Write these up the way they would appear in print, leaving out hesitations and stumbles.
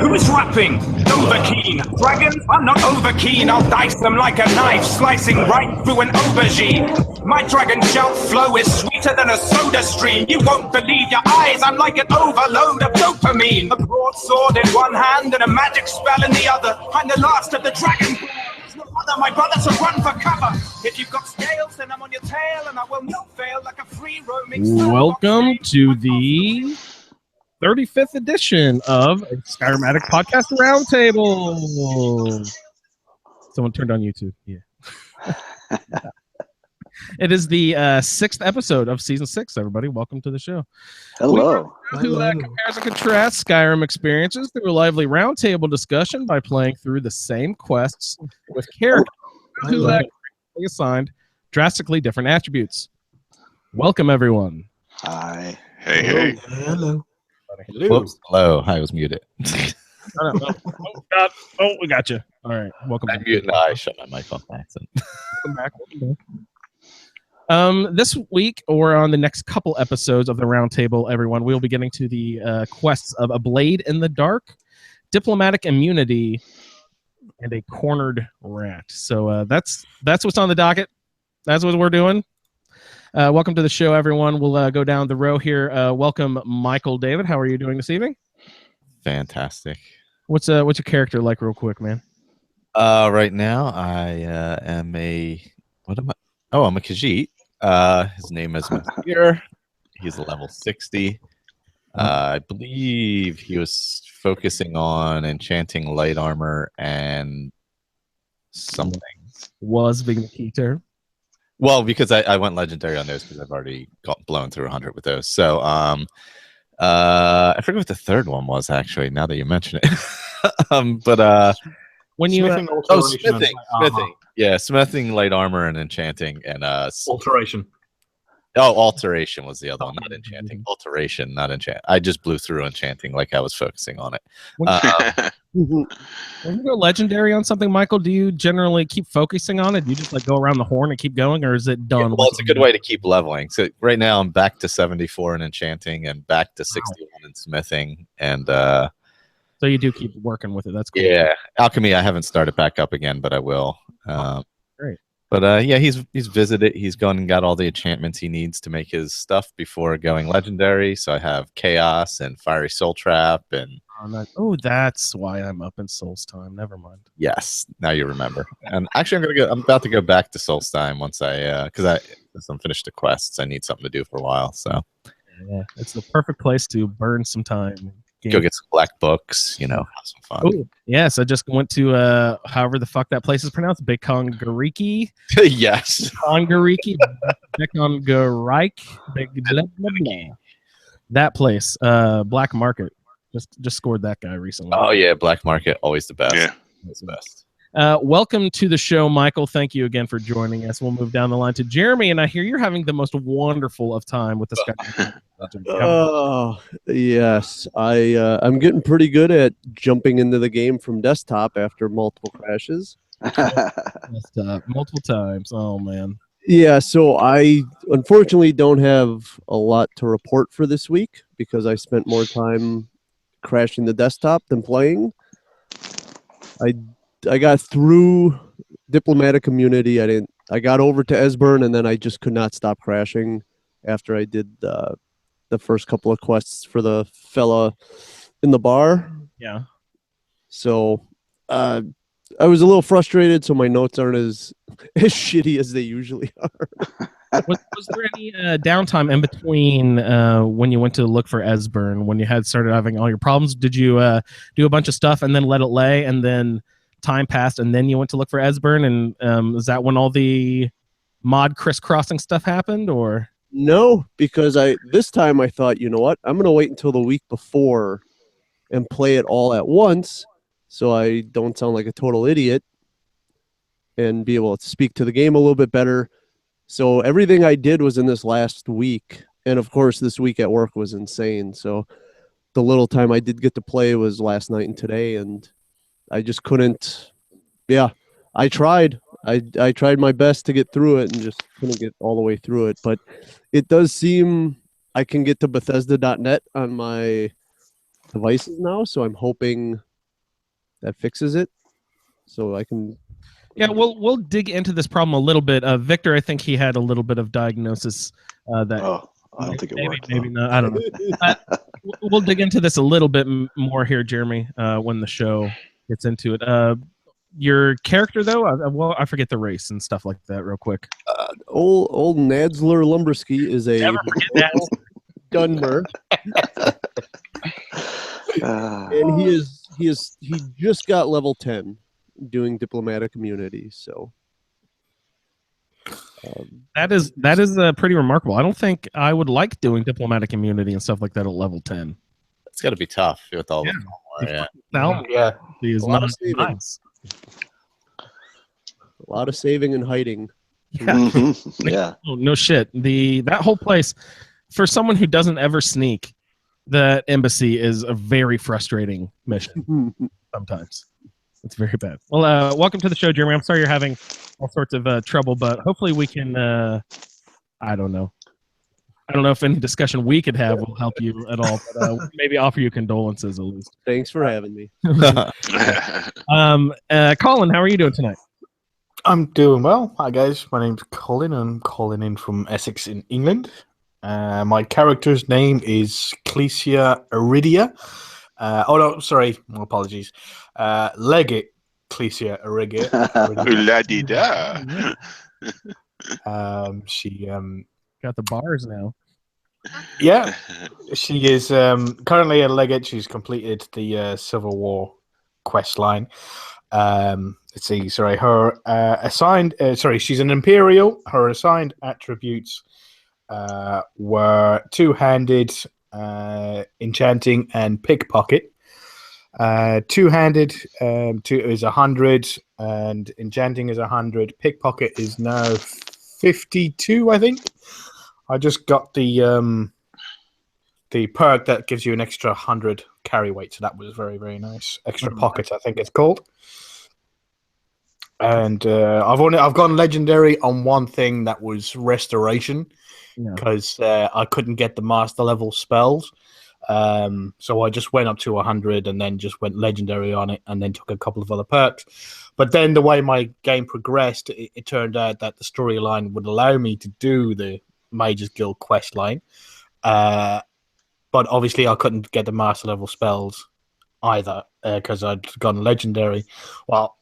Who's rapping? Overkeen. Dragons? I'm not overkeen. I'll dice them like a knife, slicing right through an aubergine. My dragon shout flow is sweeter than a soda stream. You won't believe your eyes. I'm like an overload of dopamine. A broadsword in one hand and a magic spell in the other. I'm the last of the dragon. My brother, so run for cover. If you've got scales, then I'm on your tail, and I will not fail like a free roaming. Welcome to the 35th edition of Skyrim Podcast Roundtable. Someone turned on YouTube. Yeah. It is the sixth episode of season 6. Everybody, welcome to the show. Hello. Who compares and contrasts Skyrim experiences through a lively roundtable discussion by playing through the same quests with characters who assigned drastically different attributes. Welcome, everyone. Hi. Hey. Hello. Whoops. Hello. I was muted. Oh, God. Oh, we got you. All right. Welcome I'm back. muted. No, I shut my mic off by accident. Welcome back. This week, or on the next couple episodes of the Roundtable, everyone, we'll be getting to the quests of A Blade in the Dark, Diplomatic Immunity, and A Cornered Rat. So that's what's on the docket. That's what we're doing. Welcome to the show, everyone. We'll go down the row here. Welcome, Michael David. How are you doing this evening? Fantastic. What's your character like, real quick, man? Right now, I am a... What am I? Oh, I'm a Khajiit. His name is Masir. He's level 60. I believe he was focusing on enchanting light armor and something. Was being the key term. Well, because I went legendary on those because I've already got blown through 100 with those. So I forget what the third one was, actually, now that you mention it. But when you smithing. Yeah, smithing, light armor, and enchanting, and alteration. Oh, alteration was the other one, not enchanting. Alteration, not enchant. I just blew through enchanting like I was focusing on it. When you go legendary on something, Michael, do you generally keep focusing on it? Do you just like go around the horn and keep going, or is it done? Yeah, well, it's a good way to keep leveling. So right now I'm back to 74 in enchanting and back to 61 in smithing, and so you do keep working with it. That's cool. Yeah, alchemy I haven't started back up again, but I will. Great. But yeah, he's visited. He's gone and got all the enchantments he needs to make his stuff before going legendary. So I have chaos and fiery soul trap and. Oh, that's why I'm up in Soul's Time. Never mind. Yes, now you remember. And actually, I'm about to go back to Soul's Time once because I'm finished the quests. I need something to do for a while. So yeah, it's the perfect place to burn some time. Go get some black books, have some fun. Ooh, yes, I just went to however the fuck that place is pronounced, Bikongariki. Yes. Bikongariki. Bikongarike. That place, Black Market. Just scored that guy recently. Oh yeah, Black Market, always the best. Yeah, always the best. Welcome to the show, Michael. Thank you again for joining us. We'll move down the line to Jeremy, and I hear you're having the most wonderful of time with this guy. Oh yes, I'm getting pretty good at jumping into the game from desktop after multiple crashes. Multiple times. Oh man. Yeah, so I unfortunately don't have a lot to report for this week because I spent more time crashing the desktop than playing. I got through diplomatic immunity. I got over to Esbern, and then I just could not stop crashing after I did the first couple of quests for the fella in the bar. Yeah. So I was a little frustrated, so my notes aren't as shitty as they usually are. Was there any downtime in between when you went to look for Esbern, when you had started having all your problems? Did you do a bunch of stuff and then let it lay, and then time passed, and then you went to look for Esbern? And is that when all the mod crisscrossing stuff happened, or? No, because this time I thought, you know what? I'm going to wait until the week before and play it all at once so I don't sound like a total idiot and be able to speak to the game a little bit better. So everything I did was in this last week. And of course, this week at work was insane. So the little time I did get to play was last night and today. And I just couldn't. Yeah, I tried. I tried my best to get through it and just couldn't get all the way through it. But it does seem I can get to Bethesda.net on my devices now. So I'm hoping that fixes it, so I can. Yeah, we'll dig into this problem a little bit. Victor, I think he had a little bit of diagnosis that. Oh, I don't think it worked. Maybe not. I don't know. We'll dig into this a little bit more here, Jeremy, when the show gets into it. Your character, though, I forget the race and stuff like that real quick. Old Nadzler Lumberski is a Never forget that. Dunmer, and he just got level 10 doing diplomatic immunity. So that is pretty remarkable. I don't think I would like doing diplomatic immunity and stuff like that at level 10. It's got to be tough with all the yeah. Yeah, a lot of saving. Nice. A lot of saving and hiding. Yeah. Yeah. Oh, no shit. That whole place, for someone who doesn't ever sneak, the embassy is a very frustrating mission sometimes. It's very bad. Well, welcome to the show, Jeremy. I'm sorry you're having all sorts of trouble, but hopefully we can, I don't know if any discussion we could have will help you at all, but maybe offer you condolences at least. Thanks for having me. Colin, how are you doing tonight? I'm doing well. Hi, guys. My name's Colin. I'm calling in from Essex in England. My character's name is Clesia Iridia. Oh, no, sorry. My apologies. Legate Clesia Iridia. She got the bars now. Yeah, she is currently a legate. She's completed the Civil War quest line. Let's see. Sorry, her assigned. She's an Imperial. Her assigned attributes were two-handed, enchanting, and pickpocket. Two-handed is 100, and enchanting is 100. Pickpocket is now 52, I think. I just got the perk that gives you an extra 100 carry weight, so that was very, very nice. Extra pockets, I think it's called. And I've gone legendary on one thing that was restoration, because I couldn't get the master level spells. So I just went up to 100 and then just went legendary on it, and then took a couple of other perks. But then the way my game progressed, it turned out that the storyline would allow me to do the Mages Guild quest line. But obviously I couldn't get the master level spells either, because I'd gone legendary. Well,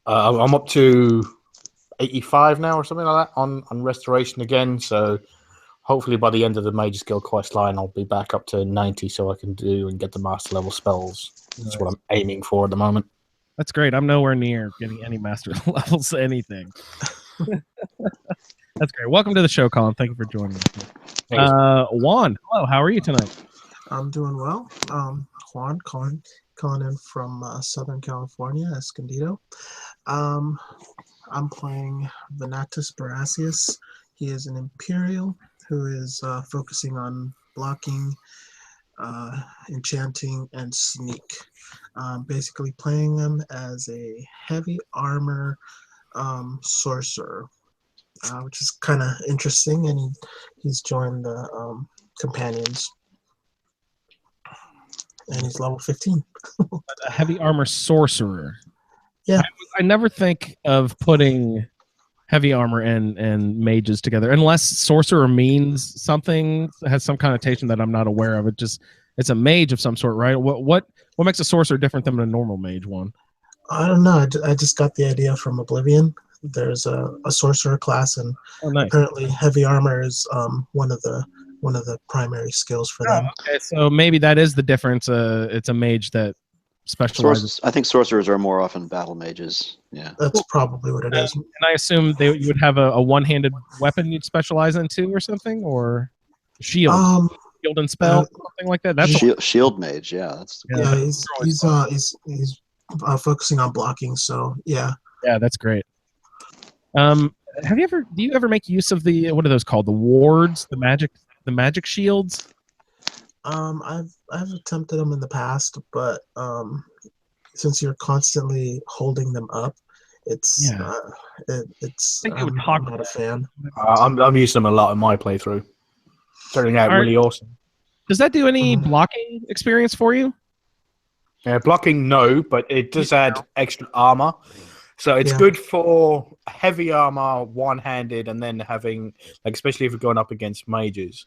I'm up to 85 now or something like that on restoration again. So hopefully by the end of the Mages Guild quest line, I'll be back up to 90 so I can do and get the master level spells. That's what I'm aiming for at the moment. That's great. I'm nowhere near getting any master levels, anything. That's great. Welcome to the show, Colin. Thank you for joining us. Juan, hello. How are you tonight? I'm doing well. Juan, calling in from Southern California, Escondido. I'm playing Venatus Barasius. He is an Imperial who is focusing on blocking, enchanting, and sneak. Basically playing him as a heavy armor sorcerer, which is kind of interesting, and he's joined the companions. And he's level 15. A heavy armor sorcerer. Yeah. I never think of putting heavy armor and mages together, unless sorcerer means something, has some connotation that I'm not aware of. It's a mage of some sort, right? What makes a sorcerer different than a normal mage one? I don't know. I just got the idea from Oblivion. There's a sorcerer class, and apparently heavy armor is one of the primary skills for them. Okay, so maybe that is the difference. It's a mage that specializes. I think sorcerers are more often battle mages. Yeah, that's probably what it is. And I assume you would have a one-handed weapon you'd specialize into, or something, or shield, shield and spell, something like that. That's shield mage. Yeah, he's focusing on blocking. So yeah. Yeah, that's great. Do you ever make use of what are those called? The wards, the magic shields? I've attempted them in the past, but since you're constantly holding them up, I'm not a fan. I'm using them a lot in my playthrough. Turning out really awesome. Does that do any blocking experience for you? Blocking, no, but it does add extra armor. So it's good for heavy armor, one-handed, and then having, like, especially if you're going up against mages.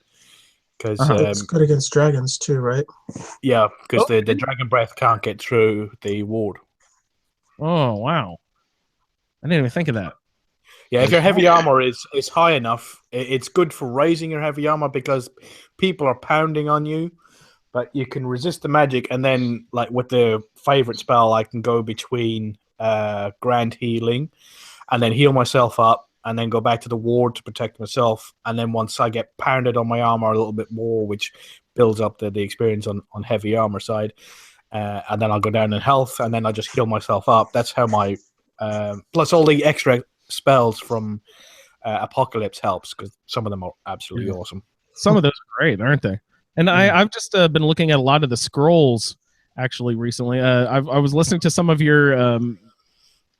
Because it's good against dragons too, right? Yeah, because the dragon breath can't get through the ward. Oh, wow. I didn't even think of that. Yeah, if your heavy armor is high enough, it's good for raising your heavy armor because people are pounding on you, but you can resist the magic, and then, like, with the favorite spell, I can go between grand healing and then heal myself up and then go back to the ward to protect myself, and then once I get pounded on my armor a little bit more, which builds up the experience on heavy armor side, and then I'll go down in health, and then I just heal myself up. That's how my plus all the extra spells from Apocalypse helps, because some of them are absolutely awesome. Some of those are great, aren't they? And I've just been looking at a lot of the scrolls actually recently. I was listening to some of your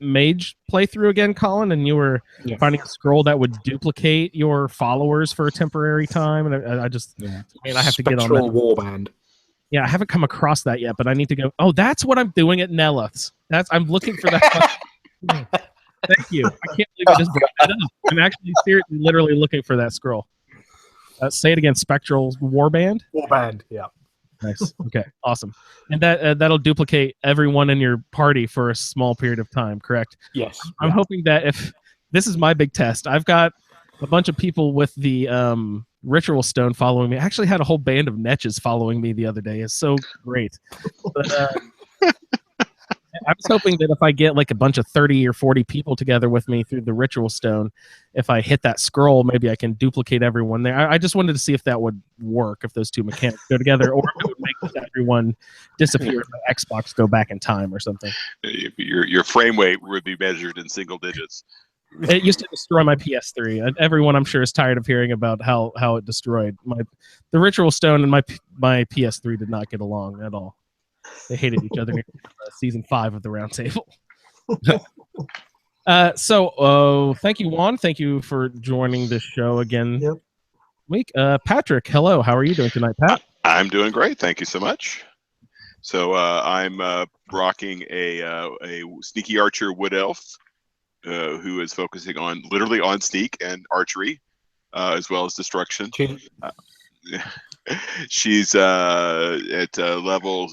mage playthrough again, Colin, and you were finding a scroll that would duplicate your followers for a temporary time, and I just, I have to get on that. Warband. Yeah, I haven't come across that yet, but I need to go. Oh, that's what I'm doing at Nelith's. I'm looking for that. Thank you. I can't believe I just brought that up. I'm actually seriously, literally looking for that scroll. Say it again. Spectral Warband. Warband. Yeah. Nice. Okay. Awesome. And that'll duplicate everyone in your party for a small period of time. Correct? Yes. I'm hoping that if this is my big test, I've got a bunch of people with the ritual stone following me. I actually had a whole band of netches following me the other day. It's so great. But I was hoping that if I get like a bunch of 30 or 40 people together with me through the ritual stone, if I hit that scroll, maybe I can duplicate everyone there. I just wanted to see if that would work, if those two mechanics go together, or if it would make everyone disappear if the Xbox go back in time or something. Your frame rate would be measured in single digits. It used to destroy my PS3. Everyone, I'm sure, is tired of hearing about how it destroyed the ritual stone, and my PS3 did not get along at all. They hated each other. Season 5 of the Roundtable. So thank you, Juan. Thank you for joining the show again. Yep. Week. Patrick, hello. How are you doing tonight, Pat? I'm doing great. Thank you so much. So I'm rocking a sneaky archer wood elf who is focusing literally on sneak and archery, as well as destruction. She's at level.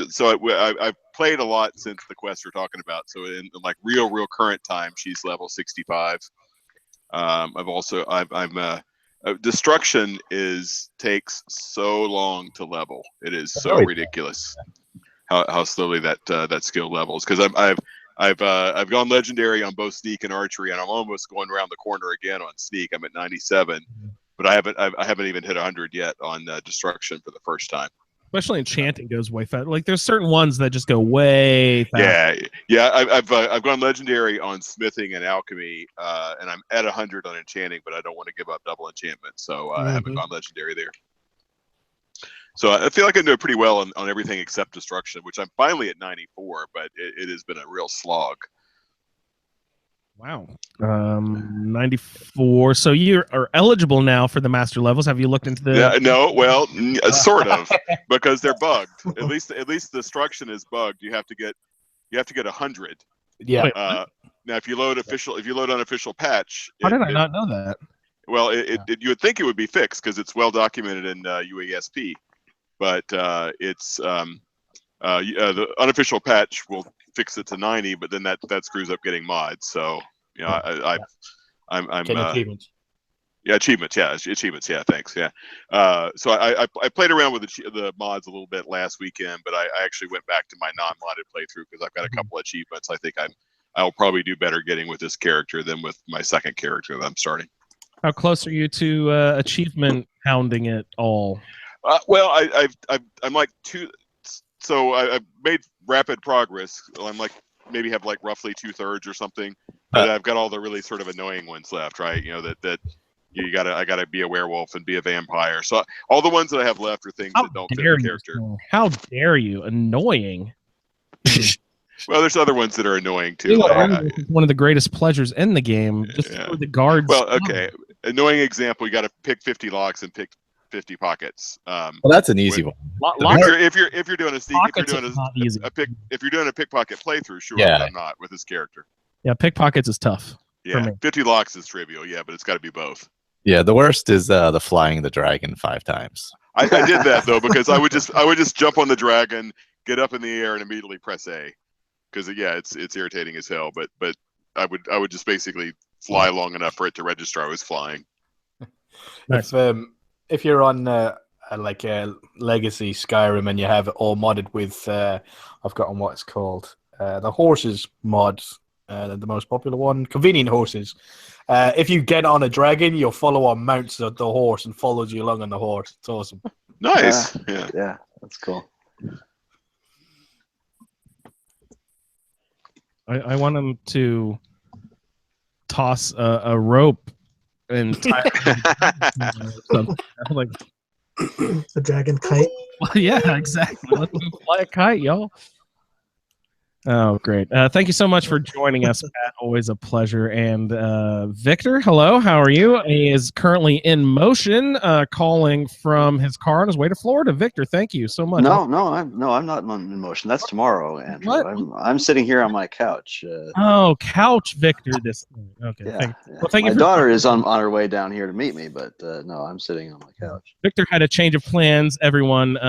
So I've played a lot since the quest we're talking about. So in like real current time, she's level 65. Destruction takes so long to level. It is so ridiculous how slowly that skill levels. Because I've gone legendary on both sneak and archery, and I'm almost going around the corner again on sneak. I'm at 97. But I haven't even hit 100 yet on destruction for the first time. Especially enchanting goes way fast. Like there's certain ones that just go way fast. Yeah. I've gone legendary on smithing and alchemy, and I'm at 100 on enchanting, but I don't want to give up double enchantment, so I haven't gone legendary there. So I feel like I'm doing pretty well on everything except destruction, which I'm finally at 94, but it has been a real slog. Wow. 94. So you are eligible now for the master levels. Have you looked into the No, well, sort of, because they're bugged. At least destruction is bugged. You have to get 100. Yeah. Now if you load unofficial patch, how did I not know that? Well, you would think it would be fixed because it's well documented in UASP, but it's the unofficial patch will fix it to 90, but then that screws up getting mods. So I'm achievements. Yeah, achievements. Yeah, thanks. Yeah. So I played around with the mods a little bit last weekend, but I actually went back to my non-modded playthrough because I've got a couple achievements. I think I'll probably do better getting with this character than with my second character that I'm starting. How close are you to achievement hounding it all? Well, I'm like two. So I've made rapid progress. I'm like maybe have like roughly 2/3 or something, but I've got all the really sort of annoying ones left, right? You know that I gotta be a werewolf and be a vampire. So all the ones that I have left are things that don't fit the character. How dare you? Annoying. Well, there's other ones that are annoying too. One of the greatest pleasures in the game, just for the guards. Well, okay. Annoying example: you got to pick 50 locks and pick 50 pockets. Well, that's an easy one. If you're doing a sneak, if you're doing a pickpocket playthrough, sure. Yeah. But I'm not with this character. Yeah, pickpockets is tough. Yeah, 50 locks is trivial. Yeah, but it's got to be both. Yeah, the worst is the flying the dragon 5 times. I did that though because I would just jump on the dragon, get up in the air, and immediately press A. Because it's irritating as hell. But I would just basically fly long enough for it to register I was flying. Nice. If you're on like a legacy Skyrim and you have it all modded with I've forgotten what it's called, the horses mod, the most popular one, convenient horses. If you get on a dragon, your follower mounts the horse and follows you along on the horse. It's awesome. Nice. Yeah, that's cool. I want him to toss a rope and tie it like a dragon kite. Well, yeah, exactly. Let's fly a kite, y'all. Oh, great. Thank you so much for joining us, Pat. Always a pleasure. And Victor, hello. How are you? He is currently in motion, calling from his car on his way to Florida. Victor, thank you so much. No, I'm not in motion. That's tomorrow, Andrew. What? I'm sitting here on my couch. Oh, couch Victor. Okay. Yeah, Well, thank my you. daughter is on her way down here to meet me, but no, I'm sitting on my couch. Victor had a change of plans, everyone.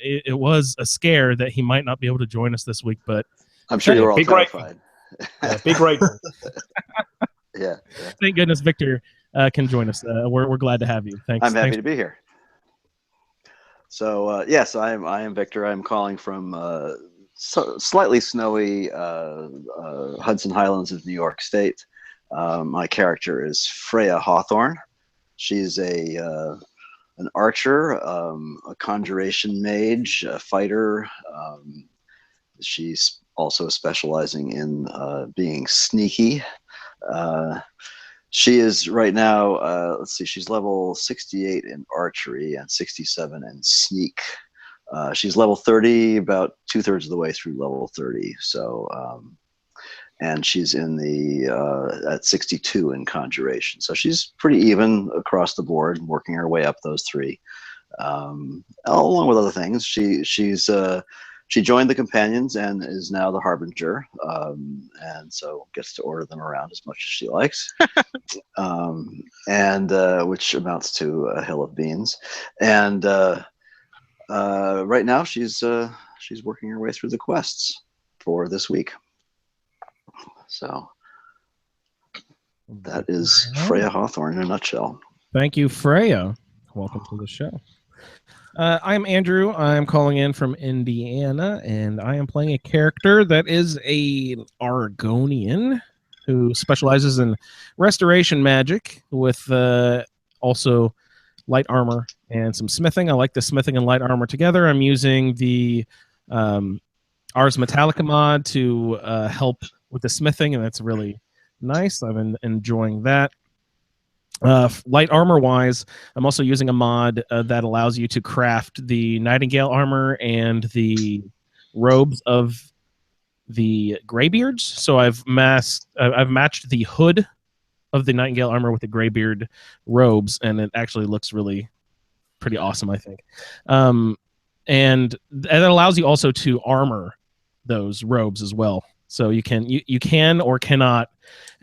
It was a scare that he might not be able to join us this week, but I'm sure you're all terrified. Be grateful. Yeah. Thank goodness Victor can join us. We're glad to have you. Thanks. I'm happy to be here. So yes, I am Victor. I'm calling from slightly snowy Hudson Highlands of New York State. My character is Freya Hawthorne. She's an archer, a conjuration mage, a fighter. She's also specializing in being sneaky. She is right now, let's see, she's level 68 in archery and 67 in sneak. She's level 30, about 2/3 of the way through level 30. So, and she's in at 62 in conjuration. So she's pretty even across the board, working her way up those three. Along with other things, she joined the companions and is now the harbinger, and so gets to order them around as much as she likes, and which amounts to a hill of beans. And right now she's working her way through the quests for this week. So that is Freya Hawthorne in a nutshell. Thank you, Freya. Welcome to the show. I'm Andrew. I'm calling in from Indiana, and I am playing a character that is a Argonian who specializes in restoration magic with also light armor and some smithing. I like the smithing and light armor together. I'm using the Ars Metallica mod to help with the smithing, and that's really nice. I've been enjoying that. Light armor wise, I'm also using a mod that allows you to craft the Nightingale armor and the robes of the Greybeards. So I've matched the hood of the Nightingale armor with the Greybeard robes, and it actually looks really pretty awesome, I think. And it allows you also to armor those robes as well. So you can or cannot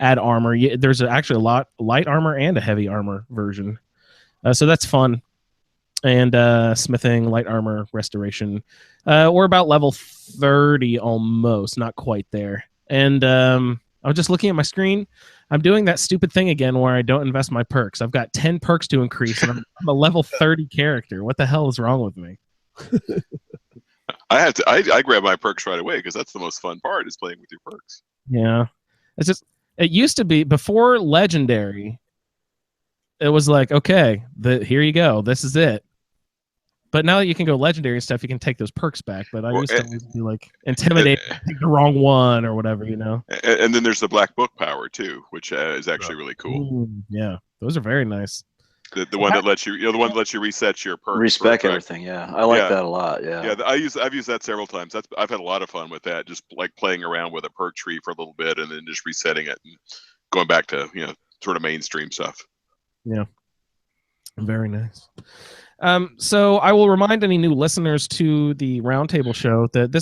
add armor. There's actually a lot light armor and a heavy armor version. So that's fun. And smithing, light armor, restoration. We're about level 30 almost, not quite there. And I was just looking at my screen. I'm doing that stupid thing again where I don't invest my perks. I've got 10 perks to increase, and I'm a level 30 character. What the hell is wrong with me? I grab my perks right away because that's the most fun part is playing with your perks. Yeah. It's just, it used to be before legendary. It was like, okay, here you go. This is it. But now that you can go legendary and stuff, you can take those perks back. But I used to be like intimidated, take the wrong one or whatever, you know. And then there's the black book power too, which is actually really cool. Ooh, yeah, those are very nice. The one that lets you, the one that lets you reset your perks. Respec everything, yeah. I like that a lot, yeah. Yeah, I've used that several times. I've had a lot of fun with that, just like playing around with a perk tree for a little bit and then just resetting it and going back to, sort of mainstream stuff. Yeah. Very nice. So I will remind any new listeners to the Roundtable show that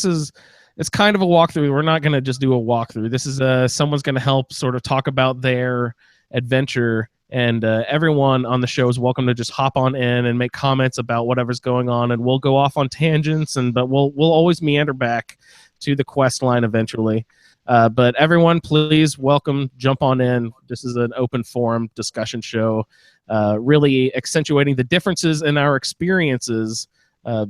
it's kind of a walkthrough. We're not going to just do a walkthrough. This is someone's going to help sort of talk about their adventure, and everyone on the show is welcome to just hop on in and make comments about whatever's going on, and we'll go off on tangents, but we'll always meander back to the quest line eventually. But everyone, please jump on in. This is an open forum discussion show, really accentuating the differences in our experiences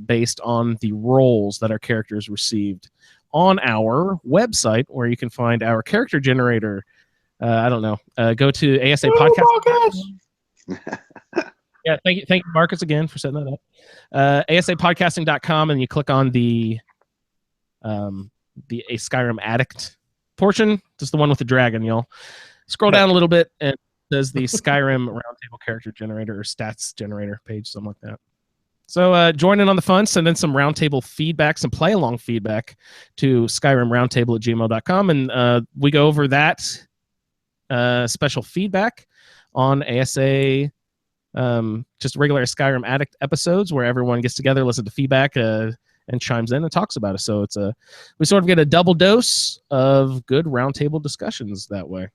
based on the roles that our characters received on our website, where you can find our character generator. I don't know. Go to ASA Podcast. Yeah, thank you, Marcus, again for setting that up. ASApodcasting.com, and you click on the A Skyrim Addict portion, just the one with the dragon, y'all. Scroll down a little bit, and it says the Skyrim Roundtable character generator or stats generator page, something like that. So join in on the fun. Send in some Roundtable feedback, some play-along feedback to skyrimroundtable@gmail.com, and we go over that special feedback on ASA, just regular Skyrim Addict episodes where everyone gets together, listens to feedback, and chimes in and talks about it. So we sort of get a double dose of good roundtable discussions that way.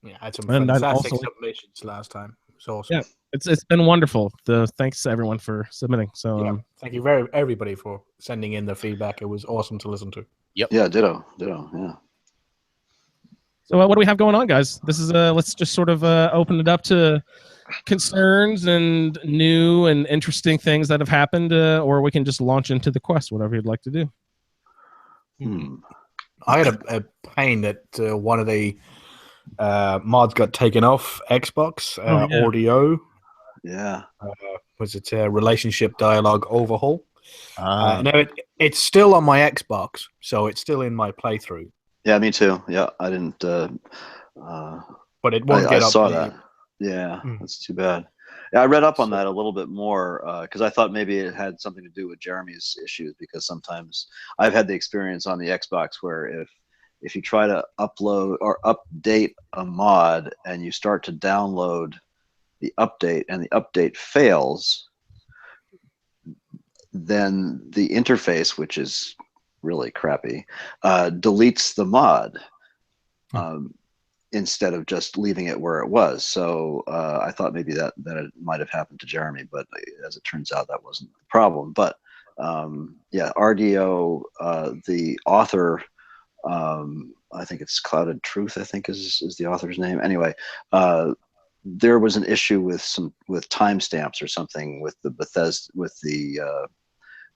Yeah, I had some fantastic submissions last time. It's awesome. Yeah, it's been wonderful. Thanks to everyone for submitting. So yeah, thank you everybody for sending in the feedback. It was awesome to listen to. Yep. Yeah, ditto. Yeah. So what do we have going on, guys? This is let's just sort of open it up to concerns and new and interesting things that have happened, or we can just launch into the quest, whatever you'd like to do. I had a pain that one of the mods got taken off Xbox audio. Yeah. Was it a relationship dialogue overhaul? No, it's still on my Xbox, so it's still in my playthrough. Yeah, me too. Yeah, I didn't. But it won't get up. I saw that. Yeah, that's too bad. Yeah, I read up on that a little bit more because I thought maybe it had something to do with Jeremy's issues, because sometimes I've had the experience on the Xbox where if you try to upload or update a mod and you start to download the update and the update fails, then the interface, which is really crappy, deletes the mod instead of just leaving it where it was. So I thought maybe that it might have happened to Jeremy, but as it turns out, that wasn't the problem. But yeah, RDO, the author, I think it's Clouded Truth, I think is the author's name. Anyway, there was an issue with timestamps or something with the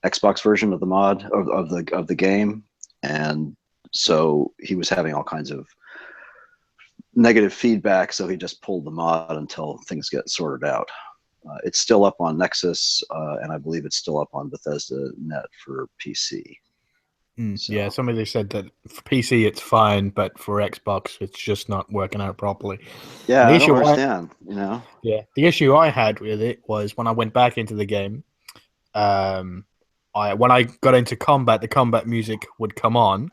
Xbox version of the mod of the game, and so he was having all kinds of negative feedback, so he just pulled the mod until things get sorted out. It's still up on Nexus, and I believe it's still up on Bethesda.net for PC. So. Yeah, somebody said that for PC it's fine, but for Xbox it's just not working out properly. Yeah, I don't understand. Yeah, the issue I had with it was when I went back into the game. When I got into combat, the combat music would come on,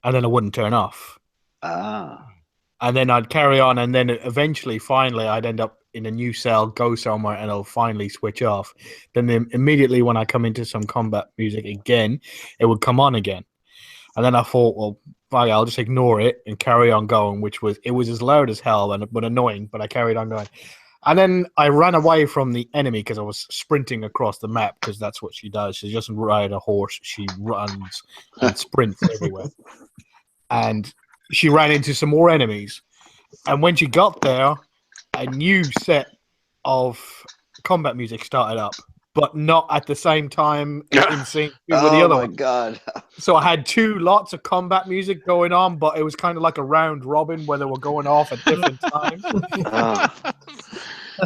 and then it wouldn't turn off. And then I'd carry on, and then eventually, finally, I'd end up in a new cell, go somewhere, and it'll finally switch off. Then immediately when I come into some combat music again, it would come on again. And then I thought, well, fine, I'll just ignore it and carry on going, it was as loud as hell, but annoying, but I carried on going. And then I ran away from the enemy because I was sprinting across the map, because that's what she does. She doesn't ride a horse. She runs and sprints everywhere. And she ran into some more enemies. And when she got there, a new set of combat music started up, but not at the same time in sync with the other one. Oh, my God. So I had two lots of combat music going on, but it was kind of like a round robin where they were going off at different times.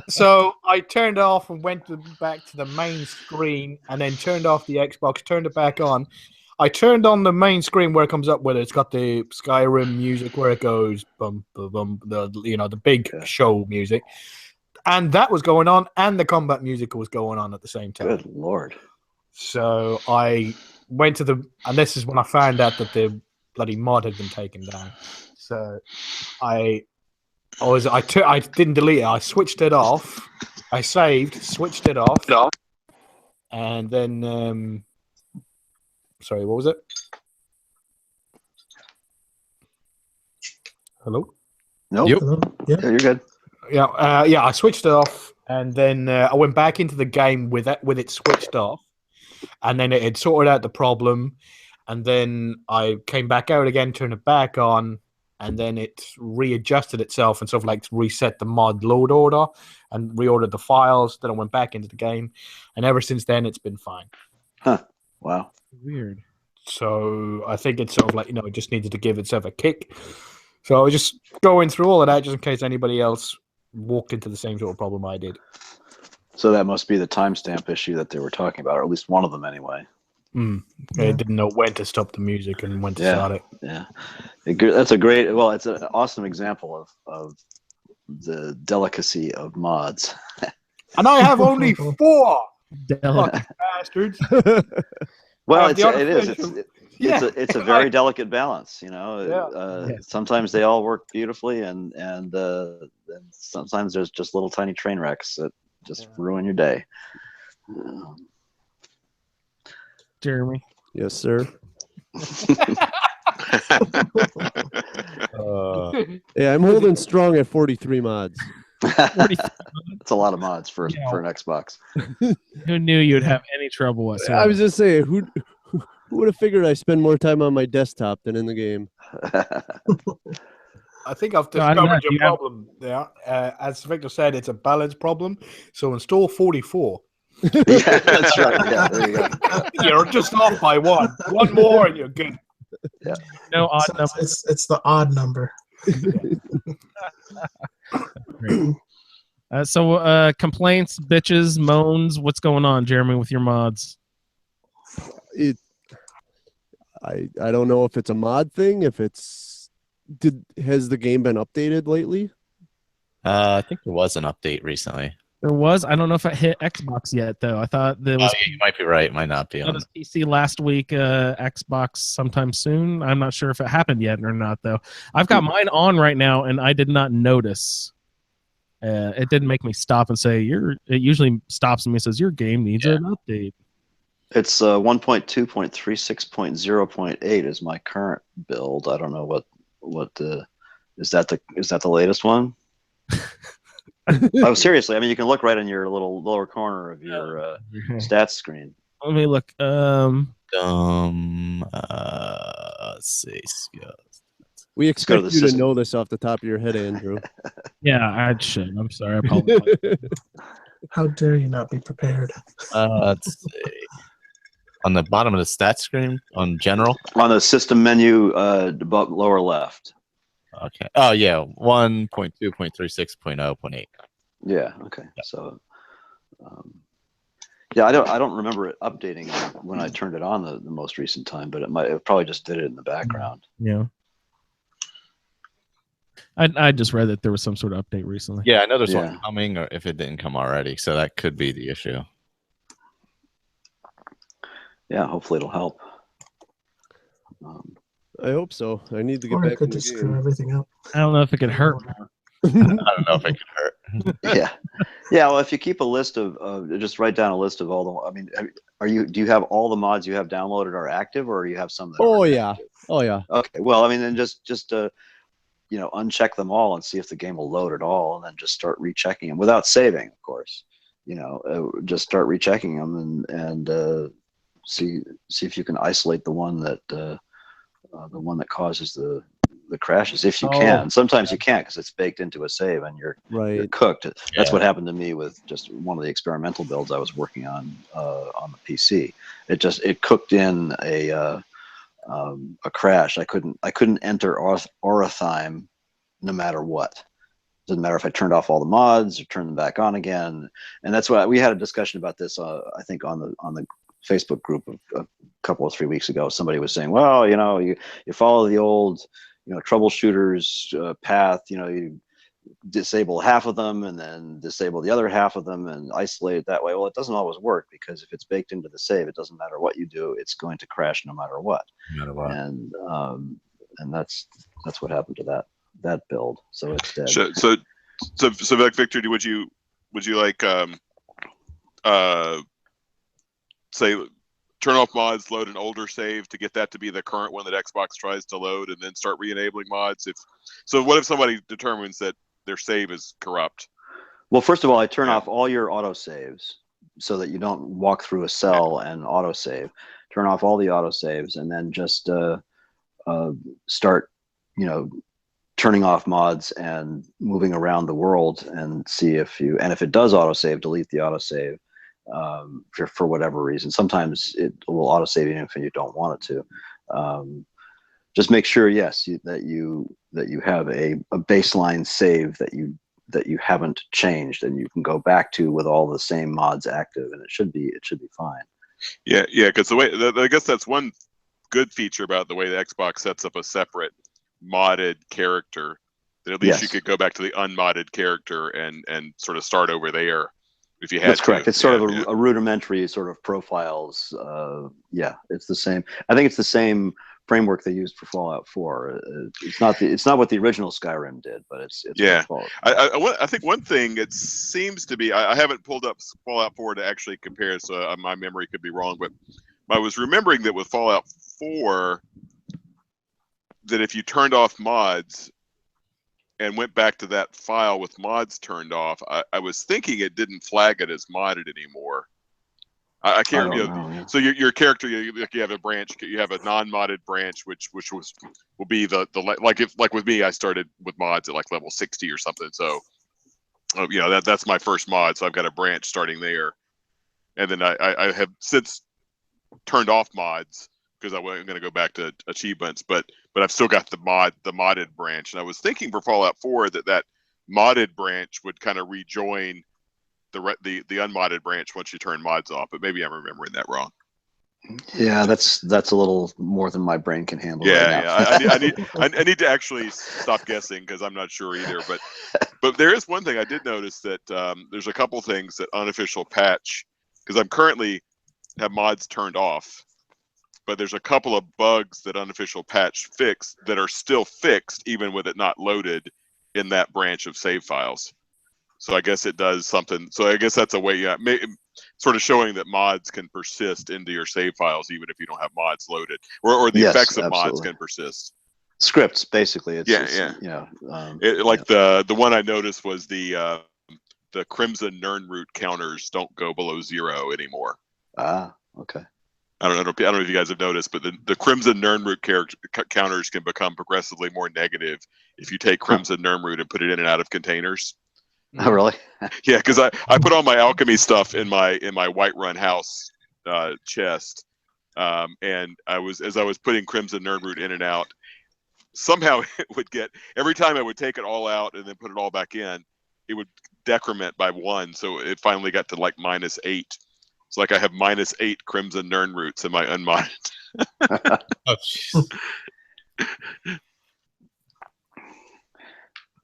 So I turned off and went back to the main screen, and then turned off the Xbox, turned it back on. I turned on the main screen where it comes up, where it's got the Skyrim music, where it goes bum bum bum, the big show music, and that was going on, and the combat music was going on at the same time. Good Lord! So I went to and this is when I found out that the bloody mod had been taken down. So I didn't delete it. I switched it off. I saved, switched it off, and then sorry, what was it? Hello? Nope. Yep. Hello? Yeah. Yeah, you're good. Yeah, I switched it off, and then I went back into the game with it switched off, and then it had sorted out the problem, and then I came back out again, turned it back on, and then it readjusted itself and sort of like reset the mod load order and reordered the files. Then I went back into the game, and ever since then it's been fine. Huh. Wow. Weird. So I think it's sort of like, it just needed to give itself a kick. So I was just going through all of that just in case anybody else walked into the same sort of problem I did. So that must be the timestamp issue that they were talking about, or at least one of them anyway. I didn't know when to stop the music and when to start it. Yeah. That's a great, well, it's an awesome example of the delicacy of mods. And I have only 4 Delicate. bastards. Well, the it's a very delicate balance, Yeah. Sometimes they all work beautifully, and sometimes there's just little tiny train wrecks that just ruin your day. Jeremy. Yes, sir. Yeah, I'm holding strong at 43 mods. That's a lot of mods for an Xbox. Who knew you'd have any trouble whatsoever? I was just saying, who would have figured I spend more time on my desktop than in the game? I think I've No, I don't know. discovered your problem there. As Victor said, it's a balance problem. So install 44. Yeah, that's right. Yeah, there you go. You're just off by 1. 1 more and you're good. Yeah. No odd So number. it's the odd number. Great. So complaints, bitches, moans. What's going on, Jeremy, with your mods? I don't know if it's a mod thing. If has the game been updated lately? I think there was an update recently. There was. I don't know if it hit Xbox yet, though. I thought there was. You might be right. It might not be It on. was PC last week. Xbox sometime soon. I'm not sure if it happened yet or not, though. I've got mine on right now, and I did not notice. It didn't make me stop and say It usually stops me and says your game needs an update. It's 1.2.36.0.8 is my current build. I don't know what is that the latest one? Oh, seriously. I mean, you can look right in your little lower corner of your stats screen. Let me look. Let's see. We go to expect the you to system. know this off the top of your head, Andrew. Yeah, I should. I'm sorry. I apologize. How dare you not be prepared? Let's see. On the bottom of the stats screen, on general. On the system menu, above lower left. Okay. Oh yeah, 1.2.36.0.8. Yeah. Okay. Yeah. So, yeah, I don't remember it updating when I turned it on the most recent time, but it probably just did it in the background. Yeah. I just read that there was some sort of update recently. Yeah, I know there's one coming, or if it didn't come already, so that could be the issue. Yeah, hopefully it'll help. I hope so. I need to get Or back it could in the just game. screw everything up. I don't know if it could hurt. I don't know if it could hurt. Yeah. Well, if you keep a list of just write down a list of all the. I mean, do you have all the mods you have downloaded are active, or do you have some that? Oh aren't yeah. active? Oh yeah. Okay. Well, I mean, then just uncheck them all and see if the game will load at all, and then just start rechecking them without saving, of course. Just start rechecking them and see if you can isolate the one that causes the crashes, if you can. Sometimes you can't because it's baked into a save and you're cooked. That's what happened to me with just one of the experimental builds I was working on the PC. It cooked in a crash. I couldn't enter Orathime no matter what. Doesn't matter if I turned off all the mods or turned them back on again. And that's why we had a discussion about this. I think on the Facebook group a couple of 3 weeks ago. Somebody was saying, well, you follow the old troubleshooters path. You disable half of them and then disable the other half of them and isolate it that way. Well, it doesn't always work because if it's baked into the save, it doesn't matter what you do, it's going to crash no matter what. No matter what. And that's what happened to that build. So it's dead. So Victor, would you like say turn off mods, load an older save to get that to be the current one that Xbox tries to load, and then start re-enabling mods? So what if somebody determines that their save is corrupt? Well, first of all, I turn off all your autosaves so that you don't walk through a cell and autosave. Turn off all the autosaves, and then just start, turning off mods and moving around the world and see if it does autosave, delete the autosave for whatever reason. Sometimes it will autosave even if you don't want it to. Just make sure, yes, that you have a baseline save that you haven't changed, and you can go back to with all the same mods active, and it should be fine. Yeah, because I guess that's one good feature about the way the Xbox sets up a separate modded character, that at least you could go back to the unmodded character and sort of start over there if you had to. That's correct. It's sort of a rudimentary sort of profiles. It's the same. I think it's the same framework they used for Fallout 4. It's not what the original Skyrim did, but it's I think one thing, it seems to be, I haven't pulled up Fallout 4 to actually compare, so my memory could be wrong, but I was remembering that with Fallout 4, that if you turned off mods and went back to that file with mods turned off, I was thinking it didn't flag it as modded anymore. I can't remember. So your character, you have a branch, you have a non-modded branch, which will be the like with me, I started with mods at like level 60 or something. So that's my first mod, so I've got a branch starting there, and then I have since turned off mods because I'm going to go back to achievements, but I've still got the modded branch, and I was thinking for Fallout 4 that modded branch would kind of rejoin the unmodded branch once you turn mods off, but maybe I'm remembering that wrong. Yeah, that's a little more than my brain can handle. I need to actually stop guessing because I'm not sure either. But there is one thing I did notice, that there's a couple things that unofficial patch, because I'm currently have mods turned off, but there's a couple of bugs that unofficial patch fixed that are still fixed even with it not loaded in that branch of save files. So I guess it does something. So I guess that's a way, sort of showing that mods can persist into your save files even if you don't have mods loaded, or the effects of mods can persist. Scripts, basically. The one I noticed was the Crimson Nirnroot counters don't go below 0 anymore. Ah, okay. I don't know if you guys have noticed, but the Crimson Nirnroot counters can become progressively more negative if you take Crimson Nirnroot and put it in and out of containers. Oh, really? Yeah, because I put all my alchemy stuff in my Whiterun house chest, and as I was putting Crimson Nirnroot in and out, somehow it would get, every time I would take it all out and then put it all back in, it would decrement by 1, so it finally got to like -8. It's like I have -8 Crimson Nirnroots in my unmodded.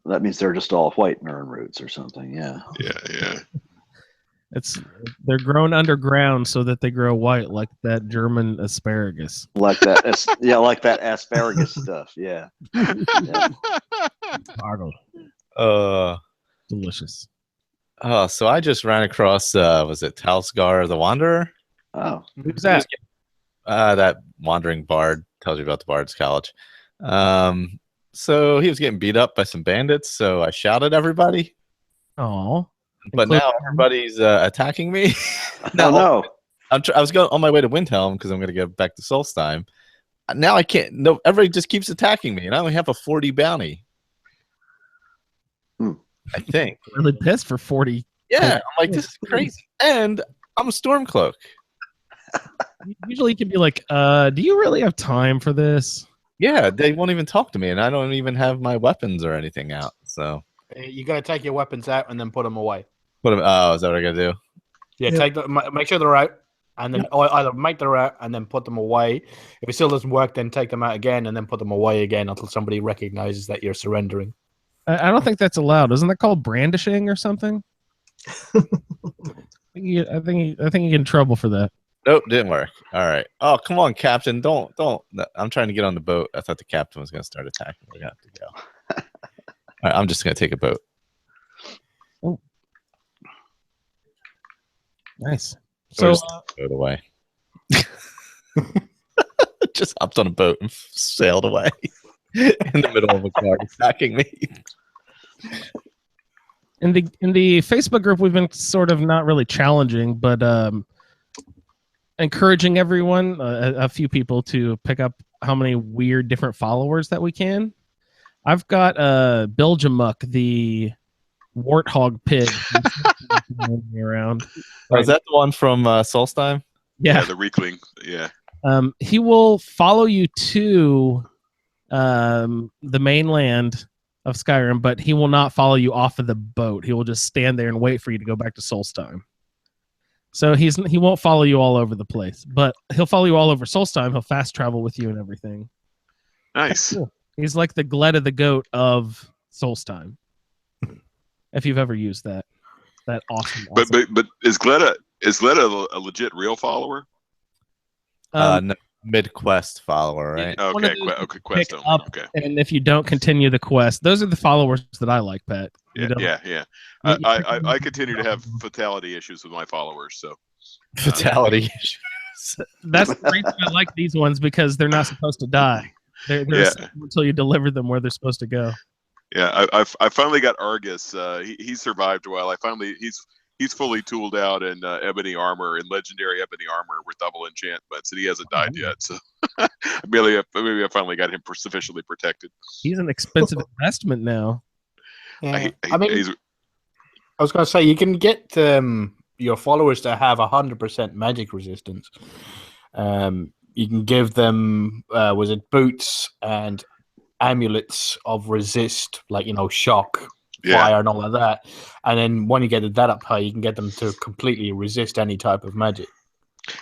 That means they're just all white Nirnroots or something. Yeah. They're grown underground so that they grow white, like that German asparagus. Like that, like that asparagus stuff. Yeah. Delicious. Oh, so I just ran across was it Talsgar the Wanderer? Oh, who's that? That wandering bard, tells you about the Bard's College. So he was getting beat up by some bandits, so I shouted at everybody. Oh. But now everybody's attacking me. No. I was going on my way to Windhelm because I'm going to get back to Solstheim. Now I can't. No, everybody just keeps attacking me, and I only have a 40 bounty. I think. Really pissed for 40. Yeah, I'm like, this is crazy. And I'm a Stormcloak. Usually you can be like, do you really have time for this? Yeah, they won't even talk to me, and I don't even have my weapons or anything out. So you got to take your weapons out and then put them away. Oh, is that what I got to do? Yeah, make sure they're out, and then either make them out and then put them away. If it still doesn't work, then take them out again and then put them away again until somebody recognizes that you're surrendering. I don't think that's allowed. Isn't that called brandishing or something? I think you get in trouble for that. Nope, didn't work. All right. Oh, come on, Captain. Don't. I'm trying to get on the boat. I thought the captain was going to start attacking. We're going to have to go. All right, I'm just going to take a boat. Oh. Nice. So boat away. Just hopped on a boat and sailed away in the middle of a car attacking me. In the Facebook group, we've been sort of not really challenging, but encouraging everyone, a few people to pick up how many weird different followers that we can. I've got Belgium Muck, the warthog pig, around. Oh, is that the one from Solstheim? Yeah, the Reekling. Yeah. He will follow you to the mainland of Skyrim, but he will not follow you off of the boat. He will just stand there and wait for you to go back to Solstheim. So he won't follow you all over the place, but he'll follow you all over Solstheim. He'll fast travel with you and everything. Nice. Cool. He's like the Gleda the goat of Solstheim. If you've ever used that awesome. But is Gleda a legit real follower? No, mid-quest follower, right? Okay, quest only. Okay. And if you don't continue the quest, those are the followers that I like, Pat. Yeah. I continue to have fatality issues with my followers, so fatality issues. That's the reason I like these ones, because they're not supposed to die. They're until you deliver them where they're supposed to go. Yeah, I finally got Argus. He survived a while. He's fully tooled out in ebony armor and legendary ebony armor with double enchantments, and he hasn't died yet. So maybe I finally got him sufficiently protected. He's an expensive investment now. Yeah. I was going to say, you can get your followers to have 100% magic resistance. You can give them boots and amulets of resist, like shock, fire, and all of that. And then when you get that up high, you can get them to completely resist any type of magic.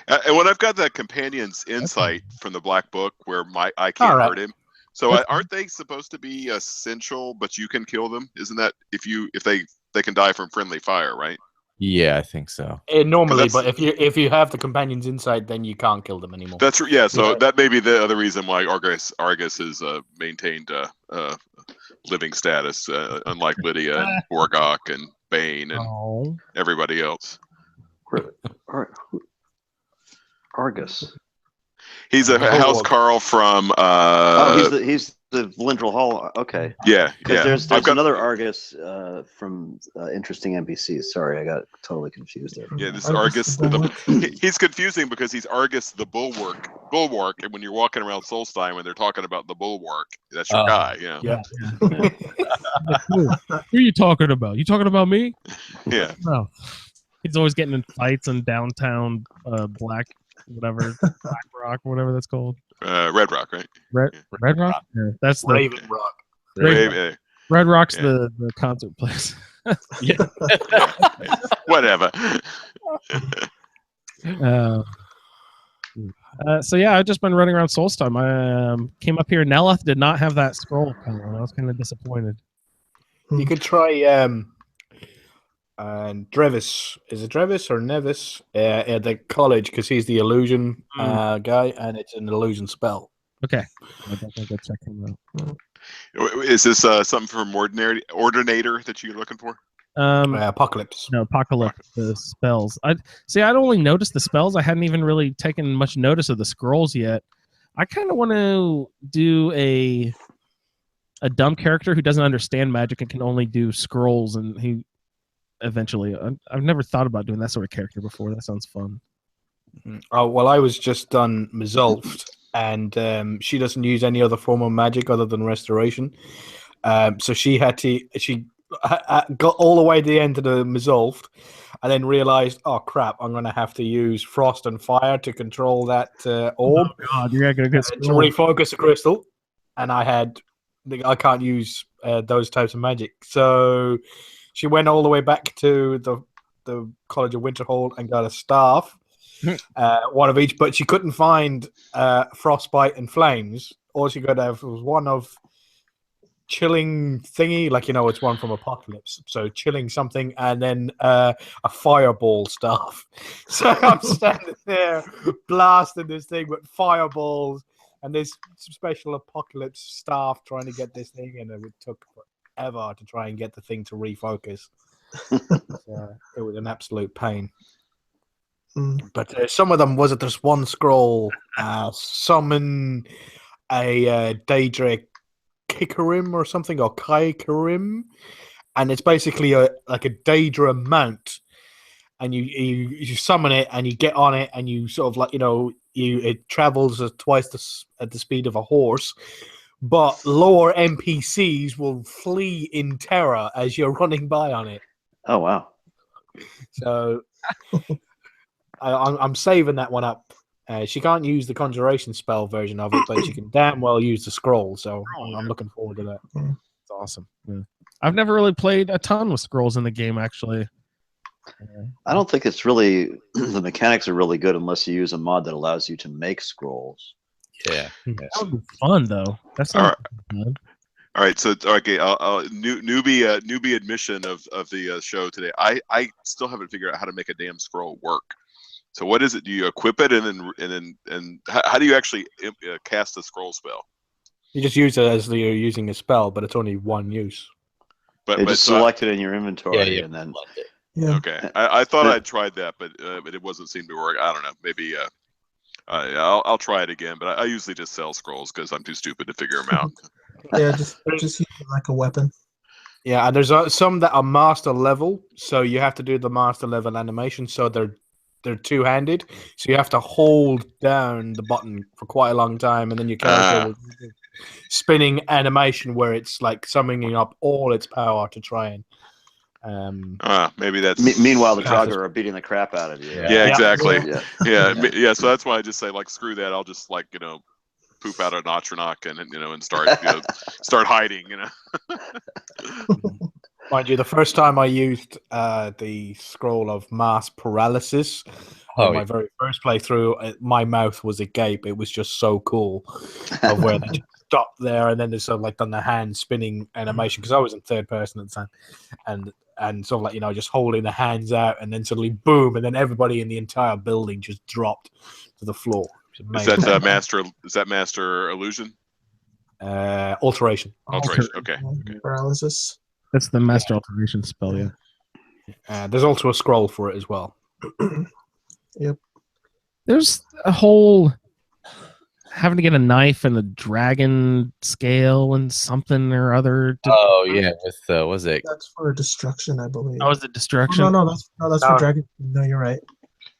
And when I've got that companion's insight from the Black Book, where I can't hurt him. So aren't they supposed to be essential? But you can kill them, isn't that if they can die from friendly fire, right? Yeah, I think so. Normally, but if you have the companion's insight, then you can't kill them anymore. That's yeah. So that may be the other reason why Argus has maintained living status, unlike Lydia and Borgok and Bane and everybody else. Argus. He's a House Carl from. He's the Valindral Hall. Okay. Yeah. There's another Argus from Interesting NPCs. Sorry, I got totally confused there. Yeah, this Argus. He's confusing because he's Argus the Bulwark, and when you're walking around Solstheim and they're talking about the Bulwark, that's your guy. Yeah. Who are you talking about? You talking about me? Yeah. No. He's always getting in fights in downtown Black Rock, whatever that's called. Red Rock, right? Red Rock? Yeah, that's the Raven Rock. Red Rock's the concert place. Whatever. So yeah, I've just been running around Solstheim. I came up here. Nelith did not have that scroll color. I was kind of disappointed. You could try Drevis. Is it Drevis or Nevis at the college, because he's the illusion guy, and it's an illusion spell. Okay, I'll definitely go check him out. Is this something from Ordinator that you're looking for? Apocalypse. No, Apocalypse. The spells. I'd only noticed the spells. I hadn't even really taken much notice of the scrolls yet. I kind of want to do a dumb character who doesn't understand magic and can only do scrolls, and he eventually. I've never thought about doing that sort of character before. That sounds fun. Oh well, I was just done Resolved, and she doesn't use any other form of magic other than restoration. So she had to. She got all the way to the end of the Resolved, and then realized, oh crap, I'm going to have to use frost and fire to control that orb. Oh God, you're going to get to refocus the crystal, and I can't use those types of magic. So she went all the way back to the College of Winterhold and got a staff, one of each, but she couldn't find frostbite and flames. All she could have was one of chilling thingy, like it's one from Apocalypse, so chilling something, and then a fireball staff. So I'm standing there blasting this thing with fireballs and this special Apocalypse staff trying to get this thing, and it took forever to try and get the thing to refocus. It was an absolute pain. But some of them there's one scroll, summon a Daedric Kikarim or something, or Kaikarim, and it's basically like a Daedra mount, and you summon it and you get on it and you sort of like it travels at twice at the speed of a horse, but lower NPCs will flee in terror as you're running by on it. Oh wow! So I'm saving that one up. She can't use the conjuration spell version of it, but she can damn well use the scroll. So I'm looking forward to that. It's awesome. Yeah. I've never really played a ton with scrolls in the game, actually. I don't think it's really the mechanics are really good unless you use a mod that allows you to make scrolls. Yeah. That would be fun, though. That's not fun. All right, so okay, newbie admission of the show today. I still haven't figured out how to make a damn scroll work. So what is it? Do you equip it and how do you actually cast a scroll spell? You just use it as you're using a spell, but it's only one use. But just select it in your inventory and then. Yeah. Okay, I thought I'd tried that, but it wasn't seem to work. I don't know. Maybe I'll try it again. But I usually just sell scrolls because I'm too stupid to figure them out. Yeah, just use it like a weapon. Yeah, and there's some that are master level, so you have to do the master level animation. So they're two-handed, so you have to hold down the button for quite a long time, and then your character will spinning animation where it's like summoning up all its power to try and. Maybe that's. Meanwhile, the Draugr are beating the crap out of you. Yeah, exactly. Yeah. Yeah. So that's why I just say like screw that. I'll just poop out an Atronach and start hiding. Mind you, the first time I used the scroll of mass paralysis in my very first playthrough, my mouth was agape. It was just so cool of where they just stopped there, and then they sort of like done the hand spinning animation because I was in third person at the time, and sort of like just holding the hands out, and then suddenly boom, and then everybody in the entire building just dropped to the floor. Is that master illusion? Alteration. Alteration. Okay. Paralysis. That's the master alteration spell. Yeah. There's also a scroll for it as well. Yep. There's a whole having to get a knife and a dragon scale and something or other. With was it? That's for destruction, I believe. Oh, is it destruction? No, that's for dragon. No, you're right.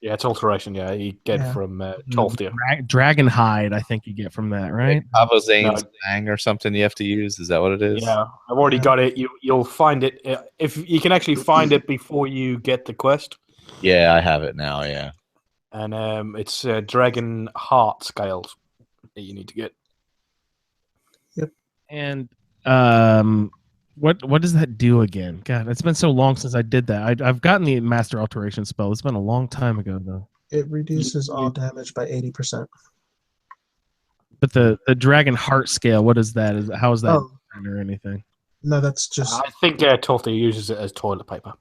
Yeah, it's alteration. Yeah, you get from Tolthia. Dragon hide, I think you get from that, right? Kavazane's Fang or something you have to use. Is that what it is? Yeah, I've already got it. You'll find it if you can actually find it before you get the quest. Yeah, I have it now. Yeah, and it's dragon heart scales that you need to get. Yep. And what does that do again? God, it's been so long since I did that. I've gotten the master alteration spell. It's been a long time ago though. It reduces all damage by 80%. But the dragon heart scale, what is that? How is that or anything? No, that's just. I think Tolthia uses it as toilet paper.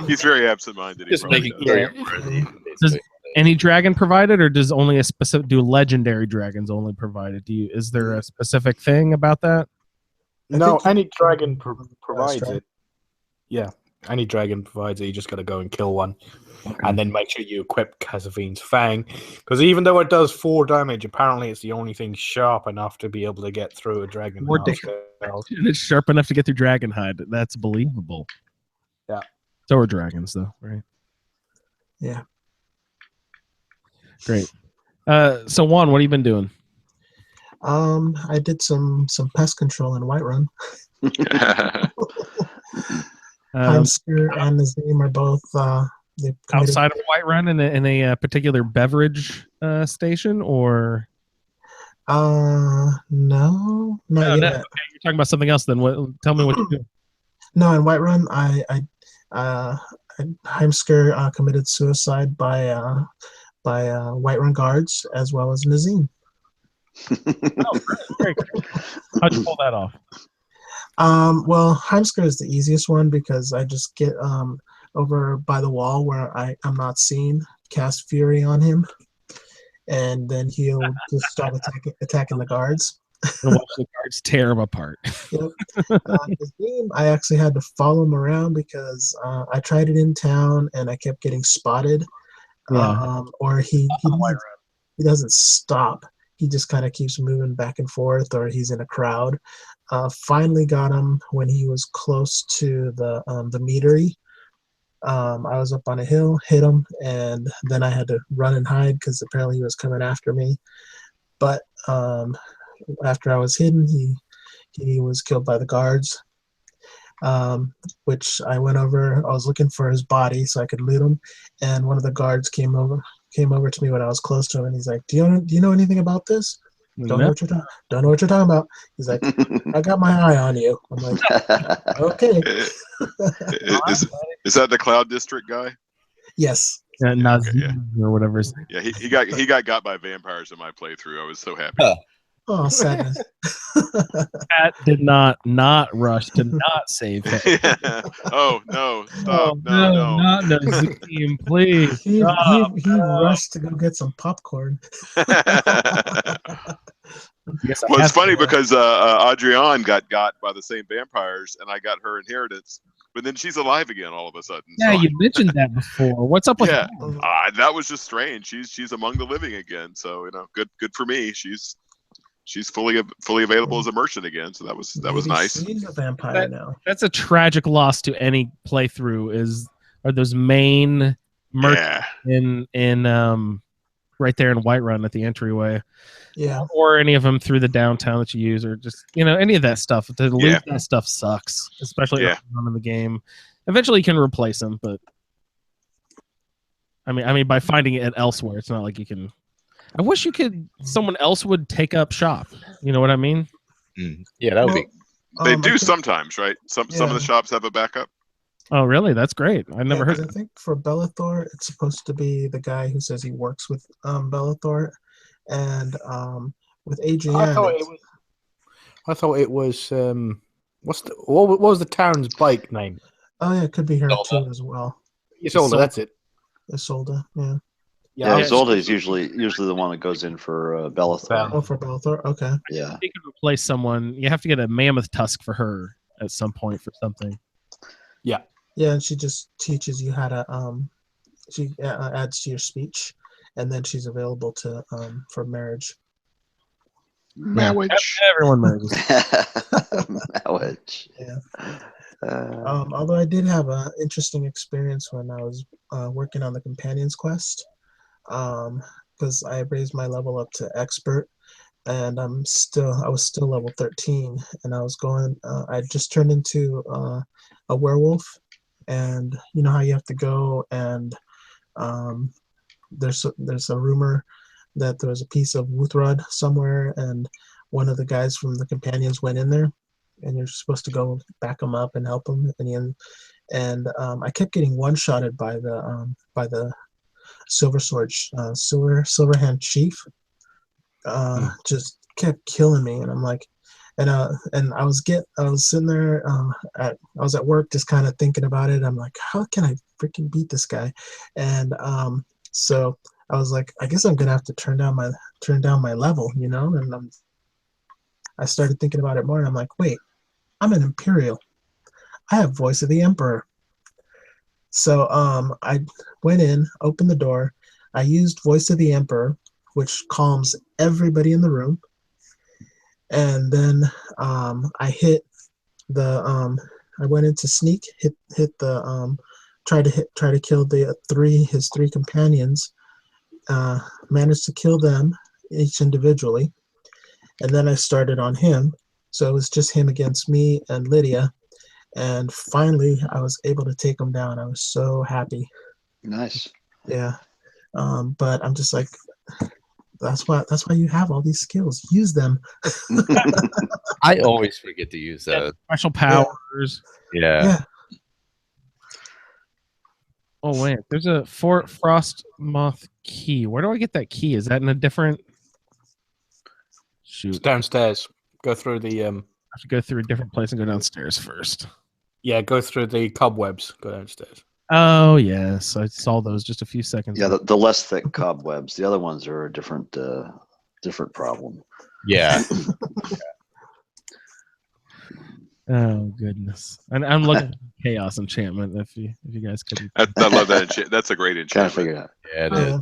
He's very absent-minded. Just making sure. Does any dragon provide it, or does only a specific? Do legendary dragons only provide it? Is there a specific thing about that? No, any dragon provides it. Yeah, any dragon provides it. You just got to go and kill one, and then make sure you equip Kazavine's Fang, because even though it does 4 damage, apparently it's the only thing sharp enough to be able to get through a dragon. And it's sharp enough to get through dragon hide. That's believable. Yeah. So are dragons, though, right? Yeah. Great. So Juan, what have you been doing? I did some pest control in Whiterun. Heimsker and Nazim are both outside of Whiterun in a particular beverage station, or no, not yet. Okay, you're talking about something else. Then tell me what you do. No, in Whiterun, Heimsker committed suicide by Whiterun guards as well as Nazim. Great. How'd you pull that off? Well, Heimsker is the easiest one because I just get over by the wall where I'm not seen, cast Fury on him, and then he'll just start attacking the guards. And watch the guards tear him apart. Yep. His game, I actually had to follow him around because I tried it in town and I kept getting spotted. Yeah. Or he doesn't stop. He just kind of keeps moving back and forth, or he's in a crowd. Finally got him when he was close to the meadery. I was up on a hill, hit him, and then I had to run and hide because apparently he was coming after me. But after I was hidden, he was killed by the guards. Which I went over. I was looking for his body so I could loot him, and one of the guards came over to me when I was close to him, and he's like, "Do you know anything about this? Don't know what you're talking about." He's like, "I got my eye on you." I'm like, "Okay." Is that the Cloud District guy? Yes. Yeah, Nazi or whatever. Yeah, he got by vampires in my playthrough. I was so happy. Oh, sadness. Pat did not rush to not save him. Yeah. Oh no! Stop! No, not Nazim, please. He Stop. rushed to go get some popcorn. Yes, Well, it's funny because Adrienne got by the same vampires, and I got her inheritance. But then she's alive again all of a sudden. Yeah, so you mentioned that before. What's up with yeah, that? that was just strange. She's among the living again. So good for me. She's fully available as a merchant again. So that was nice. She's a vampire now. That's a tragic loss to any playthrough. Are those main merchants in right there in Whiterun at the entryway? Yeah. Or any of them through the downtown that you use, or just any of that stuff. To lose that stuff sucks, especially early on in the game. Eventually, you can replace them, but I mean, by finding it elsewhere, it's not like you can. I wish someone else would take up shop. You know what I mean? Yeah, that would be. They do sometimes, right? Some of the shops have a backup. Oh, really? That's great. I never heard. I think for Bellathor, it's supposed to be the guy who says he works with Bellathor, and with Adrienne. I thought it was. What was the town's bike name? Oh yeah, it could be her too as well. Isolde, that's it. Isolde, yeah. Yeah, Isolde is usually the one that goes in for Bellathor. Oh, for Bellathor, okay. Yeah. You can replace someone. You have to get a mammoth tusk for her at some point for something. Yeah. Yeah, and she just teaches you how to she adds to your speech, and then she's available to for marriage. Marriage. Everyone marries. Marriage. Yeah. Although I did have an interesting experience when I was working on the Companion's Quest, because I raised my level up to expert, and I was still level 13, and I was going. I just turned into a werewolf, and you know how you have to go and there's a rumor that there was a piece of Wuthrod somewhere, and one of the guys from the Companions went in there, and you're supposed to go back him up and help him. And I kept getting one-shotted by the Silver Sword, Silverhand Chief. Just kept killing me, and I'm like, and I was sitting there I was at work just kind of thinking about it. I'm like, how can I freaking beat this guy? And so I was like, I guess I'm gonna have to turn down my level, and I started thinking about it more, and I'm like, wait, I'm an Imperial. I have Voice of the Emperor. So I went in, opened the door, I used Voice of the Emperor, which calms everybody in the room, and then I hit the I went into sneak, hit the try to kill his three companions, managed to kill them each individually, and then I started on him, so it was just him against me and Lydia, and finally I was able to take him down. I was so happy. Nice. Yeah. But I'm just like, that's why you have all these skills. Use them. I always forget to use those. Special powers. Yeah. Oh wait, there's a Fort Frostmoth key. Where do I get that key? Is that in a different? Shoot, It's downstairs. Go through the. I have to go through a different place and go downstairs first. Yeah, go through the cobwebs. Go downstairs. Oh yes, I saw those just a few seconds Yeah, ago. the less thick cobwebs. The other ones are a different problem. Yeah. Oh goodness! And I'm looking at chaos enchantment. If you guys couldn't, I love that. That's a great Kind enchantment. of figure it out. Yeah, it is. Yeah.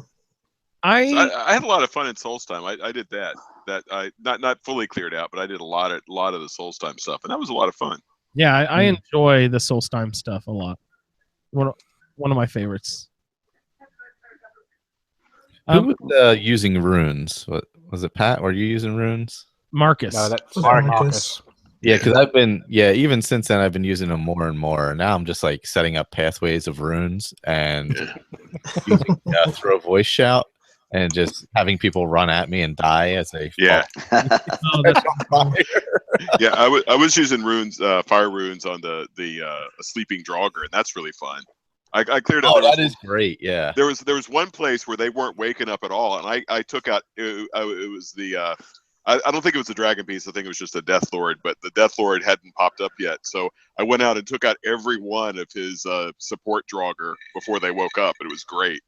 I had a lot of fun in Souls Time. I did that. That I not fully cleared out, but I did a lot of the Souls Time stuff, and that was a lot of fun. yeah, I enjoy the Soulstime stuff a lot. One of my favorites. Who was using runes? What was it, Pat? Were you using runes? Marcus. No, that's Marcus. Marcus. Yeah, because I've been even since then I've been using them more and more. Now I'm just like setting up pathways of runes and using throw voice shout and just having people run at me and die as they Yeah. Oh, that's Yeah, I was using runes, fire runes on the sleeping Draugr, and that's really fun. I cleared out. Oh, that is great. Yeah. There was one place where they weren't waking up at all, and I took out. It was the. I don't think it was the Dragon Beast. I think it was just a Death Lord, but the Death Lord hadn't popped up yet. So I went out and took out every one of his support Draugr before they woke up, and it was great.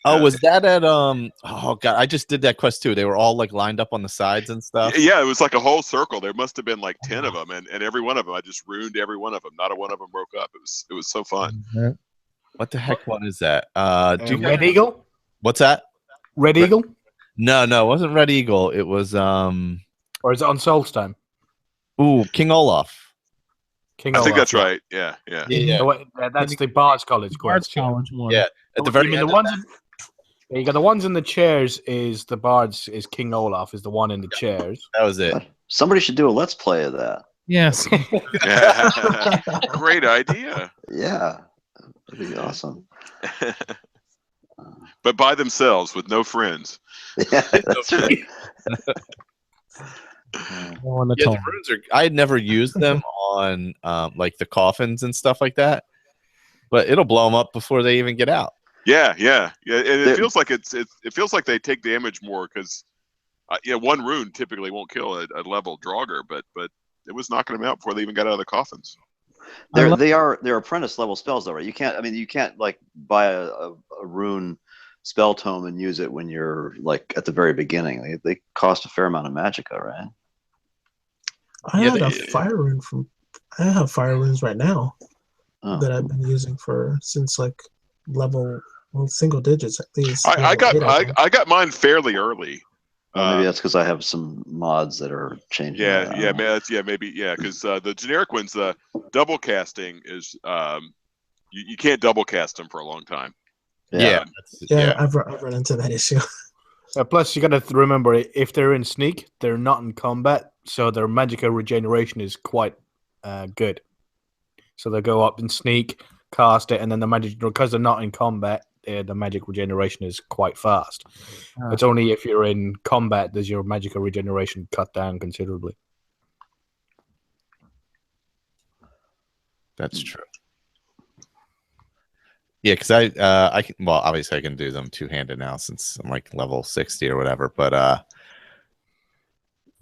Oh, was that at Oh god, I just did that quest too. They were all like lined up on the sides and stuff. Yeah, it was like a whole circle. There must have been like 10 of them, and every one of them, I just ruined every one of them. Not a one of them broke up. It was so fun. What the heck? What is that? Do you Red Eagle? What's that? Red Eagle? No, it wasn't Red Eagle. It was Or is it on Souls Time? King Olaf. King I think Olaf, that's right. Yeah. That's the Bard's College Bard's quest. College one. Yeah, at the very You mean end. the ones you got the ones in the chairs is the Bard's is King Olaf is the one in the chairs. That was it. Somebody should do a let's play of that. Yes. Great idea. Yeah, that'd be awesome. But by themselves with no friends. Yeah, that's right. On the Yeah, tall. the runes are. I had never used them on like the coffins and stuff like that, but it'll blow them up before they even get out. Yeah, and it feels like it feels like they take damage more because one rune typically won't kill a level Draugr, but it was knocking them out before they even got out of the coffins. They're apprentice level spells though, right? You can't like buy a rune spell tome and use it when you're like at the very beginning. They cost a fair amount of magicka, right? I have fire runes right now that I've been using since like level single digits at least. I got mine fairly early. Well, maybe that's because I have some mods that are changing. Maybe because the generic ones, the double casting is you can't double cast them for a long time. I've run into that issue. Plus, you got to remember, if they're in sneak, they're not in combat, so their magicka regeneration is quite good. So they go up in sneak, cast it, and then because they're not in combat, the magic regeneration is quite fast. It's only if you're in combat does your magicka regeneration cut down considerably. That's true. Yeah, because I can, well, obviously I can do them two-handed now since I'm like level 60 or whatever. But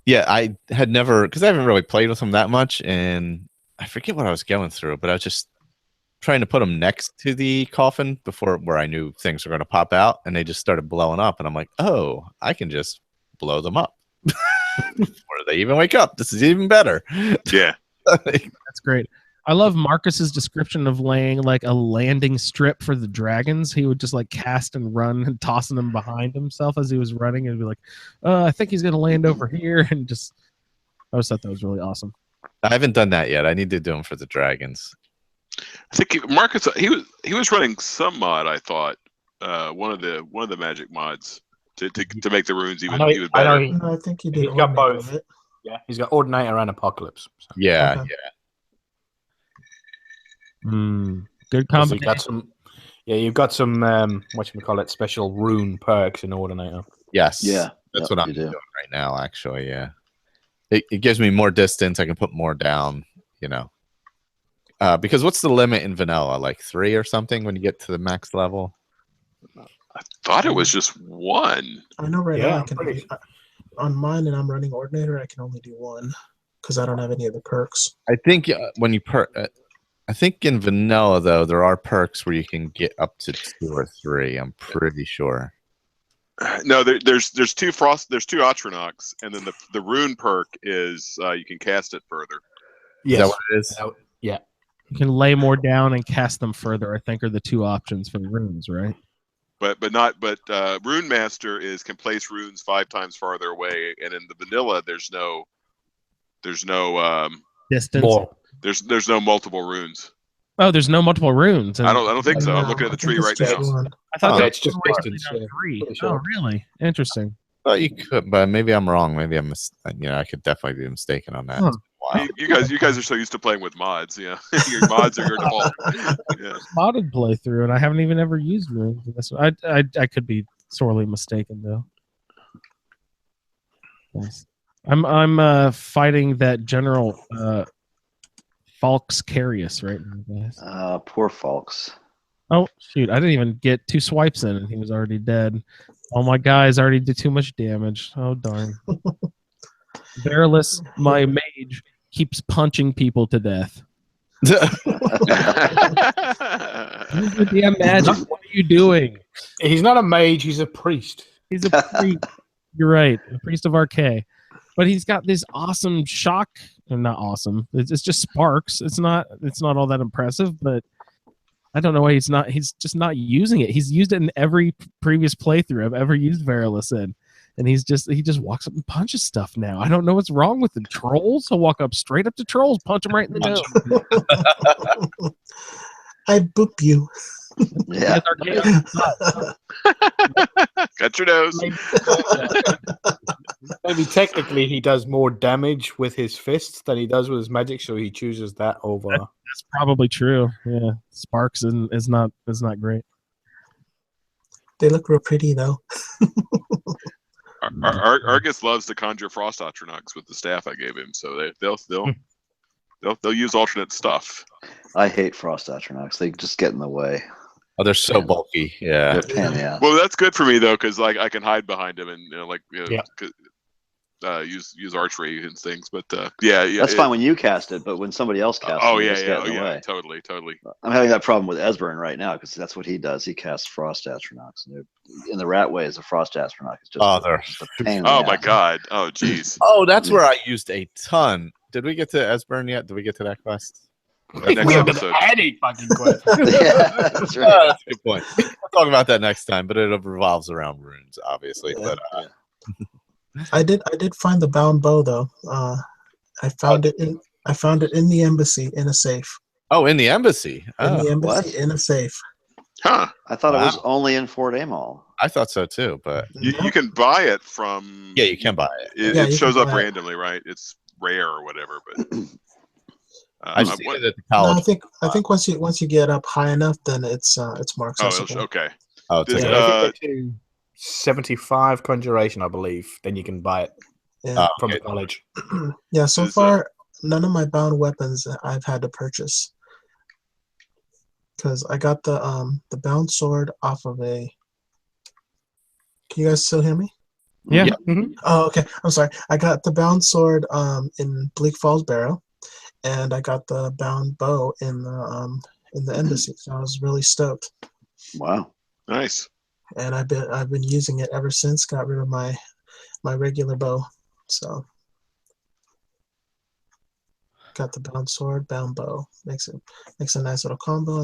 I had never, because I haven't really played with them that much, and I forget what I was going through, but I was just trying to put them next to the coffin where I knew things were going to pop out, and they just started blowing up, and I'm like, oh, I can just blow them up before they even wake up. This is even better. Yeah, that's great. I love Marcus's description of laying like a landing strip for the dragons. He would just like cast and run and tossing them behind himself as he was running and be like, I think he's going to land over here. And just, I always thought that was really awesome. I haven't done that yet. I need to do them for the dragons. I think Marcus, he was running some mod. I thought one of the magic mods to make the runes even better. I think he did. He's got both. Yeah, he's got Ordinator and Apocalypse. So. Yeah, okay. Good combination. You've got some special rune perks in Ordinator. Yes. Yeah. That's what I'm doing right now, actually. Yeah. It gives me more distance. I can put more down, because what's the limit in vanilla? Like 3 or something when you get to the max level? I thought it was just 1. I know now I can on mine, and I'm running Ordinator, I can only do 1 because I don't have any of the perks. I think when you I think in vanilla, though, there are perks where you can get up to 2 or 3. I'm pretty sure. No, there's two Atronachs, and then the rune perk is you can cast it further. Yes. Is that what it is? Yeah. You can lay more down and cast them further, I think, are the two options for the runes, right? But Rune Master can place runes 5 times farther away, and in the vanilla there's no Distance. More. there's no multiple runes. Oh, there's no multiple runes. I don't think so. I'm No, looking at the I think tree it's right just now. one. I thought Oh, that it's just was distance, down yeah. 3. Pretty Oh, sure. really? Interesting. Well, you could, but maybe I'm wrong. Maybe I'm, I could definitely be mistaken on that. Huh. Wow. You guys are so used to playing with mods. Yeah, your mods are your default. Yeah. Modded playthrough, and I haven't even ever used runes in this one. I could be sorely mistaken though. Yes. I'm fighting that General Falx Carius right now, guys. Poor folks. Oh shoot! I didn't even get 2 swipes in, and he was already dead. Oh, my guys already did too much damage. Oh darn! Verilus, my mage, keeps punching people to death. Use the damn magic. What are you doing? He's not a mage. He's a priest. He's a priest. You're right, a priest of Archay. But he's got this awesome shock. And not awesome. It's just sparks. It's not all that impressive, but I don't know why he's just not using it. He's used it in every previous playthrough I've ever used Verilus in. And he just walks up and punches stuff now. I don't know what's wrong with the trolls. He'll walk up straight up to trolls, punch him right in the nose. I boop you. Yeah. Cut your nose. Maybe technically he does more damage with his fists than he does with his magic, so he chooses that over. That's probably true. Yeah, sparks is not great. They look real pretty though. Argus loves to conjure frost Atronachs with the staff I gave him, so they'll use alternate stuff. I hate frost Atronachs. They just get in the way. Oh, they're so bulky. Yeah. They're a pain in the ass. Well, that's good for me though, because like I can hide behind him and Yeah. use archery and things. But yeah, That's fine when you cast it, but when somebody else casts it, they just get in the way. totally. I'm having that problem with Esbern right now because that's what he does. He casts frost Atronachs. And in the rat ways, a frost Astronach is just, they're just a pain in the Oh my ass. god. Oh jeez. Oh, that's where I used a ton. Did we get to Esbern yet? Did we get to that quest? Next episode. Any fucking question. Yeah, that's right. Oh, that's a good point. We'll talk about that next time, but it revolves around runes, obviously. Yeah, But I did find the bound bow though. I found it in the embassy in a safe. oh, in the embassy. In Oh, the embassy what? in a safe. Huh. I thought it was Wow. only in Fort Amal. I thought so too, but You can buy it from. yeah, you can buy it. Yeah, It you shows can up buy it. randomly, right? It's rare or whatever, but. I've seen it at the No, college. I think once you get up high enough, then it's more Oh, accessible. okay. Oh, it's Did, like, Yeah, if you get to 75 conjuration, I believe, then you can buy it Yeah. from the okay. college. Yeah. So Is, far, none of my bound weapons I've had to purchase because I got the bound sword off of a. Can you guys still hear me? Yeah. Yeah. Mhm. Oh, okay. I'm sorry. I got the bound sword in Bleak Falls Barrow, and I got the bound bow in the embassy. So I was really stoked, Wow. Nice. and I've been using it ever since. Got rid of my regular bow, so got the bound sword, bound bow. Makes a nice little combo,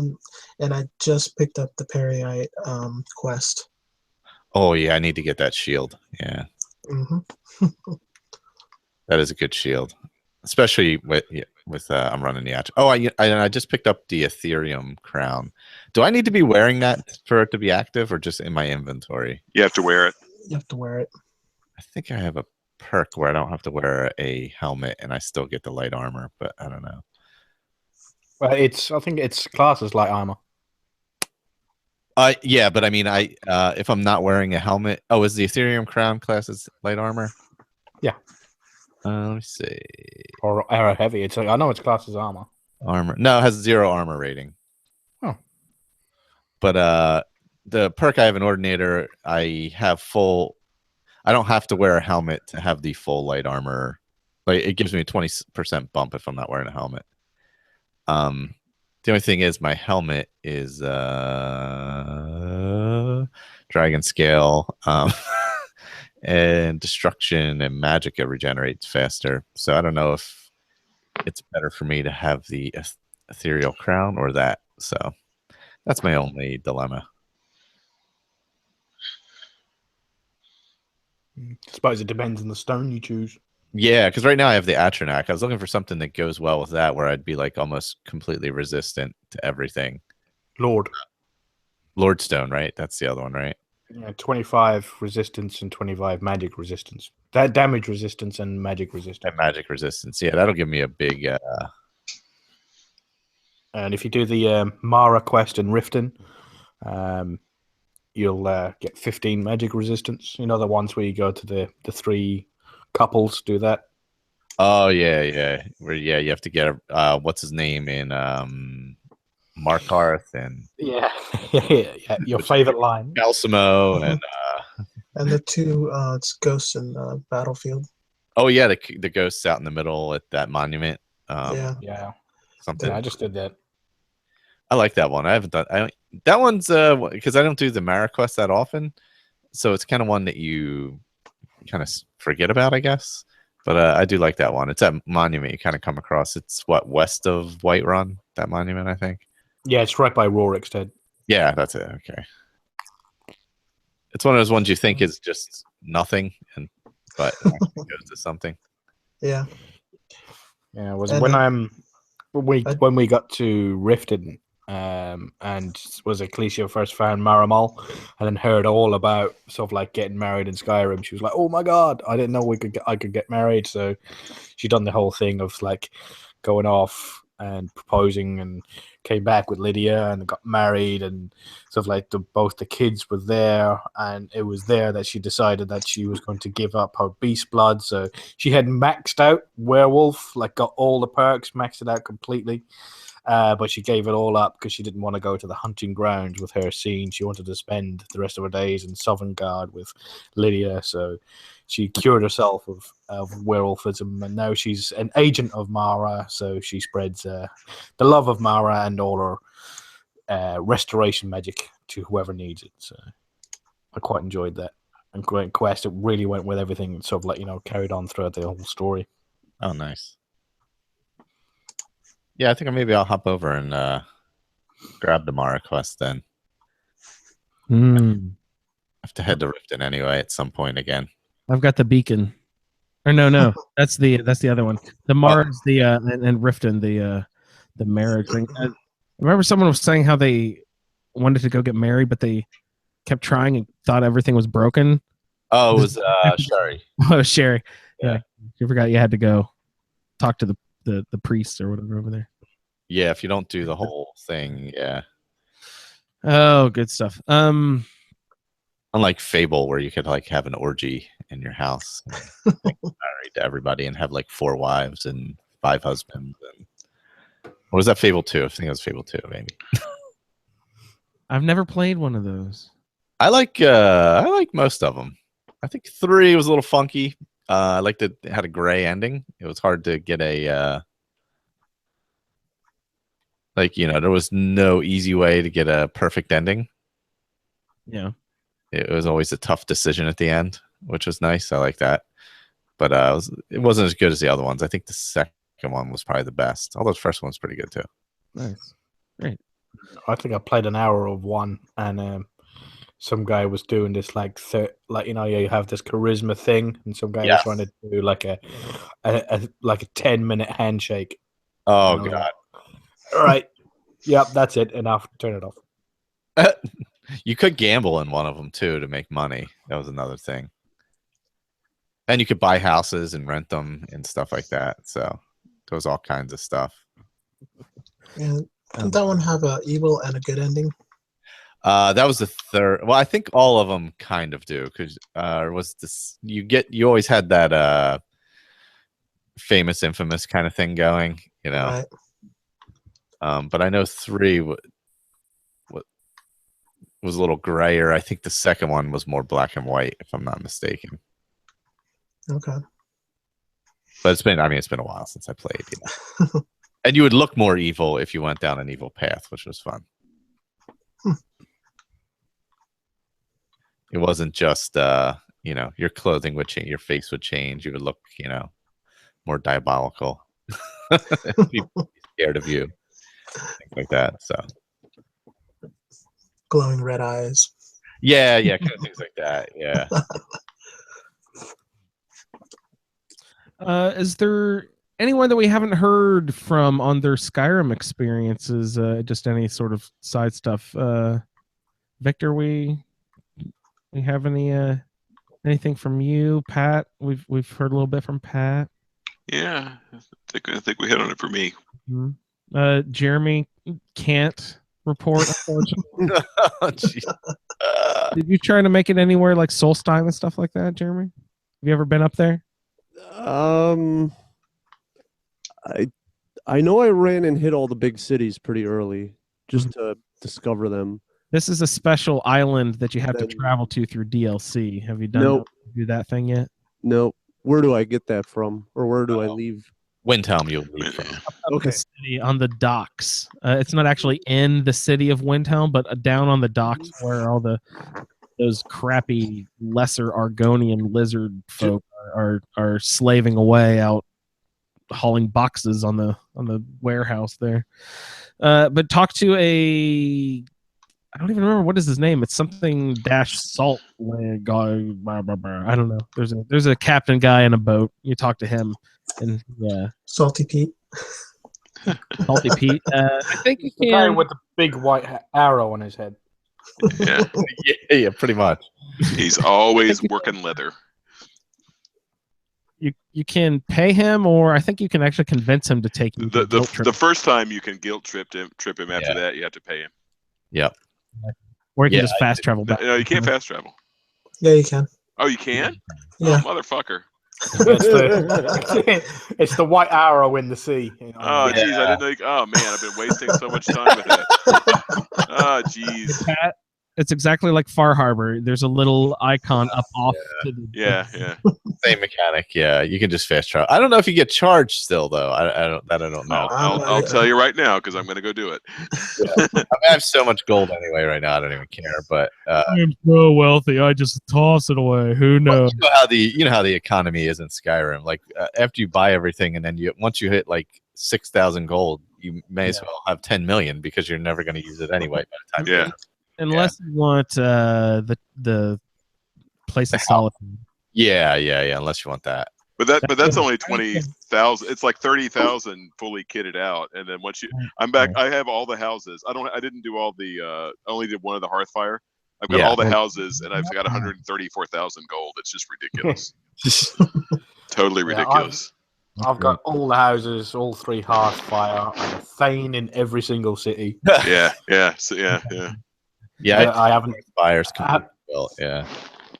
and I just picked up the Periite quest. oh yeah, I need to get that shield. Yeah, hmm that is a good shield, especially with I'm running the Oh, I just picked up the Ethereum crown. Do I need to be wearing that for it to be active, or just in my inventory? You have to wear it. You have to wear it. I think I have a perk where I don't have to wear a helmet and I still get the light armor, but I don't know. Well, I think it's class as light armor. Yeah, but I mean, if I'm not wearing a helmet, is the Ethereum crown class as light armor? Yeah. Let me see. Or arrow heavy. I know it's class as armor. Armor. No, it has 0 armor rating. Oh. But the perk I have an ordinator, I have full. I don't have to wear a helmet to have the full light armor. Like it gives me a 20% bump if I'm not wearing a helmet. The only thing is my helmet is dragon scale, and destruction and magic it regenerates faster. So I don't know if it's better for me to have the ethereal crown or that. So that's my only dilemma. I suppose it depends on the stone you choose. Yeah, because right now I have the Atronak. I was looking for something that goes well with that, where I'd be like almost completely resistant to everything. Lordstone, right? That's the other one, right? Yeah, 25 resistance and 25 magic resistance. That damage resistance and magic resistance. And magic resistance. Yeah, that'll give me a big. And if you do the Mara quest in Riften, you'll get 15 magic resistance. You know, the ones where you go to the 3 couples do that. Oh yeah. Where you have to get what's his name in Markarth and yeah, your favorite line. Balsamo and the 2 it's ghosts in Battlefield. Oh yeah, the ghosts out in the middle at that monument. Yeah. Something. Yeah, I just did that. I like that one. I haven't done. That one's because I don't do the Mara quest that often, so it's kind of one that you kind of forget about, I guess. But I do like that one. It's that monument you kind of come across. It's west of Whiterun, that monument, I think. Yeah, it's right by Rorik's Head. Yeah, that's it. Okay. It's one of those ones you think is just nothing, but it actually goes to something. Yeah. Yeah, when we got to Riften, and was it Clecia first found Maramal and then heard all about sort of like getting married in Skyrim. She was like, "Oh my god, I didn't know I could get married." So she done the whole thing of like going off and proposing and came back with Lydia and got married and stuff like both the kids were there, and it was there that she decided that she was going to give up her beast blood. So she had maxed out werewolf, like got all the perks, maxed it out completely. But she gave it all up because she didn't want to go to the hunting grounds with her scene. She wanted to spend the rest of her days in Sovngarde with Lydia. So she cured herself of werewolfism, and now she's an agent of Mara. So she spreads the love of Mara and all her restoration magic to whoever needs it. So I quite enjoyed that. And Great Quest, it really went with everything, sort of like, carried on throughout the whole story. Oh, nice. Yeah, I think maybe I'll hop over and grab the Mara quest then. I have to head to Riften anyway at some point again. I've got the beacon. Or no, that's the other one. The Mars, and Riften, the marriage thing. I remember someone was saying how they wanted to go get married, but they kept trying and thought everything was broken. Oh, it was Sherry. Oh, Sherry. Yeah, you forgot you had to go talk to the priest or whatever over there. Yeah, if you don't do the whole thing, yeah. Oh, good stuff. Unlike Fable, where you could like have an orgy in your house, and, like, married to everybody, and have like 4 wives and 5 husbands. And or was that Fable 2? I think it was Fable 2, maybe. I've never played one of those. I like most of them. I think 3 was a little funky. I liked it had a gray ending. It was hard to get a there was no easy way to get a perfect ending. Yeah. It was always a tough decision at the end, which was nice. I like that. But it wasn't as good as the other ones. I think the second one was probably the best. Although the first one's pretty good too. Nice. Great. I think I played an hour of one, and some guy was doing this you have this charisma thing, and some guy was trying to do like a 10-minute handshake. Oh god! All right, yep, that's it. Enough. Turn it off. You could gamble in one of them too to make money. That was another thing. And you could buy houses and rent them and stuff like that. So there was all kinds of stuff. Yeah, didn't that one have an evil and a good ending? That was the third. Well, I think all of them kind of do, because was this you always had that famous, infamous kind of thing going, Right. But I know 3 was a little grayer. I think the second one was more black and white, if I'm not mistaken. Okay. But it's been a while since I played. And you would look more evil if you went down an evil path, which was fun. It wasn't just your clothing would change, your face would change, you would look more diabolical. People would be scared of you, things like that. So Glowing red eyes. yeah, kind of things like that. Yeah. Is there anyone that we haven't heard from on their Skyrim experiences? Just any sort of side stuff. Victor, we have anything from you, Pat? We've heard a little bit from Pat. Yeah, I think we hit on it for me. Mm-hmm. Jeremy can't report, unfortunately. Oh, geez. Did you try to make it anywhere like Solstein and stuff like that, Jeremy? Have you ever been up there? I know I ran and hit all the big cities pretty early just to discover them. This is a special island that you have to travel to through DLC. Have you done do that thing yet? No. Where do I get that from, or where do I leave? Windhelm, you'll leave from. Okay, city on the docks. It's not actually in the city of Windhelm, but down on the docks where all those crappy lesser Argonian lizard folk are slaving away out, hauling boxes on the warehouse there. But talk to I don't even remember what is his name. It's something -salt guy. I don't know. There's a captain guy in a boat. You talk to him, and yeah, Salty Pete. Salty Pete. I think you The guy with the big white arrow on his head. Yeah, yeah, pretty much. He's always working leather. You can pay him, or I think you can actually convince him to take you. The first time you can guilt trip him. After that, you have to pay him. Yep. Or you can just fast travel back. No, you can't fast travel. Yeah, you can. Oh, you can? Yeah. Oh, motherfucker. It's the white arrow in the sea. Oh, jeez, I didn't think. Oh man, I've been wasting so much time with that. Oh, jeez. Pat, it's exactly like Far Harbor. There's a little icon up off. To the, Yeah. Same mechanic. Yeah, you can just fast travel. I don't know if you get charged still though. I don't know. I'll tell you right now because I'm going to go do it. I have so much gold anyway right now. I don't even care. But I'm so wealthy. I just toss it away. Who knows? You know how the economy is in Skyrim. Like after you buy everything, and then once you hit like 6,000 gold, you may as well have 10 million because you're never going to use it anyway by the time. Unless you want the place of solitude. Yeah. Unless you want that. But that's only 20,000. It's like 30,000 fully kitted out, and then once I'm back. I have all the houses. I didn't do all the. I only did one of the Hearthfire. I've got all the houses, and I've got 134,000 gold. It's just ridiculous. Totally ridiculous. I've got all the houses, all 3 Hearthfire, and a Thane in every single city. Yeah. I haven't. Fires completely built. Yeah.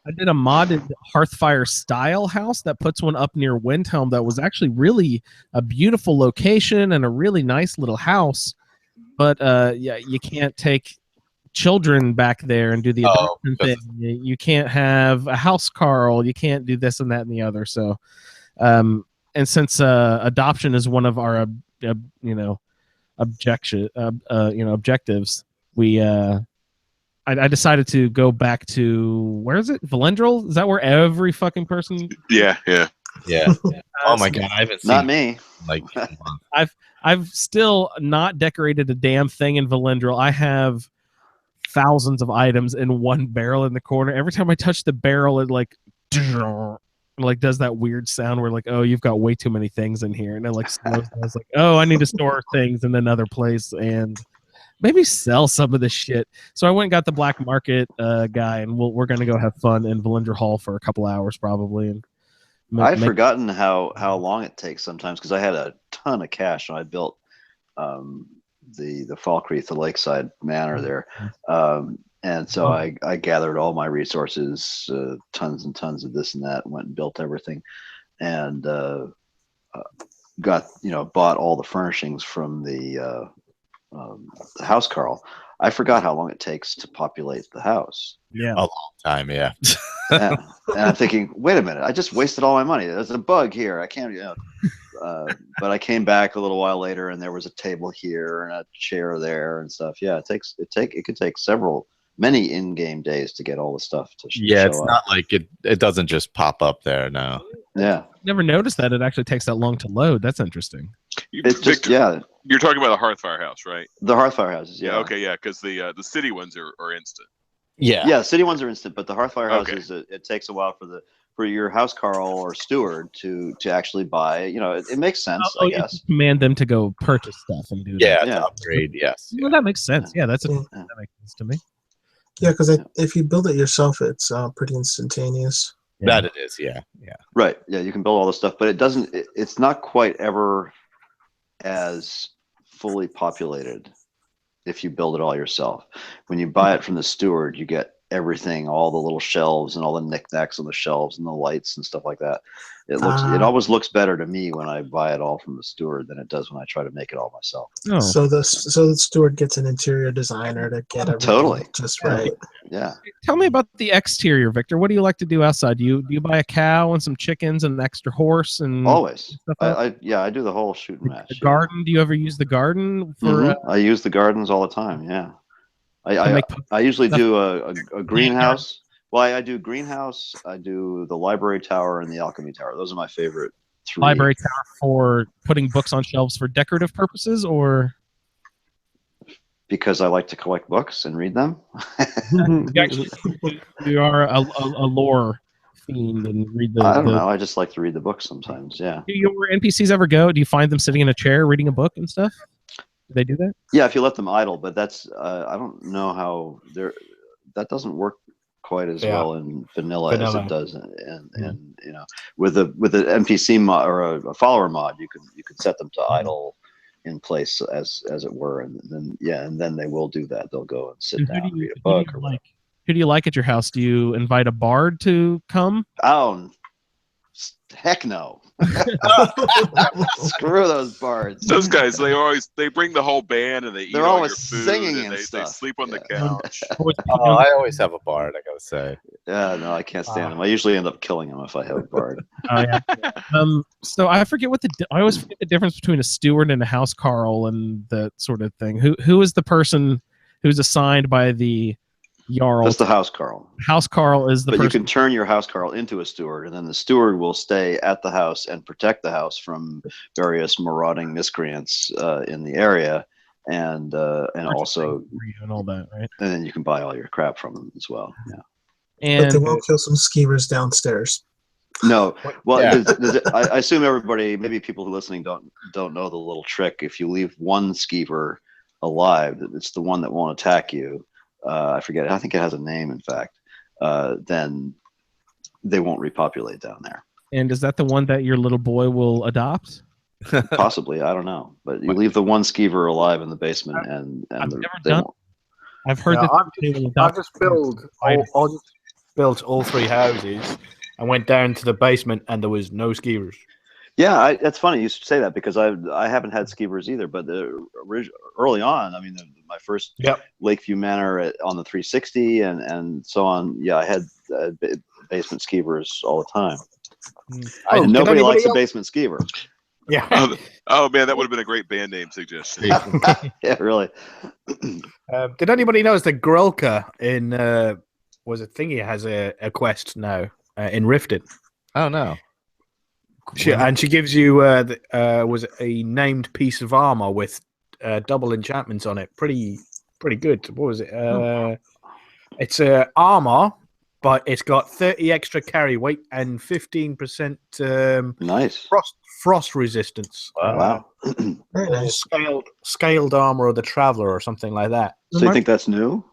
I did a modded Hearthfire style house that puts one up near Windhelm that was actually really a beautiful location and a really nice little house. But you can't take children back there and do the adoption thing. You can't have a house Carl. You can't do this and that and the other. So, and since adoption is one of our objectives, I decided to go back to, where is it? Valendril? Is that where every fucking person? Yeah. Oh my god, I haven't seen. Not me. Like, I've still not decorated a damn thing in Valendril. I have thousands of items in one barrel in the corner. Every time I touch the barrel, it like does that weird sound where like, oh, you've got way too many things in here, and it like slows down. It's like, oh, I need to store things in another place and maybe sell some of this shit. So I went and got the black market guy, and we're gonna go have fun in Valendril Hall for a couple hours probably. And I'd forgotten how long it takes sometimes, because I had a ton of cash and I built the Falkreath, the lakeside manor there, and so I gathered all my resources, tons and tons of this and that, went and built everything, and got bought all the furnishings from the house Carl. I forgot how long it takes to populate the house. Yeah, a long time. Yeah. And I'm thinking, wait a minute, I just wasted all my money. There's a bug here. I can't. But I came back a little while later, and there was a table here and a chair there and stuff. Yeah, it could take several many in-game days to get all the stuff to Yeah, show it's up. not like it doesn't just pop up there. No. Yeah, Never noticed that it actually takes that long to load. That's interesting. it's just Victor, you're talking about the Hearthfire House, right? the Hearthfire houses. Yeah. Yeah. Okay. Yeah, because the city ones are instant. Yeah. Yeah, city ones are instant, but the Hearthfire Okay. houses, it takes a while for your house Carl or steward to actually buy. You know, it makes sense, I You guess. command them to go purchase stuff and do Yeah, that. Yeah. to upgrade. Yes. Well, that makes sense. Yeah, that Yeah. makes sense to me. Yeah, because if you build it yourself, it's pretty instantaneous. Yeah. That it is. Yeah. Yeah. Right. Yeah, you can build all this stuff, but it doesn't. It's not quite ever as fully populated if you build it all yourself. When you buy it from the steward, you get everything, all the little shelves and all the knickknacks on the shelves and the lights and stuff like that. It always looks better to me when I buy it all from the steward than it does when I try to make it all myself. Oh, So the steward gets an interior designer to get everything Totally. just right. Yeah. tell me about the exterior, Victor. What do you like to do outside? Do you buy a cow and some chickens and an extra horse and Always. stuff like I do the whole shooting match. the garden? Do you ever use the garden for? Mhm. I use the gardens all the time. Yeah. I usually do a greenhouse. Well, I do greenhouse. I do the library tower and the alchemy tower. Those are my favorite three. Library tower for putting books on shelves for decorative purposes, or Because I like to collect books and read them. you are a lore fiend and read the. I don't know. I just like to read the books sometimes. Yeah. Do your NPCs ever go? Do you find them sitting in a chair reading a book and stuff? Do they do that? Yeah, if you let them idle, but that's I don't know how that doesn't work quite as well in vanilla as it does and you know, with an NPC mod or a follower mod, you can set them to idle in place as it were, and then they will do that. They'll go and sit down and read a book or whatever. Who do you like at your house? Do you invite a bard to come? Oh, heck no. Screw those bards. Those guys, they bring the whole band and they eat They're all always your food singing and they stuff. sleep on the couch. Oh, I always have a bard. I gotta say. Yeah, no, I can't stand them. I usually end up killing them if I have a bard. Oh, yeah. So I forget I always forget the difference between a steward and a house carl and that sort of thing. Who is the person who's assigned by the Jarl? That's the house Carl. House carl is the But person. you can turn your house Carl into a steward, and then the steward will stay at the house and protect the house from various marauding miscreants in the area, and also and all that, right? and then you can buy all your crap from them as well. Yeah. And But they will kill some skeevers downstairs. No, well, Yeah. I assume everybody, maybe people who are listening don't know the little trick. If you leave one skeever alive, it's the one that won't attack you. I forget. I think it has a name, in fact. Then they won't repopulate down there. And is that the one that your little boy will adopt? Possibly, I don't know. But you leave the one skeever alive in the basement, and I've they never done. won't. I've heard Yeah, that they will I adopt. just built all three houses. I went down to the basement and there was no skeevers. Yeah, that's funny you should say that because I haven't had skeevers either. But early on, I mean, my first Lakeview Manor on the 360 and so on. Yeah, I had basement skeevers all the time. And nobody likes a basement skeever. Yeah. Oh man, that would have been a great band name suggestion. Yeah, really. Did anybody notice that Grelka in was it Thingy has a quest now in Rifted? Oh no. She gives you was a named piece of armor with double enchantments on it. Pretty good. What was it? It's armor, but it's got 30 extra carry weight and 15% Nice. frost resistance. Wow. Very nice. Scaled armor of the traveler or something like that. So you think that's new?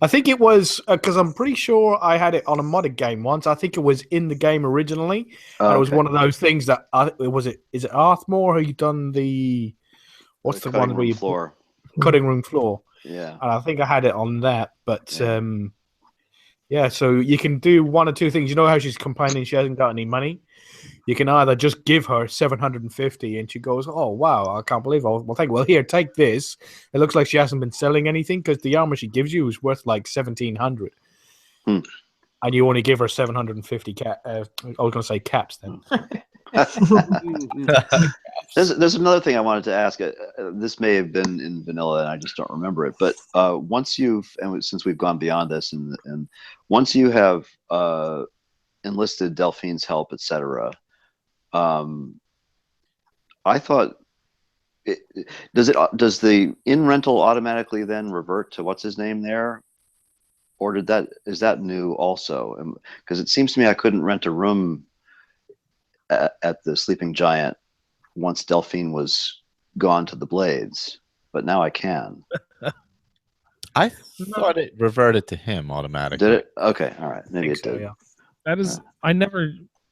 I think it was because I'm pretty sure I had it on a modded game once. I think it was in the game originally. And it was one of those things that is it Arthmore who done the what's the one where you floor cutting room floor? Yeah. And I think I had it on that, but yeah. So you can do one or two things. You know how she's complaining she hasn't got any money. You can either just give her 750 and she goes, "Oh wow, I can't believe it." Well, well, here, take this. It looks like she hasn't been selling anything because the armor she gives you is worth like 1,700, and you only give her 750 I was going to say caps then. There's another thing I wanted to ask. This may have been in vanilla, and I just don't remember it. But since we've gone beyond this, and once you have enlisted Delphine's help, etc., I thought, does the in rental automatically then revert to what's his name there, or is that new also? Because it seems to me I couldn't rent a room at the Sleeping Giant once Delphine was gone to the Blades, but now I can. I thought it reverted to him automatically. Did it? Okay, all right. Maybe it did. Yeah. That is,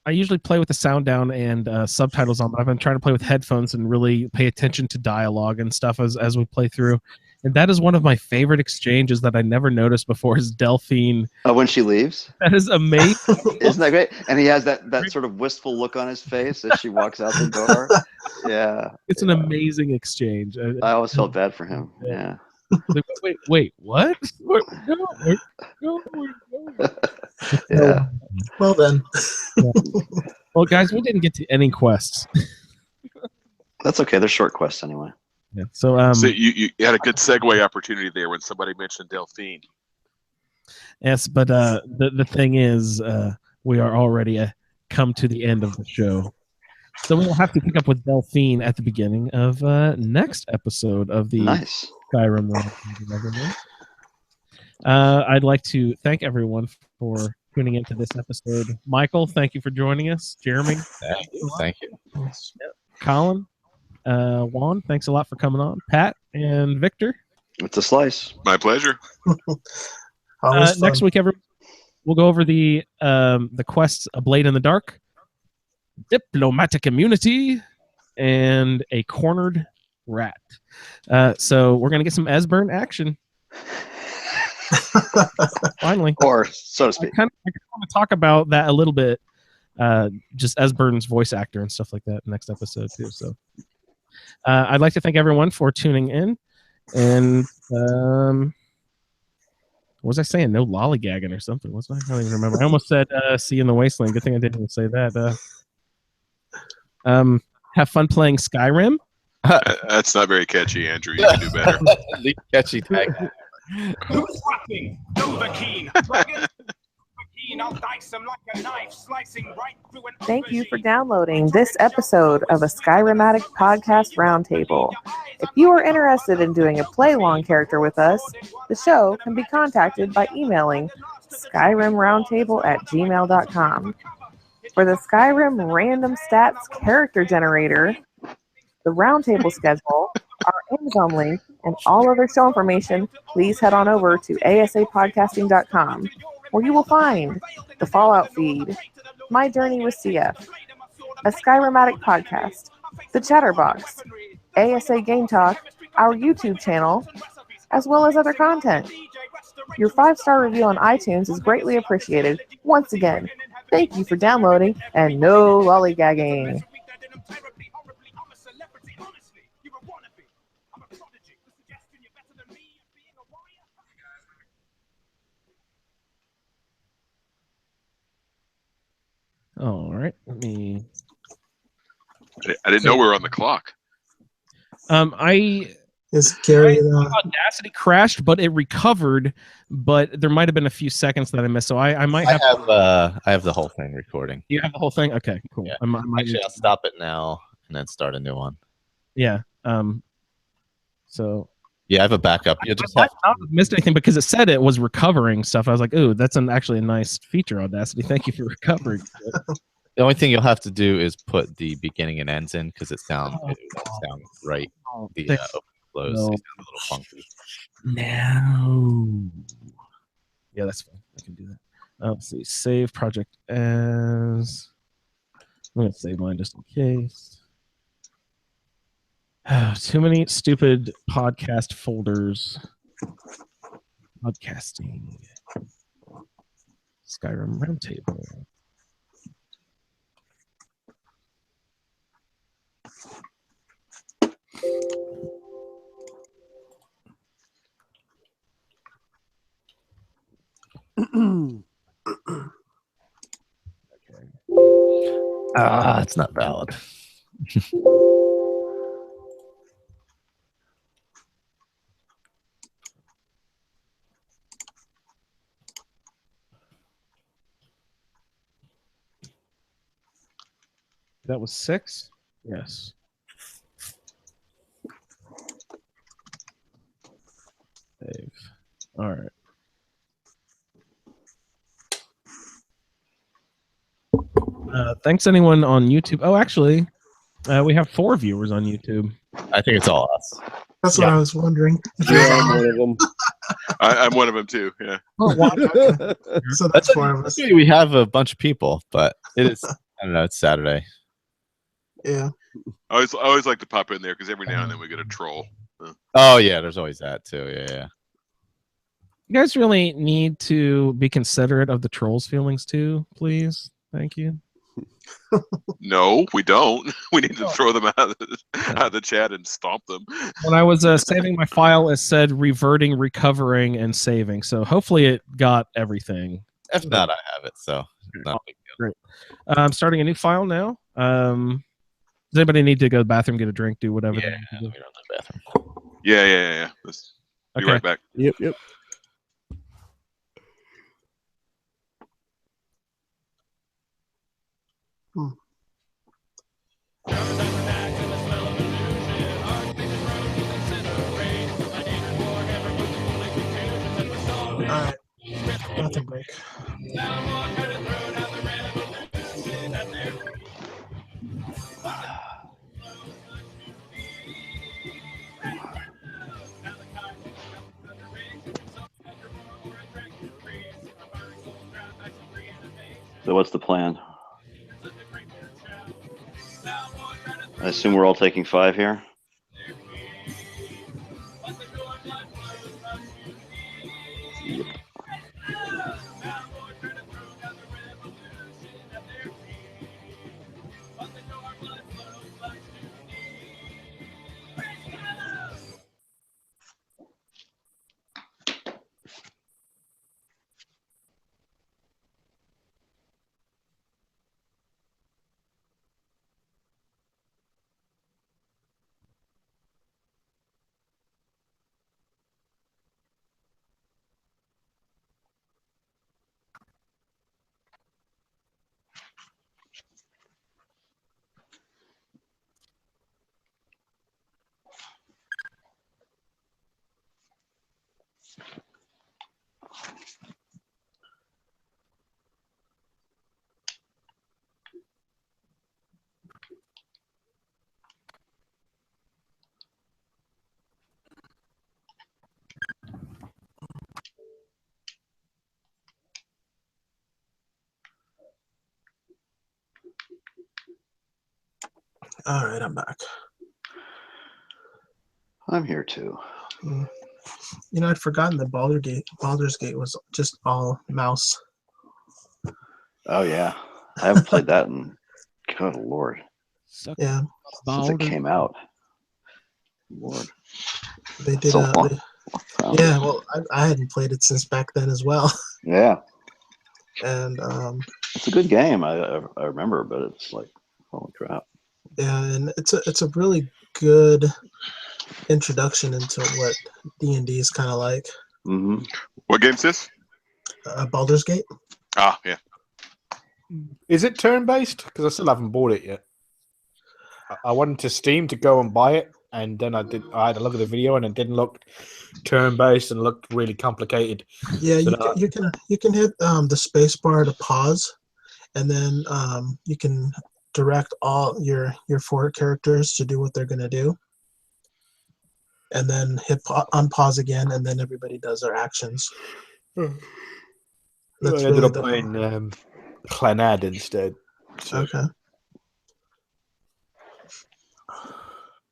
I usually play with the sound down and subtitles on, but I've been trying to play with headphones and really pay attention to dialogue and stuff as we play through. And that is one of my favorite exchanges that I never noticed before is Delphine. Oh, when she leaves? That is amazing. Isn't that great? And he has that sort of wistful look on his face as she walks out the door. Yeah. It's an amazing exchange. I always felt bad for him. Yeah. Wait, what? Yeah. Well then. Well, guys, we didn't get to any quests. That's okay. They're short quests anyway. Yeah. So, So you had a good segue opportunity there when somebody mentioned Delphine. yes, but the thing is, we are already come to the end of the show. So we'll have to pick up with Delphine at the beginning of next episode of the Skyrim Roundtable. I'd like to thank everyone for tuning into this episode. Michael, thank you for joining us. Jeremy, thank you. Colin, Juan, thanks a lot for coming on. Pat and Victor, it's a slice. My pleasure. Next week, we'll go over the quests: A Blade in the Dark, Diplomatic Immunity, and a Cornered Rat. So we're gonna get some Esbern action. Finally, or so to speak. I kind of want to talk about that a little bit. Just Esbern's voice actor and stuff like that next episode too. So I'd like to thank everyone for tuning in. And what was I saying? No lollygagging or something. I don't even remember. I almost said see you in the wasteland. Good thing I didn't say that. Have fun playing Skyrim. That's not very catchy, Andrew. You can do better. The catchy tag. Who's rapping? Dovahkiin. Dragon? Dovahkiin, I'll dice them like a knife, slicing right through an Thank you for downloading this episode of a Skyrimatic Podcast Roundtable. If you are interested in doing a play-along character with us, the show can be contacted by emailing skyrimroundtable@gmail.com. For the Skyrim Random Stats Character Generator, the Roundtable schedule, our Amazon link, and all other show information, please head on over to asapodcasting.com, where you will find the Fallout feed, My Journey with CF, a Skyrimatic podcast, the Chatterbox, ASA Game Talk, our YouTube channel, as well as other content. Your 5-star review on iTunes is greatly appreciated. Once again, thank you for downloading, and no lollygagging. All right, let me. I didn't know we were on the clock. Is Gary Audacity crashed, but it recovered. But there might have been a few seconds that I missed, so I might have. I have the whole thing recording. You have the whole thing? Okay, cool. Yeah. I might Actually, I'll stop it now and then start a new one. Yeah. So. Yeah, I have a backup. You just I missed anything because it said it was recovering stuff. I was like, "Ooh, that's actually a nice feature, Audacity. Thank you for recovering." The only thing you'll have to do is put the beginning and ends in because it sounds right. The close sound a little funky. No. Yeah, that's fine. I can do that. Let's see. Save project as. I'm gonna save mine just in case. Too many stupid podcast folders. Podcasting. Skyrim Roundtable. It's not valid. That was 6? Yes. Save. All right. Thanks anyone on YouTube. Oh, actually, we have 4 viewers on YouTube. I think it's all us. That's what I was wondering. Yeah, I'm one of them. I'm one of them too. Yeah. So that's 4 of us. Usually we have a bunch of people, but it is. I don't know. It's Saturday. Yeah. I always like to pop in there because every now and then we get a troll. Oh yeah, there's always that too. Yeah. You guys really need to be considerate of the trolls' feelings too, please. Thank you. No, we don't. We need to throw them out of the chat and stomp them. When I was saving my file, it said reverting, recovering, and saving. So hopefully it got everything. If not, I have it. So not a big deal. Great. I'm starting a new file now. Does anybody need to go to the bathroom, get a drink, do whatever? Yeah, they need to do? we're on the bathroom. Yeah. Let's be Okay. right back. Yep. Alright. Bathroom break. So what's the plan? I assume we're all taking 5 here. Yep. Alright, I'm back. I'm here too. You know, I'd forgotten that Baldur's Gate was just all mouse. Oh yeah, I haven't played that in good lord Yeah. since it came out. Lord, They did so long. yeah, well I hadn't played it since back then as well. Yeah, And it's a good game. I remember, but it's like holy crap. yeah, and it's a really good introduction into what D&D is kind of like. Mm-hmm. What game's this? Baldur's Gate. Ah, yeah. Is it turn-based? Because I still haven't bought it yet. I went to Steam to go and buy it, and then I had a look at the video, and it didn't look turn-based and looked really complicated. Yeah, So you can hit the space bar to pause, and then you can direct all your 4 characters to do what they're gonna do, and then hit unpause again, and then everybody does their actions. That's I ended really up playing Clanad instead. So. Okay.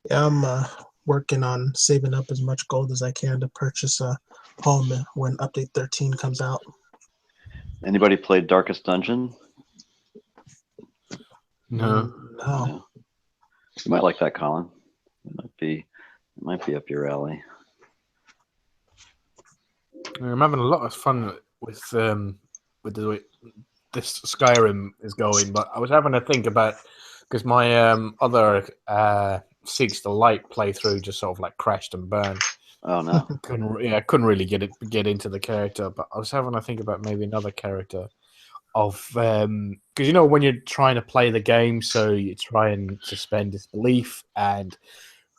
Yeah, I'm working on saving up as much gold as I can to purchase a home when Update 13 comes out. Anybody played Darkest Dungeon? No. No. You might like that, Colin. It might be up your alley. I'm having a lot of fun with the this Skyrim is going, but I was having to think about because my other Seeks the Light playthrough just sort of like crashed and burned. Oh no. Couldn't really get into the character, but I was having to think about maybe another character of because you know when you're trying to play the game, so you try and suspend disbelief and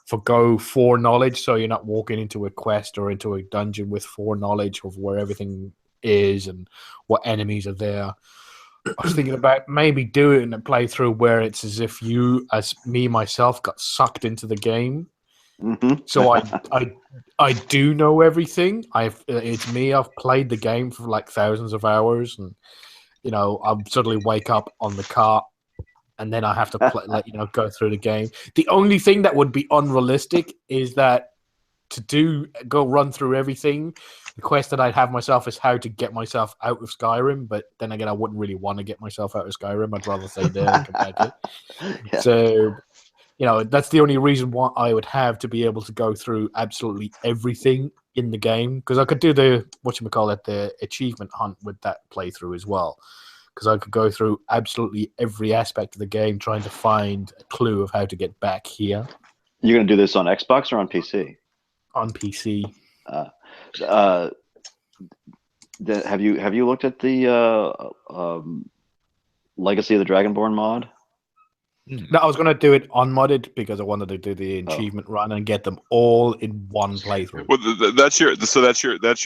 forgo foreknowledge, so you're not walking into a quest or into a dungeon with foreknowledge of where everything is and what enemies are there. I was thinking about maybe doing a playthrough where it's as if you, as me myself, got sucked into the game. Mm-hmm. So I do know everything. It's me. I've played the game for like thousands of hours, and you know, I suddenly wake up on the cart, and then I have to play, go through the game. The only thing that would be unrealistic is that go run through everything. The quest that I'd have myself is how to get myself out of Skyrim, but then again, I wouldn't really want to get myself out of Skyrim. I'd rather stay there and come back in. Yeah. So, you know, that's the only reason why I would have to be able to go through absolutely everything in the game, because I could do the achievement hunt with that playthrough as well, because I could go through absolutely every aspect of the game trying to find a clue of how to get back here. You're gonna do this on Xbox or on PC? On PC. Have you looked at the Legacy of the Dragonborn mod? No, I was going to do it unmodded because I wanted to do the achievement run and get them all in one playthrough. Well, that's your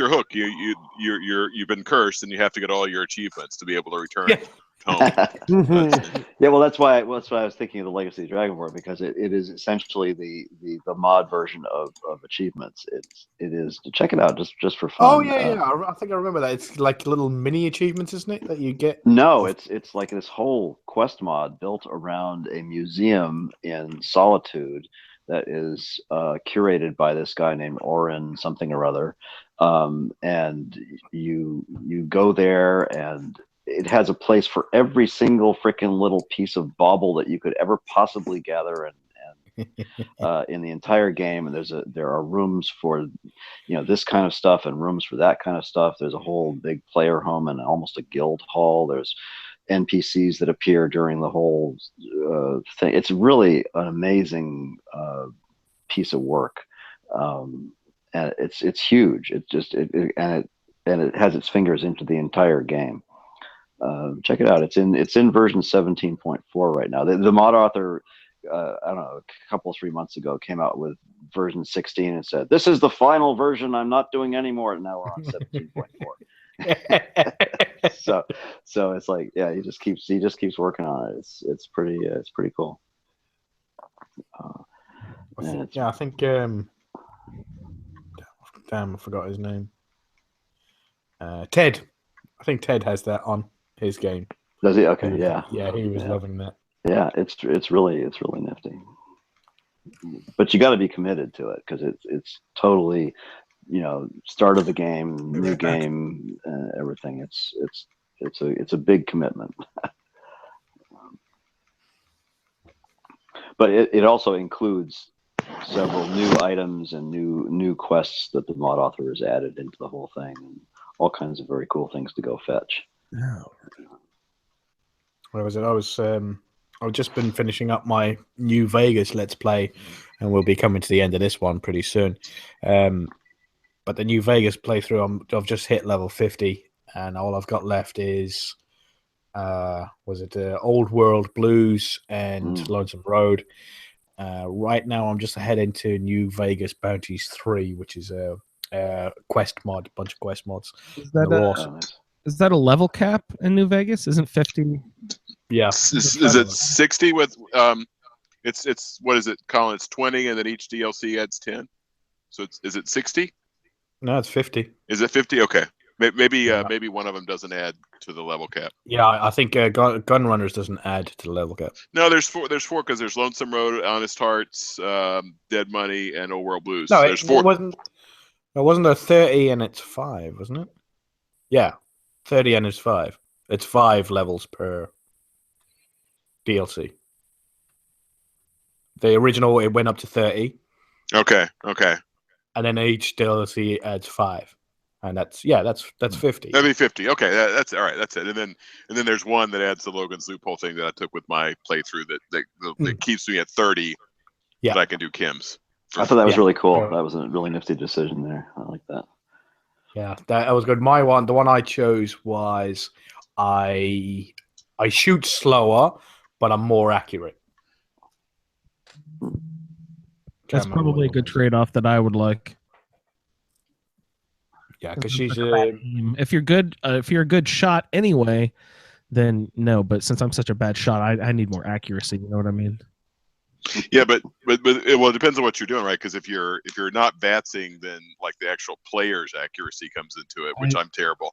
hook. You've been cursed, and you have to get all your achievements to be able to return home. Yeah, well, that's why I was thinking of the Legacy of Dragonborn, because it is essentially the mod version of achievements. It is to check it out just for fun. Oh yeah. I think I remember that. It's like little mini achievements, isn't it, that you get? No, it's like this whole quest mod built around a museum in Solitude that is curated by this guy named Orin something or other, and you go there, and it has a place for every single freaking little piece of bauble that you could ever possibly gather and in the entire game. And there are rooms for, this kind of stuff and rooms for that kind of stuff. There's a whole big player home and almost a guild hall. There's NPCs that appear during the whole thing. It's really an amazing piece of work, and it's huge. And it has its fingers into the entire game. Check it out. It's in version 17.4 right now. The mod author, I don't know, a couple 3 months ago came out with version 16 and said, "This is the final version. I'm not doing any more." And now we're on 17.4. So it's like, yeah, he just keeps working on it. It's pretty cool. I think damn, I forgot his name. Ted. I think Ted has that on his game. Does he? Okay, yeah. Yeah, he was loving that. Yeah, it's really nifty. But you got to be committed to it, because it's totally, start of the game, new game, everything. It's a big commitment. But it also includes several new items and new quests that the mod author has added into the whole thing, and all kinds of very cool things to go fetch. Where was it? I've just been finishing up my New Vegas Let's Play, and we'll be coming to the end of this one pretty soon. But the New Vegas playthrough, I've just hit level 50, and all I've got left is Old World Blues and Lonesome Road. Right now, I'm just heading to New Vegas Bounties 3, which is a quest mod, bunch of quest mods. Is that a level cap in New Vegas? Isn't 50? Yeah. Is it 60 with it's what is it, Colin? It's 20, and then each DLC adds 10. So is it 60? No, it's 50. Is it 50? Okay. Maybe one of them doesn't add to the level cap. Yeah, I think Gun Runners doesn't add to the level cap. No, there's four because there's Lonesome Road, Honest Hearts, Dead Money, and Old World Blues. No, there's four. It wasn't a 30 and it's 5, wasn't it? Yeah, 30 and it's 5. It's 5 levels per DLC. The original, it went up to 30. Okay. And then each DLC adds 5. and that's 50. That'd be 50. Okay, that's all right. That's it. And then there's one that adds the Logan's loophole thing that I took with my playthrough that keeps me at 30. Yeah, that I can do Kim's. I thought that was really cool. That was a really nifty decision there. I like that. Yeah, that was good. The one I chose was I shoot slower, but I'm more accurate. That's probably a good trade-off that I would like. Yeah, because she's if you're a good shot anyway, then no. But since I'm such a bad shot, I need more accuracy. You know what I mean? Yeah, but it depends on what you're doing, right? Because if you're not vatsing, then like the actual player's accuracy comes into it, which I'm terrible.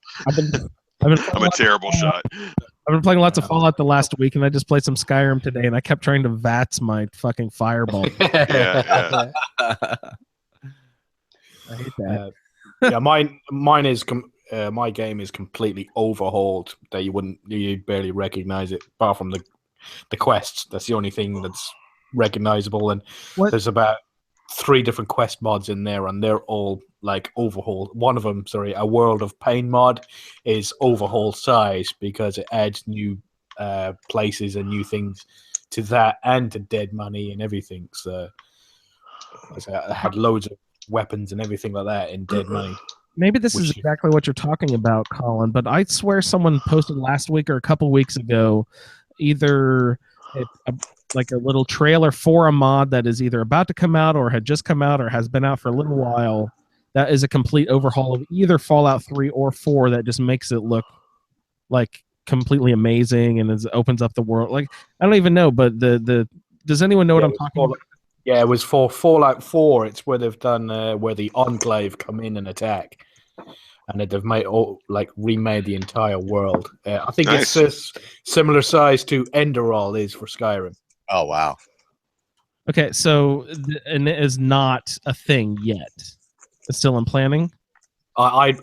I'm a terrible shot. I've been playing lots of Fallout the last week, and I just played some Skyrim today, and I kept trying to VATS my fucking fireball. Yeah. I hate that. Yeah, mine is my game is completely overhauled. That you'd barely recognize it, apart from the quests. That's the only thing that's recognizable. And there's about 3 different quest mods in there, and they're all like overhauled. One of them, a World of Pain mod, is overhaul size because it adds new places and new things to that, and to Dead Money and everything. So I had loads of weapons and everything like that in Dead Money. Maybe this is exactly what you're talking about, Colin, but I swear someone posted last week or a couple weeks ago either like a little trailer for a mod that is either about to come out or had just come out or has been out for a little while. That is a complete overhaul of either Fallout 3 or 4 that just makes it look like completely amazing and opens up the world. Like, I don't even know, but does anyone know what I'm talking about? Yeah, it was for Fallout 4. It's where they've done where the Enclave come in and attack, and they've remade the entire world. I think it's a similar size to Enderall is for Skyrim. Oh wow! Okay, so and it is not a thing yet. It's still in planning. My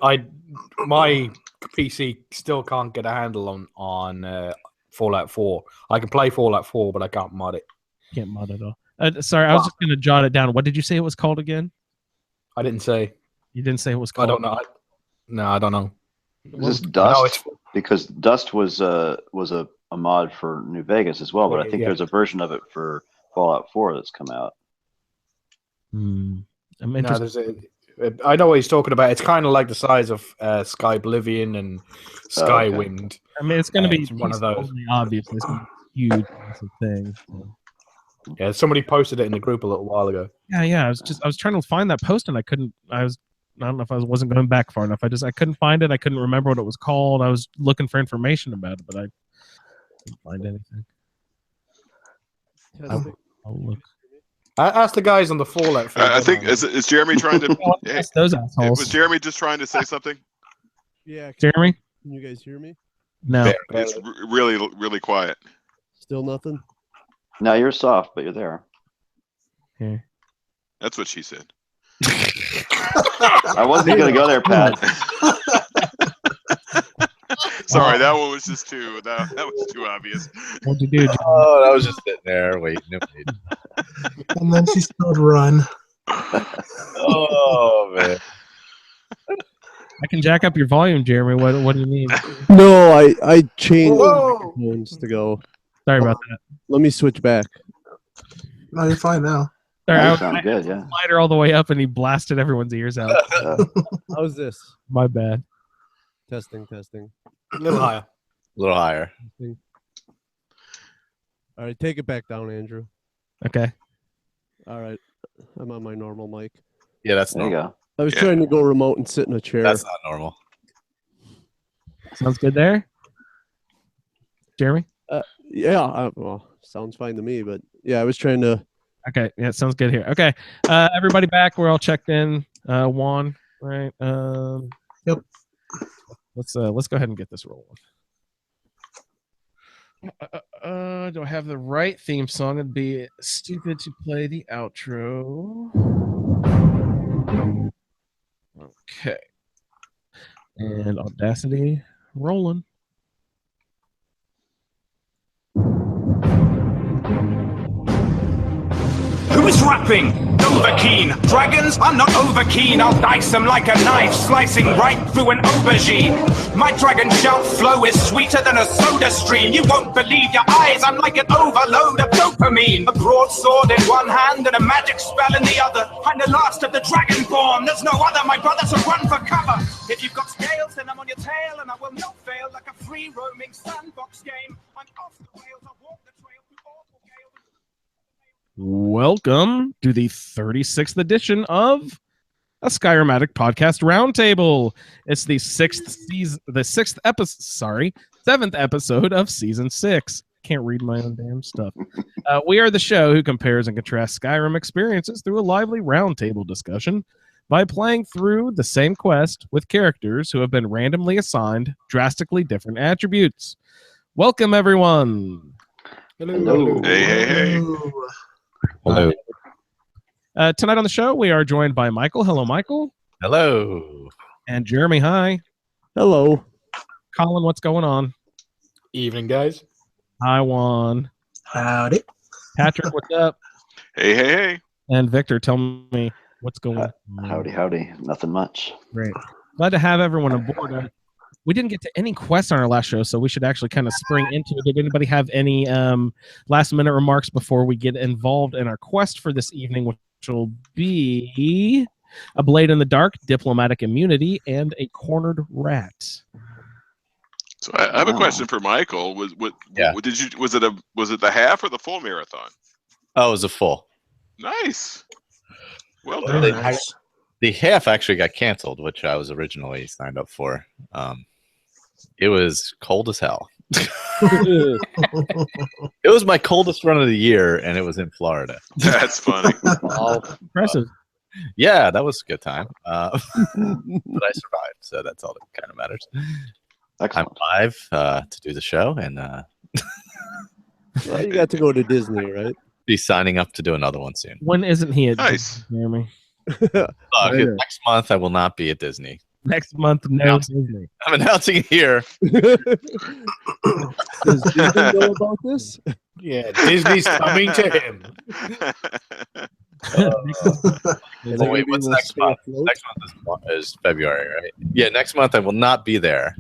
PC still can't get a handle on Fallout 4. I can play Fallout 4, but I can't mod it. Can't mod it all. Sorry, I was just going to jot it down. What did you say it was called again? I didn't say. You didn't say it was called? I don't know. I don't know. Is this Dust? Because Dust was a mod for New Vegas as well, but I think there's a version of it for Fallout 4 that's come out. I know what he's talking about. It's kind of like the size of Sky Oblivion and Skywind. Okay. I mean, it's going to be one of those. Obviously, it's going to be a huge massive thing. So. Yeah, somebody posted it in the group a little while ago. Yeah. I was trying to find that post and I couldn't. I don't know if I wasn't going back far enough. I couldn't find it. I couldn't remember what it was called. I was looking for information about it, but I didn't find anything. I'll look. I asked the guys on the Fallout. I think is Jeremy trying to? Those assholes. Was Jeremy just trying to say something? Yeah. Jeremy, can you guys hear me? No. It's really, really quiet. Still nothing. No, you're soft, but you're there. Yeah. That's what she said. I wasn't going to go there, Pat. Sorry, that one was just too. That was too obvious. What'd you do, Jeremy? Oh, I was just sitting there waiting. And then she spelled run. Oh man! I can jack up your volume, Jeremy. What do you mean? No, I changed microphones to go. Sorry about that. Let me switch back. No, you're fine now. Sorry, That sounds good, yeah. Slide her all the way up, and he blasted everyone's ears out. How's this? My bad. Testing. A little higher. A little higher. All right, take it back down, Andrew. Okay. All right, I'm on my normal mic. Yeah, that's There you normal. go. I was trying to go remote and sit in a chair. That's not normal. Sounds good there, Jeremy. Yeah, well, sounds fine to me. But yeah, I was trying to. Okay, yeah, sounds good here. Okay, everybody back. We're all checked in. Juan, right? Yep. Let's go ahead and get this rolling. Do I have the right theme song? It'd be stupid to play the outro. Okay. And Audacity rolling. Who is rapping? over keen. Dragons, I'm not over keen. I'll dice them like a knife, slicing right through an aubergine. My dragon shout flow is sweeter than a soda stream. You won't believe your eyes, I'm like an overload of dopamine. A broadsword in one hand and a magic spell in the other. I'm the last of the dragonborn, there's no other, my brother, so run for cover. If you've got scales, then I'm on your tail, and I will not fail like a free roaming sandbox game. I'm off the rails, I'll walk the trail through awful gales. Welcome to the 36th edition of a Skyrim Podcast Roundtable. It's the seventh episode of season 6. Can't read my own damn stuff. We are the show who compares and contrasts Skyrim experiences through a lively roundtable discussion by playing through the same quest with characters who have been randomly assigned drastically different attributes. Welcome, everyone. Hello. Hey. Hello. Tonight on the show, we are joined by Michael. Hello, Michael. Hello. And Jeremy. Hi. Hello. Colin, what's going on? Evening, guys. Hi, Juan. Howdy. Patrick, what's up? Hey. And Victor, tell me what's going on. Howdy. Nothing much. Great. Glad to have everyone on board. We didn't get to any quests on our last show, so we should actually kind of spring into it. Did anybody have any last-minute remarks before we get involved in our quest for this evening, which will be a blade in the dark, diplomatic immunity, and a cornered rat? So I have a question for Michael. Was it the half or the full marathon? Oh, it was a full. Nice. Well Very done. nice. The half actually got canceled, which I was originally signed up for. It was cold as hell. It was my coldest run of the year, and it was in Florida. That's funny. Impressive. Yeah, that was a good time. But I survived, so that's all that kind of matters. Excellent. I'm live to do the show, and Well, you got to go to Disney, right? be signing up to do another one soon. When isn't he at Nice. Disney, Jeremy? Next month, I will not be at Disney. Next month, no Disney. I'm announcing it here. Does Disney know about this? Yeah, Disney's coming to him. Oh, wait, what's next month? Next month is February, right? Yeah, next month I will not be there.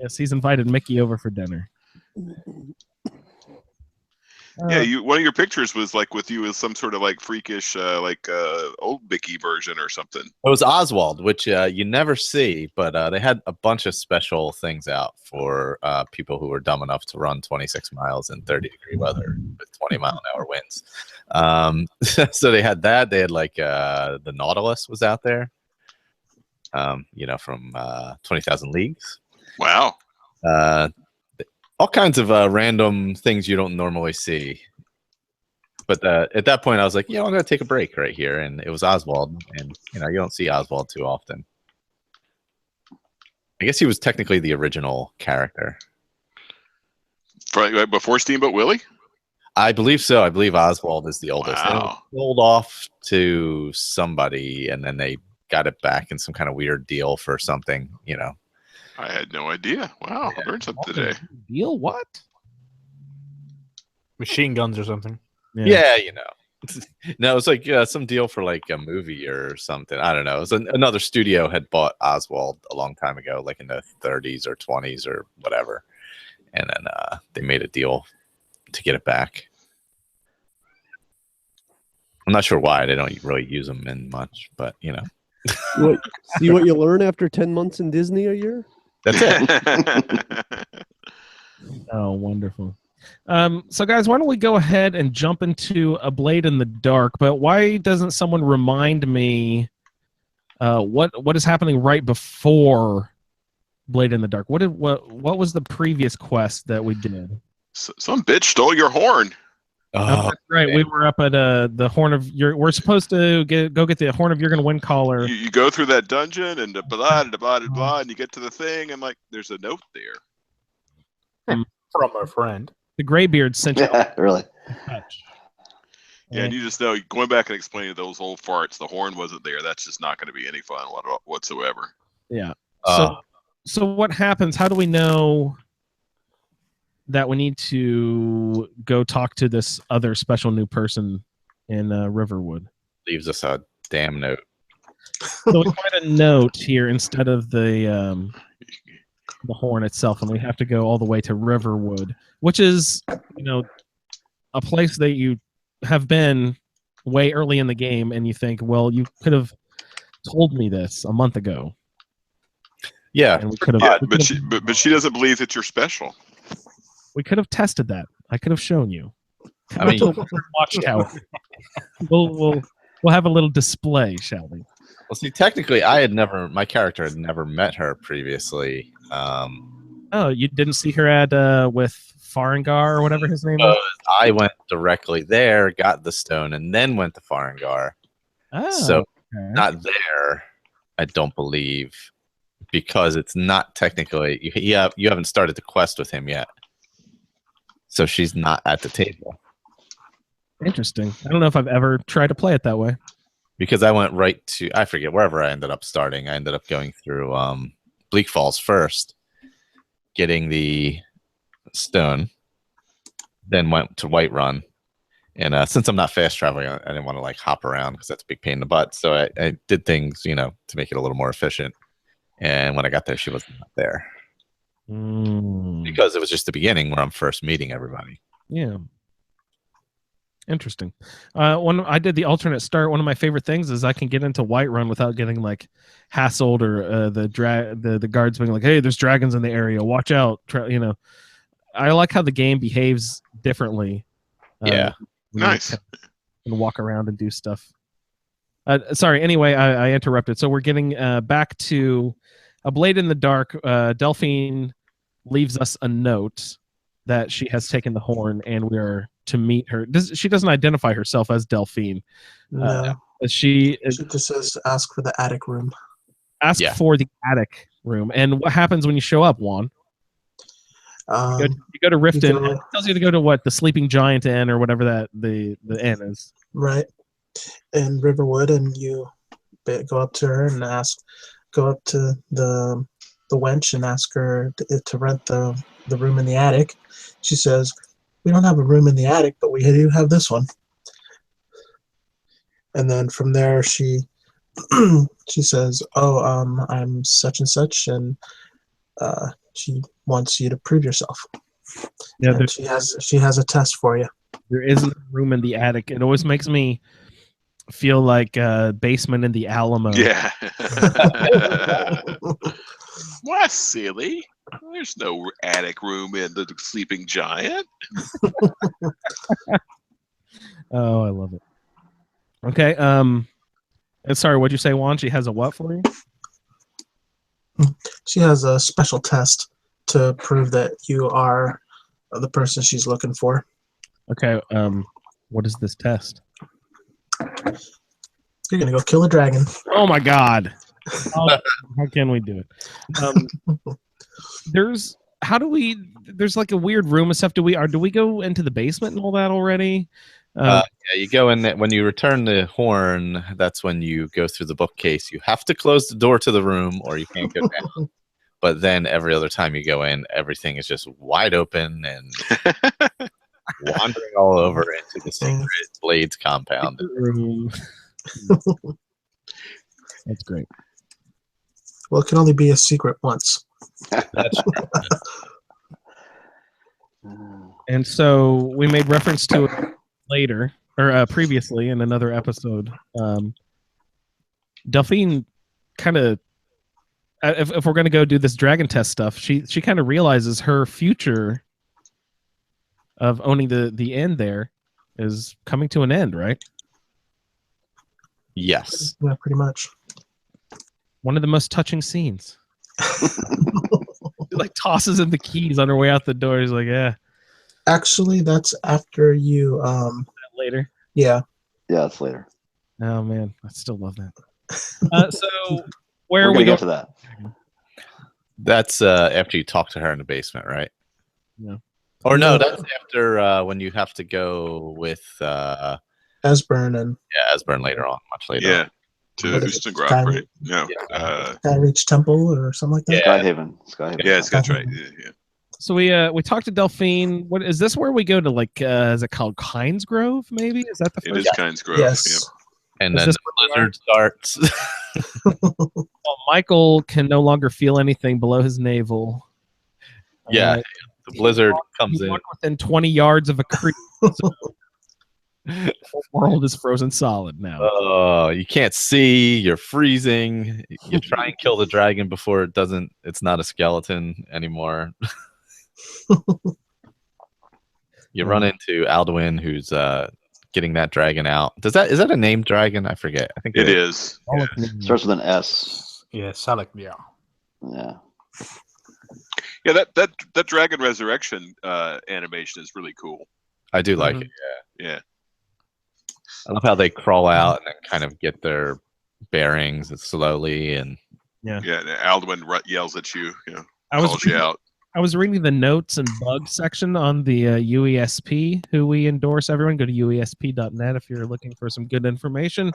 Yes, he's invited Mickey over for dinner. Yeah, one of your pictures was like with you as some sort of like freakish, old Mickey version or something. It was Oswald, which you never see, but they had a bunch of special things out for people who were dumb enough to run 26 miles in 30-degree weather with 20-mile-an-hour winds. So they had that. They had like the Nautilus was out there, from 20,000 Leagues. Wow. All kinds of random things you don't normally see. But at that point, I was like, I'm going to take a break right here. And it was Oswald. And, you don't see Oswald too often. I guess he was technically the original character. Before Steamboat Willie? I believe so. I believe Oswald is the oldest. Wow. They sold off to somebody, and then they got it back in some kind of weird deal for something, I had no idea. Wow, I learned something today. Deal what? Machine guns or something. Yeah, No, it's like some deal for like a movie or something. I don't know. It was another studio had bought Oswald a long time ago, like in the 30s or 20s or whatever. And then they made a deal to get it back. I'm not sure why. They don't really use them in much, but See what you learn after 10 months in Disney a year? That's it. Oh, wonderful. So, guys, why don't we go ahead and jump into A Blade in the Dark? But why doesn't someone remind me what is happening right before Blade in the Dark? What was the previous quest that we did? Some bitch stole your horn. Oh, that's right. Man. We were up at the Horn of your. We're supposed to go get the Horn of You're Gonna Win collar. You go through that dungeon and blah, and you get to the thing and like there's a note there. From our friend. The Greybeard sent you. Yeah, really. Yeah, and you just know going back and explaining those old farts, the horn wasn't there. That's just not going to be any fun whatsoever. Yeah. So what happens? How do we know? that we need to go talk to this other special new person in Riverwood. Leaves us a damn note. So we find a note here instead of the horn itself, and we have to go all the way to Riverwood, which is, a place that you have been way early in the game, and you think, well, you could have told me this a month ago. Yeah, and we could have. But she doesn't believe that you're special. We could have tested that. I could have shown you. I mean, watchtower. We'll have a little display, shall we? Well, see, technically, my character had never met her previously. Oh, you didn't see her at with Farengar or whatever his name is? I went directly there, got the stone, and then went to Farengar. Oh, so okay. Not there, I don't believe, because it's not technically you haven't started the quest with him yet. So she's not at the table. Interesting. I don't know if I've ever tried to play it that way. Because I went right to, I forget, wherever I ended up starting. I ended up going through Bleak Falls first, getting the stone, then went to Whiterun. And since I'm not fast traveling, I didn't want to hop around because that's a big pain in the butt. So I did things, to make it a little more efficient. And when I got there, she wasn't there. Because it was just the beginning where I'm first meeting everybody. Yeah. Interesting. When I did the alternate start, one of my favorite things is I can get into Whiterun without getting hassled or the guards being like, "Hey, there's dragons in the area. Watch out!" I like how the game behaves differently. Yeah, nice. And walk around and do stuff. Sorry. Anyway, I interrupted. So we're getting back to A Blade in the Dark. Delphine leaves us a note that she has taken the horn, and we are to meet her. She doesn't identify herself as Delphine. No. She just says, ask for the attic room. Ask for the attic room. And what happens when you show up, Juan? You go to Riften, and it tells you to go to what? The Sleeping Giant Inn or whatever that the inn is. Right. In Riverwood, and you go up to her and go up to the wench and ask her to rent the room in the attic. She says, "We don't have a room in the attic, but we do have this one." And then from there, she says, I'm such and such, and she wants you to prove yourself. Yeah, she has a test for you. There isn't a room in the attic. It always makes me feel like a basement in the Alamo. Yeah. What, silly? There's no attic room in the Sleeping Giant. Oh, I love it. Okay. Sorry, what'd you say, Juan? She has a what for you? She has a special test to prove that you are the person she's looking for. Okay. What is this test? You're gonna go kill a dragon. Oh my God! How can we do it? There's like a weird room and stuff. Do we go into the basement and all that already? Yeah, you go in there. When you return the horn, that's when you go through the bookcase. You have to close the door to the room or you can't go down. But then every other time you go in, everything is just wide open and wandering all over into the secret Blades compound. That's great. Well, it can only be a secret once. That's true. And so we made reference to it later, or previously in another episode. Delphine kind of, if we're going to go do this dragon test stuff, she kind of realizes her future of owning the end there is coming to an end, right? Yes. Yeah, pretty much. One of the most touching scenes. She tosses in the keys on her way out the door. He's like, yeah. Actually, that's after you. Later. Yeah. Yeah, it's later. Oh man, I still love that. So where We're are we gonna going get to that? That's after you talk to her in the basement, right? Yeah. Or no, that's after when you have to go with Esbern and Esbern later on, much later. Yeah, to Ustengraf, right? No, Skyreach Temple or something like that. Yeah. Skyhaven. Yeah, that's right. Yeah. So we talked to Delphine. What is this? Where we go to like? Is it called Kynes Grove? Maybe is that the first? It is Kynes Grove. Yes. And Is then this the blizzard starts. Well, Michael can no longer feel anything below his navel. Yeah, the blizzard comes You in. walk within 20 yards of a creek. So the world is frozen solid now. Oh, you can't see. You're freezing. You try and kill the dragon before it doesn't. It's not a skeleton anymore. You run into Alduin, who's getting that dragon out. Is that a named dragon? I forget. I think It is. Yeah. Starts with an S. Yeah, Salak. Yeah. Yeah. Yeah, that dragon resurrection animation is really cool. I do like it. Yeah. I love how they crawl out and then kind of get their bearings slowly and Yeah, and Alduin yells at you, I was calls you out. I was reading the notes and bugs section on the UESP, who we endorse. Everyone go to uesp.net if you're looking for some good information.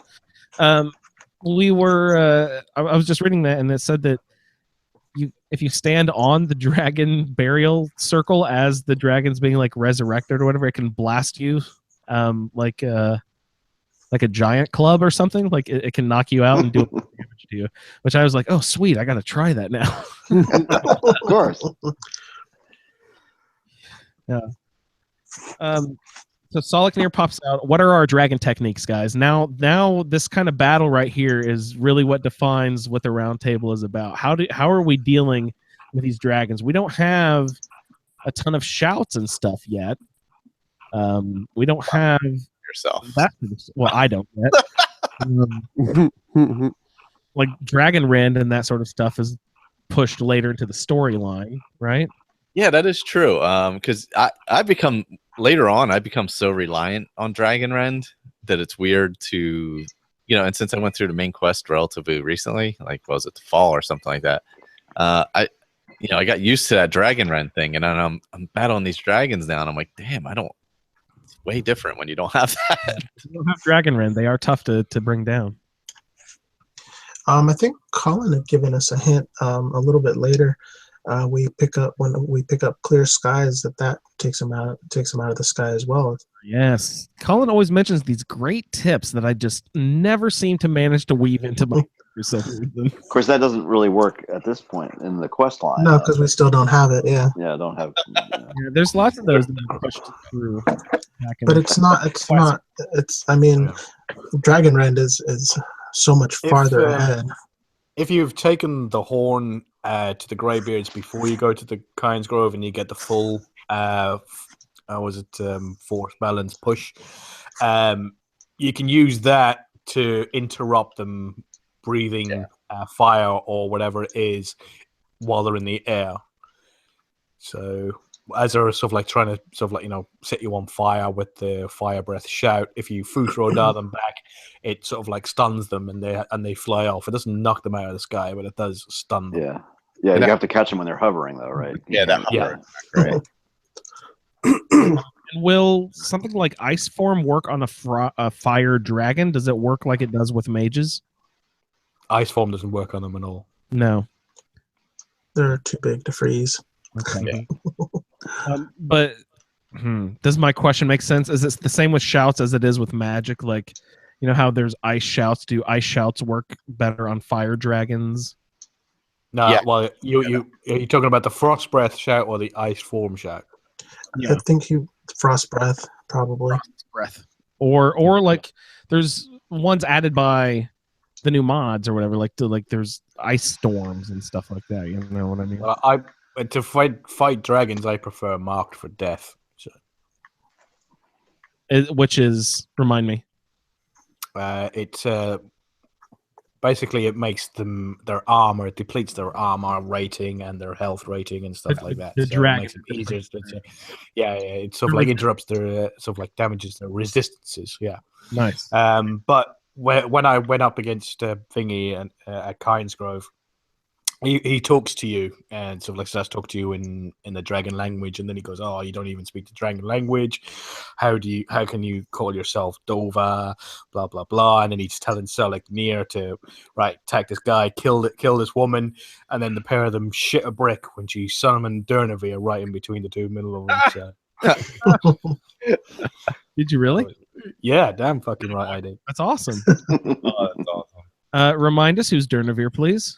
We were I was just reading that, and it said that if you stand on the dragon burial circle as the dragon's being like resurrected or whatever, it can blast you like a giant club or something. Like it can knock you out and do damage to you. Which I was like, oh sweet, I got to try that now. Of course. Yeah. So Solaknir pops out. What are our dragon techniques, guys? Now this kind of battle right here is really what defines what the round table is about. How are we dealing with these dragons? We don't have a ton of shouts and stuff yet. We don't have yourself. Well, I don't yet. Like Dragon Rend and that sort of stuff is pushed later into the storyline, right? Yeah, that is true. Because I become so reliant on Dragon Rend that it's weird to, and since I went through the main quest relatively recently, like was it the fall or something like that, I got used to that Dragon Rend thing, and then I'm battling these dragons now, and I'm like, damn, it's way different when you don't have that. You don't have Dragon Rend; they are tough to bring down. I think Colin had given us a hint a little bit later. When we pick up Clear Skies, that takes them out of the sky as well. Yes, Colin always mentions these great tips that I just never seem to manage to weave into my for some reason. Of course, that doesn't really work at this point in the quest line. No, because we still don't have it. Yeah. Yeah, don't have. Yeah, there's lots of those that are pushed through. But it's not. I mean, Dragon Rend is so much farther ahead. If you've taken the horn to the Greybeards before you go to the Kynes Grove and you get the full force balance push, you can use that to interrupt them breathing fire or whatever it is while they're in the air. So as they're sort of like trying to set you on fire with the fire breath shout, if you full throw them back, it sort of like stuns them and they fly off. It doesn't knock them out of the sky, but it does stun them. Yeah, you have to catch them when they're hovering, though, right? Yeah, that hovering. Right. Will something like Ice Form work on a fire dragon? Does it work like it does with mages? Ice Form doesn't work on them at all. No, they're too big to freeze. Okay. But does my question make sense? Is it the same with shouts as it is with magic? Like, how there's ice shouts. Do ice shouts work better on fire dragons? No, well, are you talking about the frost breath shout or the ice form shout? Yeah. I think frost breath probably. Frost breath, or like there's ones added by the new mods or whatever. Like there's ice storms and stuff like that. You know what I mean? To fight dragons, I prefer Marked for Death. So. Which is, remind me. It's basically it makes their armor, it depletes their armor rating and their health rating and stuff like that. The dragon makes it easier. It sort of like interrupts their damages their resistances. Yeah, nice. But when I went up against Thingy and at Kynes Grove, he talks to you and sort of like starts to talk to you in the dragon language, and then he goes, "Oh, you don't even speak the dragon language. How can you call yourself Dova? Blah blah blah." And then he's telling Selec Near to attack this guy, kill this woman, and then the pair of them shit a brick when she summoned Durnavir right in between the two middle of them. So. Did you really? Yeah, damn fucking right I did. That's awesome. Oh, that's awesome. Remind us who's Durnavir, please.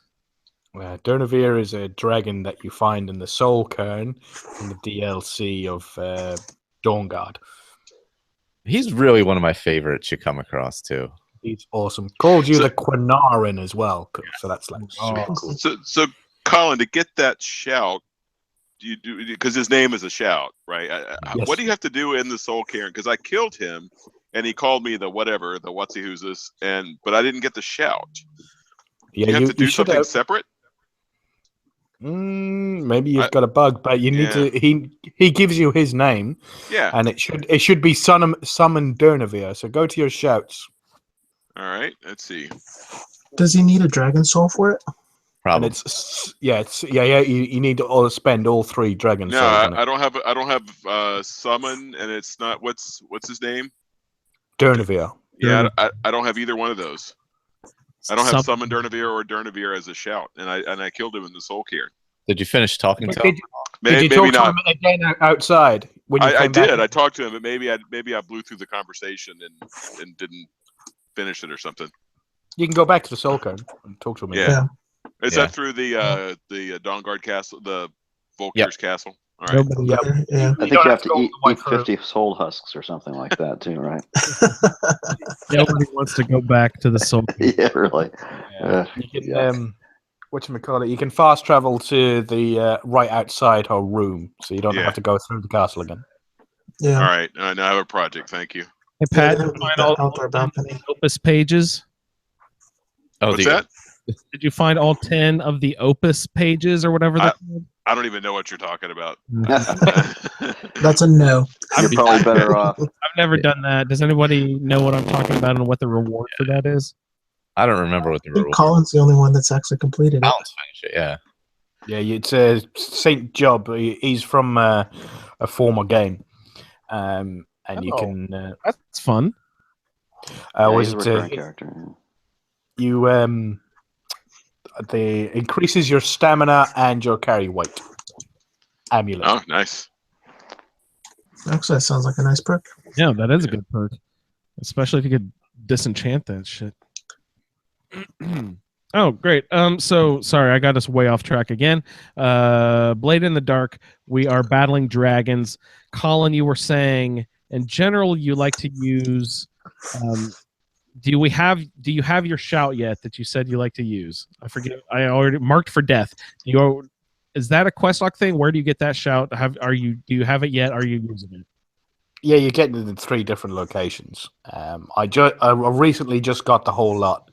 Durnavir is a dragon that you find in the Soul Cairn in the DLC of Dawnguard. He's really one of my favorites you come across too. He's awesome. Called you the Quinarin as well, so that's like super cool. So Colin, to get that shout, you do because his name is a shout, right? Yes. What do you have to do in the Soul Cairn? Because I killed him, and he called me the whatever, the whatsy who's this, but I didn't get the shout. Yeah, you have to do something separate. Maybe you've got a bug, but you need to. He gives you his name, and it should be summon Durnavir. So go to your shouts. All right, let's see. Does he need a dragon soul for it? Probably. And you need to spend all 3 dragon souls. No, I don't have summon, and it's not what's his name? Durnavir. Yeah, I don't have either one of those. I don't have summon Durnavir or Durnavir as a shout, and I killed him in the Soul Cairn. Did you finish talking to him? Did you talk to him again outside? I did. I talked to him, but maybe I blew through the conversation and didn't finish it or something. You can go back to the Soul Cairn and talk to him again. Yeah. Is that through the Dawnguard castle, the Volkir's castle? All right. I think you have to eat 50 soul husks or something like that too, right? Nobody wants to go back to the Soul Cairn. Yeah, really. You can, whatchamacallit, you can fast travel to the right outside her room, so you don't have to go through the castle again. Yeah. All right. Now I have a project. Thank you. Hey, Pat, did you find all outdoor balcony Opus pages? Oh, what's that? Did you find all 10 of the Opus pages or whatever? I don't even know what you're talking about. That's a no. You're probably better off. I've never done that. Does anybody know what I'm talking about and what the reward for that is? I don't remember what the I think reward. Colin's the only one that's actually completed it. Colin's finished it, yeah. Yeah, it's Saint Job. He's from a former game, and you can. That's fun. He's a recurring character. You increases your stamina and your carry weight. Amulet. Oh, nice. Actually, that sounds like a nice perk. Yeah, that is a good perk, especially if you could disenchant that shit. Oh, great. So sorry, I got us way off track again. Blade in the Dark. We are battling dragons. Colin, you were saying in general you like to use. Do you have your shout yet that you said you like to use? I forget. I already marked for death. Is that a quest log thing? Where do you get that shout? Do you have it yet? Are you using it? Yeah, you get it in 3 different locations. I recently just got the whole lot.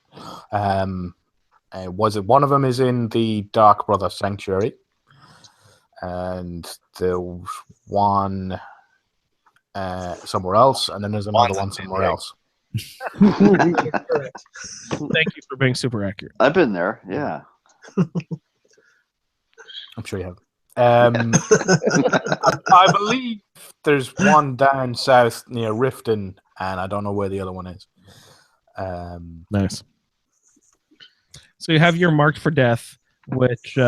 Was it one of them is in the Dark Brother Sanctuary, and there's one somewhere else, and then there's another one somewhere else. Thank you for being super accurate. I've been there, yeah. I'm sure you have. I believe there's one down south near Riften, and I don't know where the other one is. Nice. So you have your marked for death, which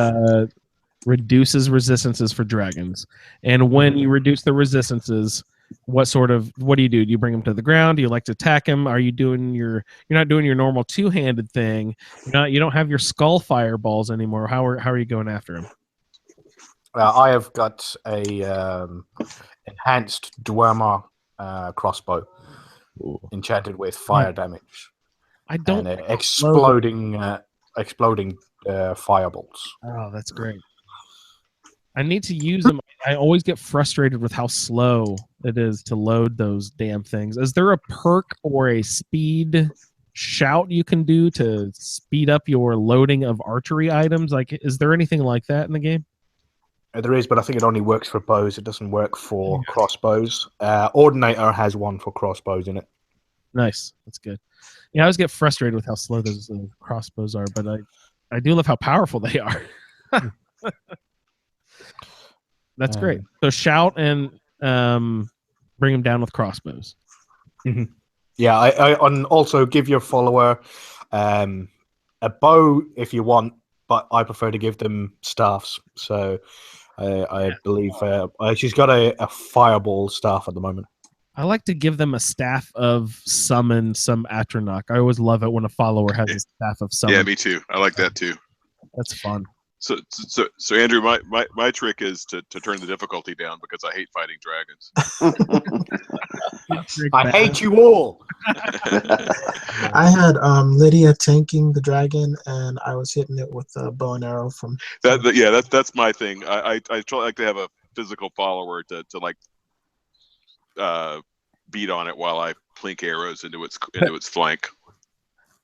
reduces resistances for dragons. And when you reduce the resistances, what do you do? Do you bring them to the ground? Do you like to attack them? Are you doing you're not doing your normal 2-handed thing? You don't have your skull fireballs anymore. How are you going after them? I have got a enhanced Dwemer crossbow, enchanted with fire damage. I don't and exploding firebolts. Oh, that's great. I need to use them. I always get frustrated with how slow it is to load those damn things. Is there a perk or a speed shout you can do to speed up your loading of archery items? Like, is there anything like that in the game? There is, but I think it only works for bows. It doesn't work for crossbows. Ordinator has one for crossbows in it. Nice. That's good. Yeah, I always get frustrated with how slow those crossbows are, but I do love how powerful they are. That's great. So shout and bring them down with crossbows. Yeah, I and also give your follower a bow if you want, but I prefer to give them staffs. So I believe she's got a fireball staff at the moment. I like to give them a staff of summon some Atronach. I always love it when a follower has a staff of summon. Yeah, me too. I like that too. That's fun. So Andrew, my trick is to turn the difficulty down because I hate fighting dragons. I hate you all. I had Lydia tanking the dragon, and I was hitting it with a bow and arrow from. That's my thing. I try like to have a physical follower to like beat on it while I plink arrows into its flank.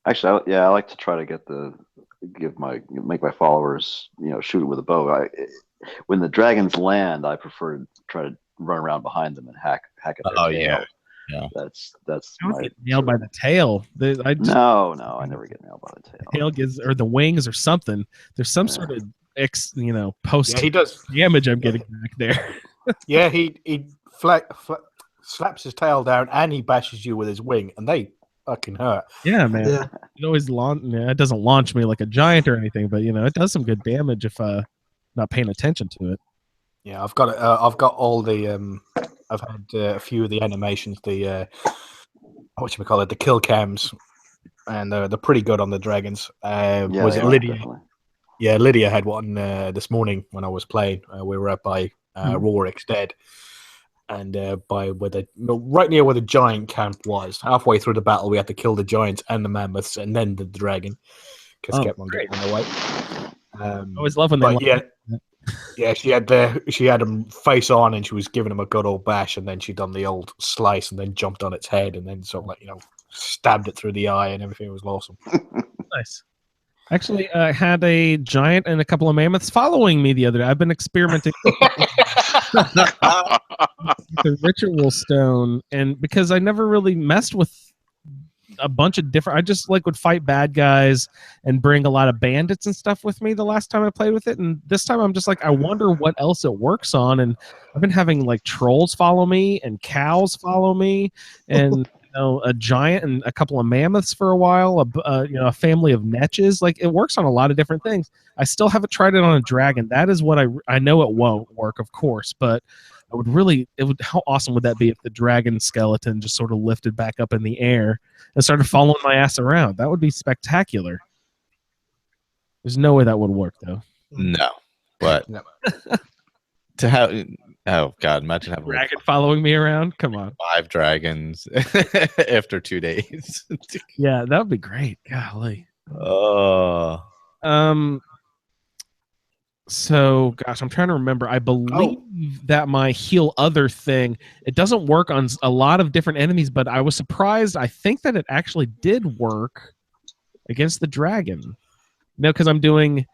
Actually, I like to try to make my followers, shoot it with a bow. When the dragons land, I prefer to try to run around behind them and hack at their tail. Yeah. That's I don't get nailed by the tail. No, I never get nailed by the tail. Tail gives, or the wings or something. There's some sort of post he does damage I'm getting back there. Yeah, he slaps his tail down and he bashes you with his wing, and they fucking hurt. Yeah, man. Yeah. It always it doesn't launch me like a giant or anything, but it does some good damage if not paying attention to it. Yeah, I've got all the I've had a few of the animations, the the kill cams, and they're pretty good on the dragons. Was it Lydia? Definitely. Yeah, Lydia had one this morning when I was playing. We were up by Rorik's Dead, and right near where the giant camp was. Halfway through the battle, we had to kill the giants and the mammoths, and then the dragon, because kept on getting away. I always love when they. Yeah, she had him face on, and she was giving him a good old bash, and then she done the old slice, and then jumped on its head, and then sort of stabbed it through the eye, and everything. It was awesome. Nice. Actually, I had a giant and a couple of mammoths following me the other day. I've been experimenting with the ritual stone, and because I never really messed with a bunch of different, I just would fight bad guys and bring a lot of bandits and stuff with me the last time I played with it, and this time I'm just I wonder what else it works on, and I've been having trolls follow me and cows follow me, and a giant and a couple of mammoths for a while, a family of netches. It works on a lot of different things. I still haven't tried it on a dragon. That is what I know it won't work, of course, but how awesome would that be if the dragon skeleton just sort of lifted back up in the air and started following my ass around? That would be spectacular. There's no way that would work, though. No, but to have, oh god, imagine having dragon following me around. Come on, 5 dragons after 2 days. Yeah, that would be great. Golly. Oh. So, gosh, I'm trying to remember. I believe that my heal other thing, it doesn't work on a lot of different enemies, but I was surprised. I think that it actually did work against the dragon. Because I'm doing,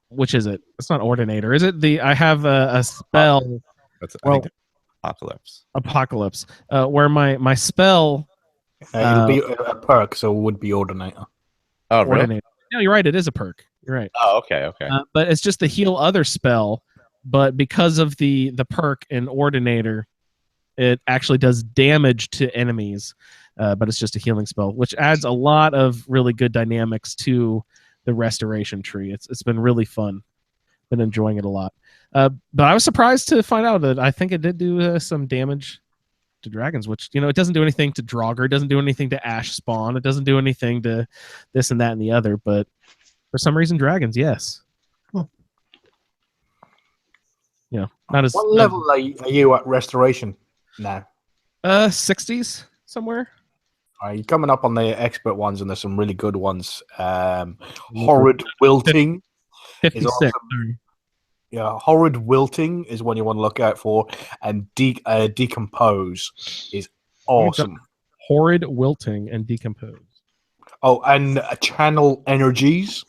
which is it? It's not Ordinator. Is it I have a spell. That's Apocalypse. Apocalypse, where my spell. It'll be a perk, so it would be Ordinator. Oh, really? Ordinator. No, you're right. It is a perk. You're right. Oh, okay. But it's just the heal other spell. But because of the perk in Ordinator, it actually does damage to enemies. But it's just a healing spell, which adds a lot of really good dynamics to the restoration tree. It's been really fun. Been enjoying it a lot. But I was surprised to find out that I think it did do some damage to dragons, which it doesn't do anything to Draugr, it doesn't do anything to Ash Spawn, it doesn't do anything to this and that and the other, but for some reason dragons, yes. Not as. What level are you at restoration now? 60s somewhere. You're coming up on the expert ones, and there's some really good ones. Horrid Wilting 56. is awesome. Yeah, Horrid Wilting is one you want to look out for, and Decompose is awesome. Horrid Wilting and Decompose. Oh, and Channel Energies.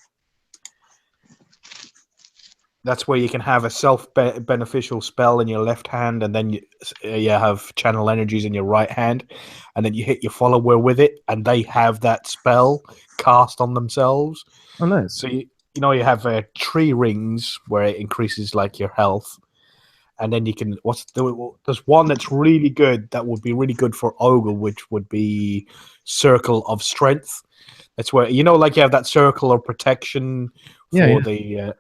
That's where you can have a self-beneficial spell in your left hand, and then you have channel energies in your right hand, and then you hit your follower with it, and they have that spell cast on themselves. Oh, nice. So you have tree rings where it increases like your health, and then you can. There's one that's really good that would be really good for Ogre, which would be Circle of Strength. That's where like you have that circle of protection for the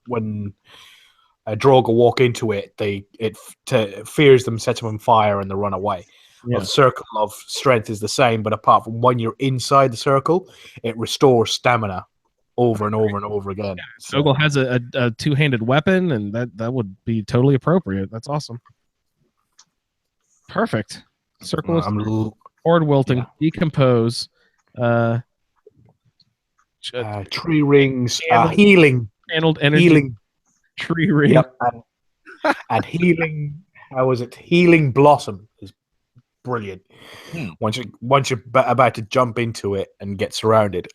when a Drogo walk into it, it fears them, sets them on fire, and they run away. Yeah. Well, the circle of strength is the same, but apart from when you're inside the circle, it restores stamina over and over and over again. So Ogre has a two-handed weapon, and that would be totally appropriate. That's awesome. Perfect. Circle of Horde wilting, decompose, tree rings, healing, channeled energy, healing, tree ring. Yep, and healing. How is it? Healing blossom is brilliant. Once you're about to jump into it and get surrounded,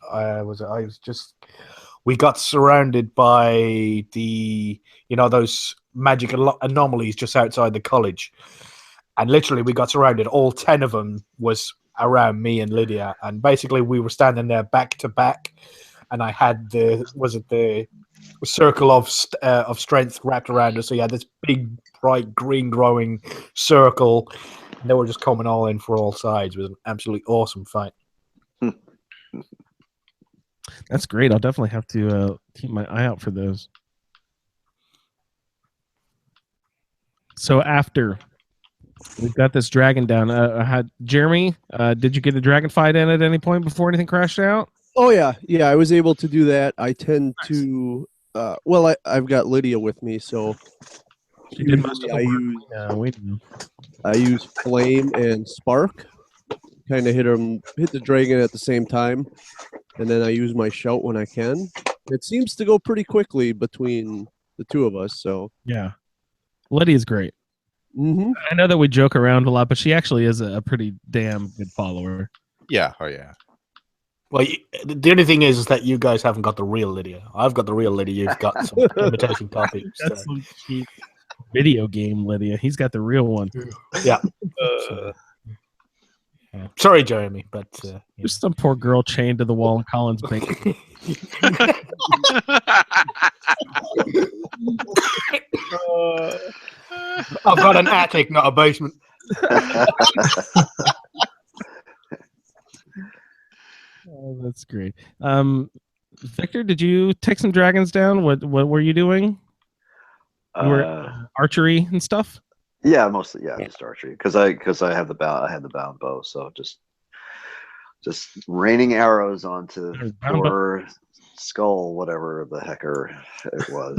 we got surrounded by those magic anomalies just outside the college, and literally we got surrounded. All 10 of them was around me and Lydia, and basically we were standing there back to back, and I had the circle of strength wrapped around us. So you had this big bright green glowing circle, and they were just coming all in for all sides. It was an absolutely awesome fight. That's great. I'll definitely have to keep my eye out for those. So after we've got this dragon down, Jeremy, did you get a dragon fight in at any point before anything crashed out? Oh yeah, I was able to do that. I tend to I've got Lydia with me, so she did most of the work. I use flame and spark, kind of hit the dragon at the same time, and then I use my shout when I can. It seems to go pretty quickly between the two of us. So yeah, Lydia's great. Mm-hmm. I know that we joke around a lot, but she actually is a pretty damn good follower. Yeah. Oh yeah. Well, the only thing is that you guys haven't got the real Lydia. I've got the real Lydia. You've got some imitation copies. That's some cheap video game Lydia. He's got the real one. Yeah. Sorry, Jeremy, but there's some poor girl chained to the wall in Colin's bank. I've got an attic, not a basement. Oh, that's great. Victor, did you take some dragons down? What were you doing? You were archery and stuff? Yeah, mostly. Yeah, just archery because I had the bound bow, so just raining arrows onto poor skull, whatever the hecker it was.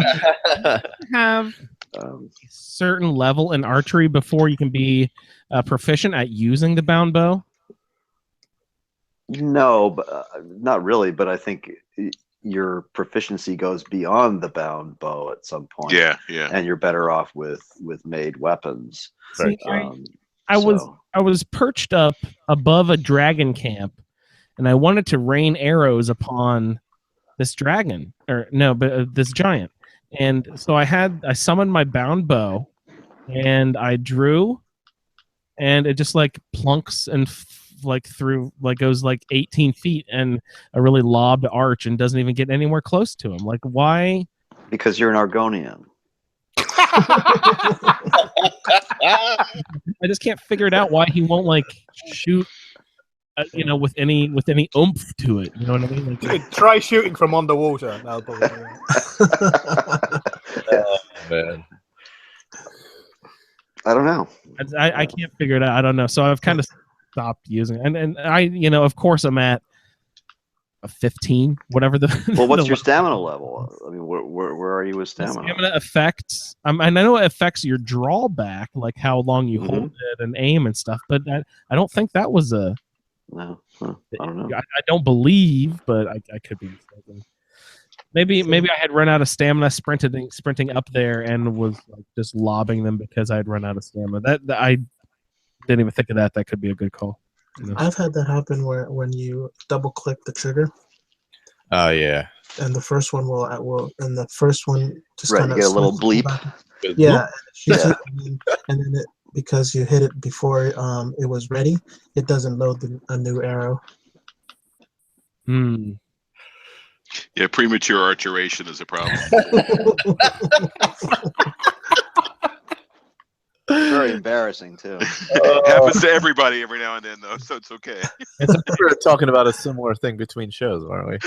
Have a certain level in archery before you can be proficient at using the bound bow? No, but not really. But I think your proficiency goes beyond the bound bow at some point. Yeah. And you're better off with made weapons. See, I was perched up above a dragon camp, and I wanted to rain arrows upon this dragon, this giant. And so I summoned my bound bow, and I drew, and it just like plunks and goes 18 feet and a really lobbed arch and doesn't even get anywhere close to him. Like, why? Because you're an Argonian. I just can't figure it out why he won't shoot with any oomph to it. You know what I mean? Try shooting from underwater. Man. I don't know. I can't figure it out. I don't know. So I've kind of stopped using it. And I, of course I'm at a 15, whatever the. Well, what's your stamina level? I mean, where are you with stamina? Stamina affects. And I know it affects your drawback, like how long you hold it and aim and stuff. But I don't think that was a. No, I don't know. I don't believe, but I could be mistaken. Maybe I had run out of stamina sprinting up there and was just lobbing them because I had run out of stamina. That I didn't even think of that. That could be a good call. I've had that happen when you double click the trigger. Oh yeah. and the first one will and the first one just Right, kind you of get a little bleep. Yeah, and it shoots Yeah. it, and then it, because you hit it before it was ready, it doesn't load a new arrow. Hmm. Yeah, premature archeration is a problem. Very embarrassing too. It happens to everybody every now and then, though, so it's okay. We were talking about a similar thing between shows, weren't we?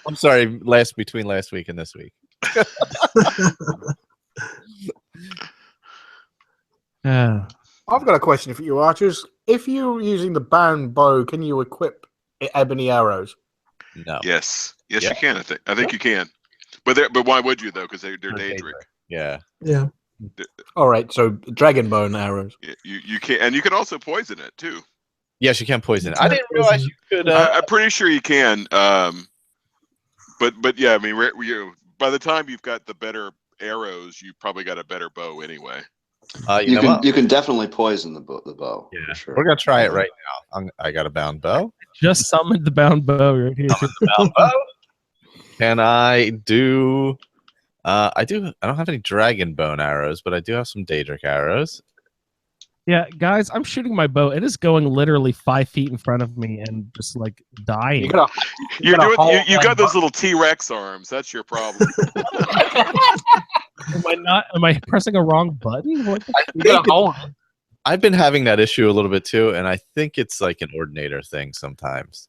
I'm sorry, between last week and this week. I've got a question for you, archers. If you're using the bound bow, can you equip ebony arrows? No. Yes, Yeah. you can. I think you can. But why would you though? Because they're Daedric. Yeah. Yeah. All right, so dragon bone arrows. You can, and you can also poison it too. Yes, you can poison it. I didn't realize you could. I'm pretty sure you can. But yeah, I mean, by the time you've got the better arrows, you probably got a better bow anyway. You can definitely poison the bow. Yeah, for sure. We're gonna try it right now. I got a bound bow. Just summoned the bound bow right here. Bound bow. Can I do? I don't have any dragon bone arrows, but I do have some Daedric arrows. Yeah, guys, I'm shooting my bow. It is going literally 5 feet in front of me and just like dying. You got those little T-Rex arms. That's your problem. Am I pressing a wrong button? I've been having that issue a little bit too, and I think it's like an ordinator thing sometimes.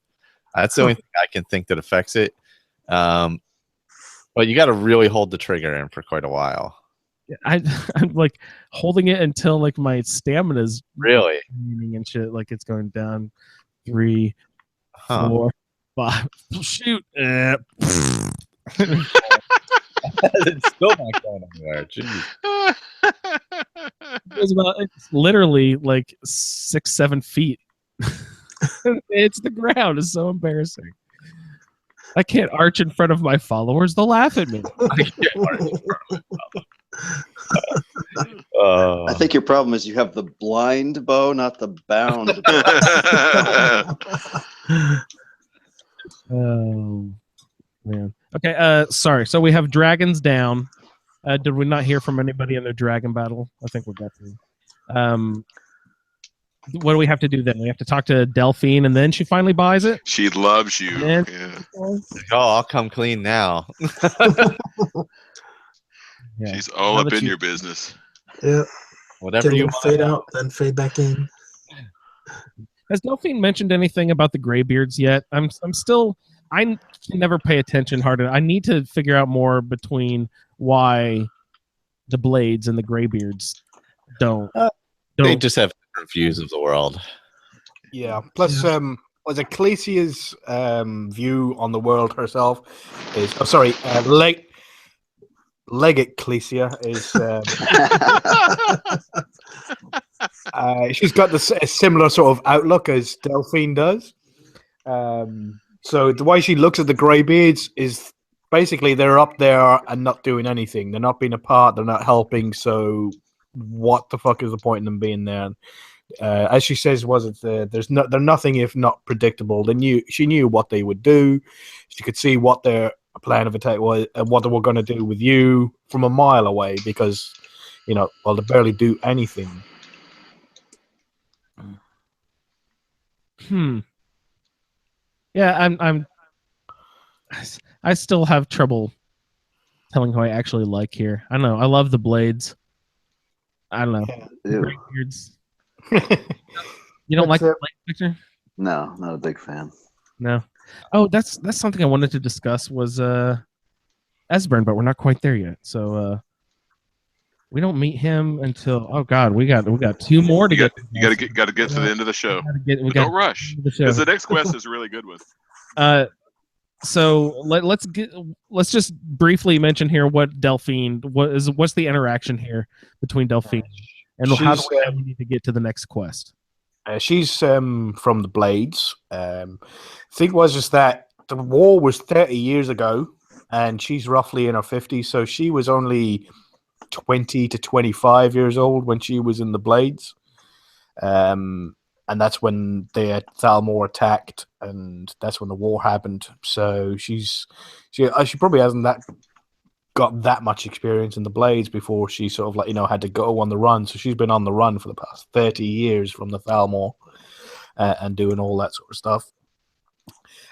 That's the only thing I can think that affects it. But you got to really hold the trigger in for quite a while. I'm like holding it until like my stamina is really and shit. Like it's going down 3, 4, 5. Shoot! It's still not going anywhere. Jeez. It's literally like 6, 7 feet. It's the ground. It's so embarrassing. I can't arch in front of my followers. They'll laugh at me. I can't arch in front of my followers. I think your problem is you have the blind bow, not the bound bow. Oh man. Okay. Sorry. So we have dragons down. Did we not hear from anybody in their dragon battle? I think we got to. What do we have to do then? We have to talk to Delphine, and then she finally buys it. She loves you. Yeah. Oh, I'll come clean now. Yeah. She's all up in your business. Yeah. Whatever you want. Fade out, then fade back in. Has Delphine mentioned anything about the Greybeards yet? I can never pay attention hard enough. I need to figure out more between why the Blades and the Greybeards don't. They just have different views of the world. Yeah. Plus, was Ecclesia's view on the world herself is Legate Ecclesia is she's got a similar sort of outlook as Delphine does. So the way she looks at the Greybeards is basically they're up there and not doing anything. They're not being a part. They're not helping. So what the fuck is the point in them being there? As she says, they're nothing if not predictable. She knew what they would do. She could see what their plan of attack was and what they were going to do with you from a mile away because, they barely do anything. Yeah, I still have trouble telling who I actually like here. I don't know. I love the Blades. I don't know. Greybeards. You don't like the Blades, Victor? No, not a big fan. No. Oh, that's something I wanted to discuss was Esbern, but we're not quite there yet. So we don't meet him until we got 2 more to get. You got to get to the end of the show. Don't rush, because the next quest is a really good one. So let's just briefly mention here what Delphine what's the interaction here between Delphine and how do we need to get to the next quest. She's from the Blades. Thing was just that the war was 30 years ago, and she's roughly in her 50s, so she was only 20 to 25 years old when she was in the Blades. and that's when the Thalmor attacked, and that's when the war happened. So she probably hasn't got that much experience in the blades before she sort of had to go on the run. So she's been on the run for the past 30 years from the Thalmor and doing all that sort of stuff.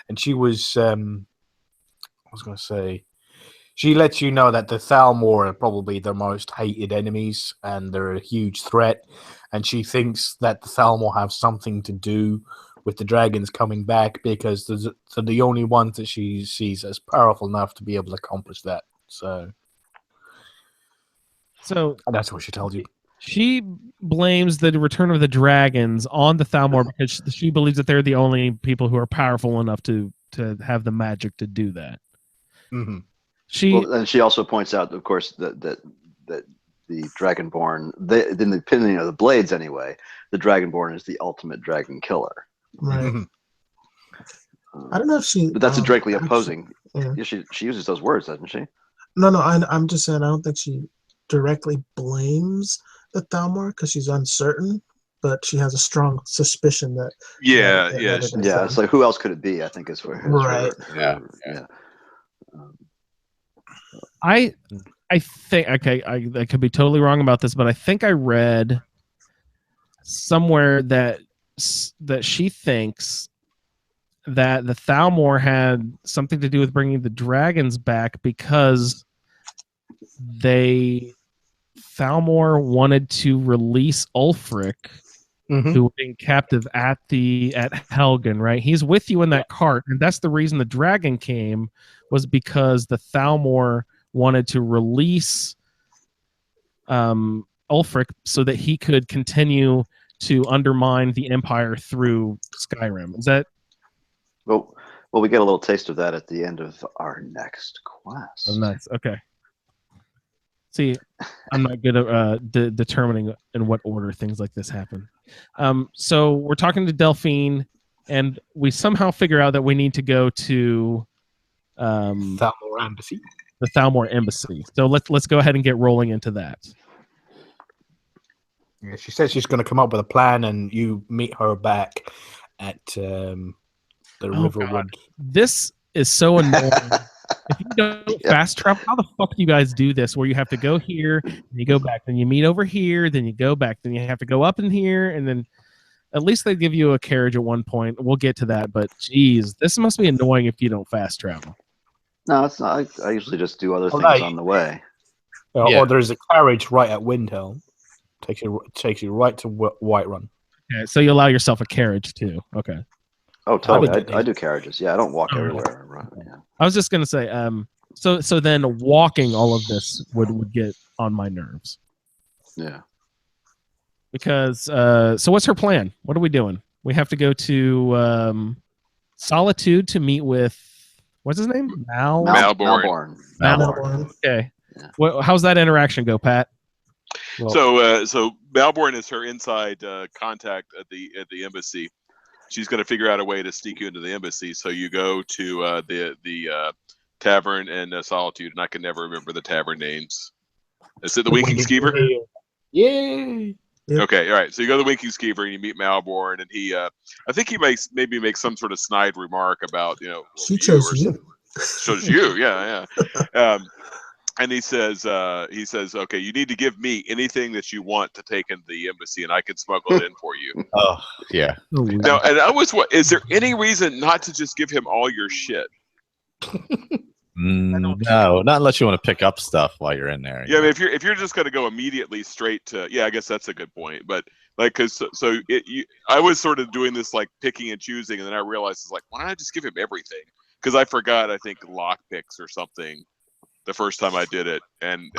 And she was, I was going to say, she lets you know that the Thalmor are probably their most hated enemies and they're a huge threat. And she thinks that the Thalmor have something to do with the dragons coming back because they're the only ones that she sees as powerful enough to be able to accomplish that. So and that's what she told you. She blames the return of the dragons on the Thalmor because she believes that they're the only people who are powerful enough to have the magic to do that. Mm-hmm. And she also points out, of course, that the Dragonborn, in the opinion of the Blades anyway, the Dragonborn is the ultimate dragon killer. Right. Mm-hmm. I don't know if she. But that's directly opposing. Yeah. She uses those words, doesn't she? No. I'm just saying. I don't think she directly blames the Thalmor because she's uncertain, but she has a strong suspicion that. Yeah. It's like, who else could it be? I think is where. Right. Yeah. I think I could be totally wrong about this, but I think I read somewhere that she thinks that the Thalmor had something to do with bringing the dragons back because Thalmor wanted to release Ulfric, who was being captive at Helgen, right? He's with you in that cart, and that's the reason the dragon came, was because the Thalmor wanted to release Ulfric so that he could continue to undermine the Empire through Skyrim. Is that? Well, we get a little taste of that at the end of our next quest. Oh, nice. Okay. See, I'm not good at determining in what order things like this happen. So we're talking to Delphine, and we somehow figure out that we need to go to Thalmor Embassy. The Thalmor Embassy. So let's go ahead and get rolling into that. Yeah, she says she's going to come up with a plan, and you meet her back at the Riverwood. This is so annoying. If you don't fast travel, how the fuck do you guys do this? Where you have to go here, and you go back, then you meet over here, then you go back, then you have to go up in here, and then at least they give you a carriage at one point. We'll get to that, but geez, this must be annoying if you don't fast travel. No, it's not. I usually just do other things on the way. Or there's a carriage right at Windhelm. Takes you right to Whiterun. Okay, so you allow yourself a carriage too. Okay. Oh, totally. I do carriages. Yeah, I don't walk everywhere. Right. Yeah. I was just gonna say, so then walking all of this would get on my nerves. Yeah. Because so what's her plan? What are we doing? We have to go to Solitude to meet with what's his name? Malborn. Okay. Yeah. How's that interaction go, Pat? Well, so Malborn is her inside contact at the embassy. She's going to figure out a way to sneak you into the embassy. So you go to the tavern in Solitude, and I can never remember the tavern names. Is it the Winking Skeever? Yay! Okay, all right. So you go to the Winking Skeever, and you meet Malborn, and he, I think he maybe makes some sort of snide remark about, she chose you. Chose you, yeah. And he says, okay, you need to give me anything that you want to take into the embassy, and I can smuggle it in for you. Oh, yeah. Now, and I was, is there any reason not to just give him all your shit? No, not unless you want to pick up stuff while you're in there. Yeah, I mean, if you're just going to go immediately straight to, I guess that's a good point. But like, I was sort of doing this like picking and choosing, and then I realized it's like, why don't I just give him everything? Because I forgot, I think, lockpicks or something the first time I did it, and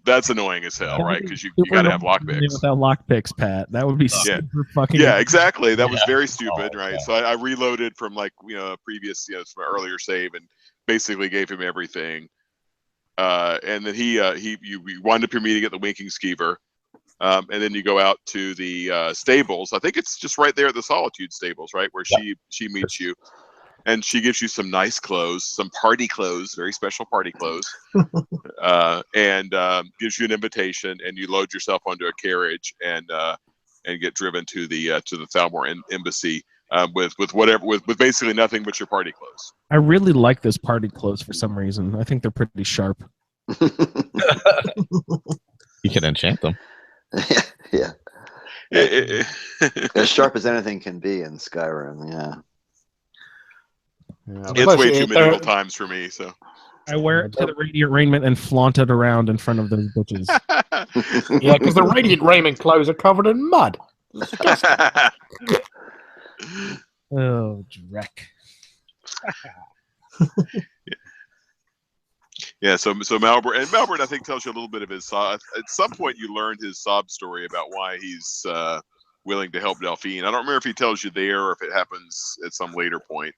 that's annoying as hell, right? Because you got to have lockpicks. Without lockpicks, Pat, that would be super fucking. Yeah, exactly. That was very stupid, right? Yeah. So I reloaded from like previous from an earlier save and basically gave him everything. And then you wind up your meeting at the Winking Skeever, and then you go out to the stables. I think it's just right there at the Solitude stables, right, where she meets you. And she gives you some nice clothes, some party clothes, very special party clothes, and gives you an invitation. And you load yourself onto a carriage, and and get driven to the Thalmor embassy with basically nothing but your party clothes. I really like this party clothes for some reason. I think they're pretty sharp. You can enchant them. Yeah. As sharp as anything can be in Skyrim. Yeah. It's way too medieval times for me. So I wear it to the radiant raiment and flaunt it around in front of those bitches. Yeah, because the radiant raiment clothes are covered in mud. Oh, Drek. Yeah, so Malborn I think tells you a little bit of his at some point you learned his sob story about why he's willing to help Delphine. I don't remember if he tells you there or if it happens at some later point,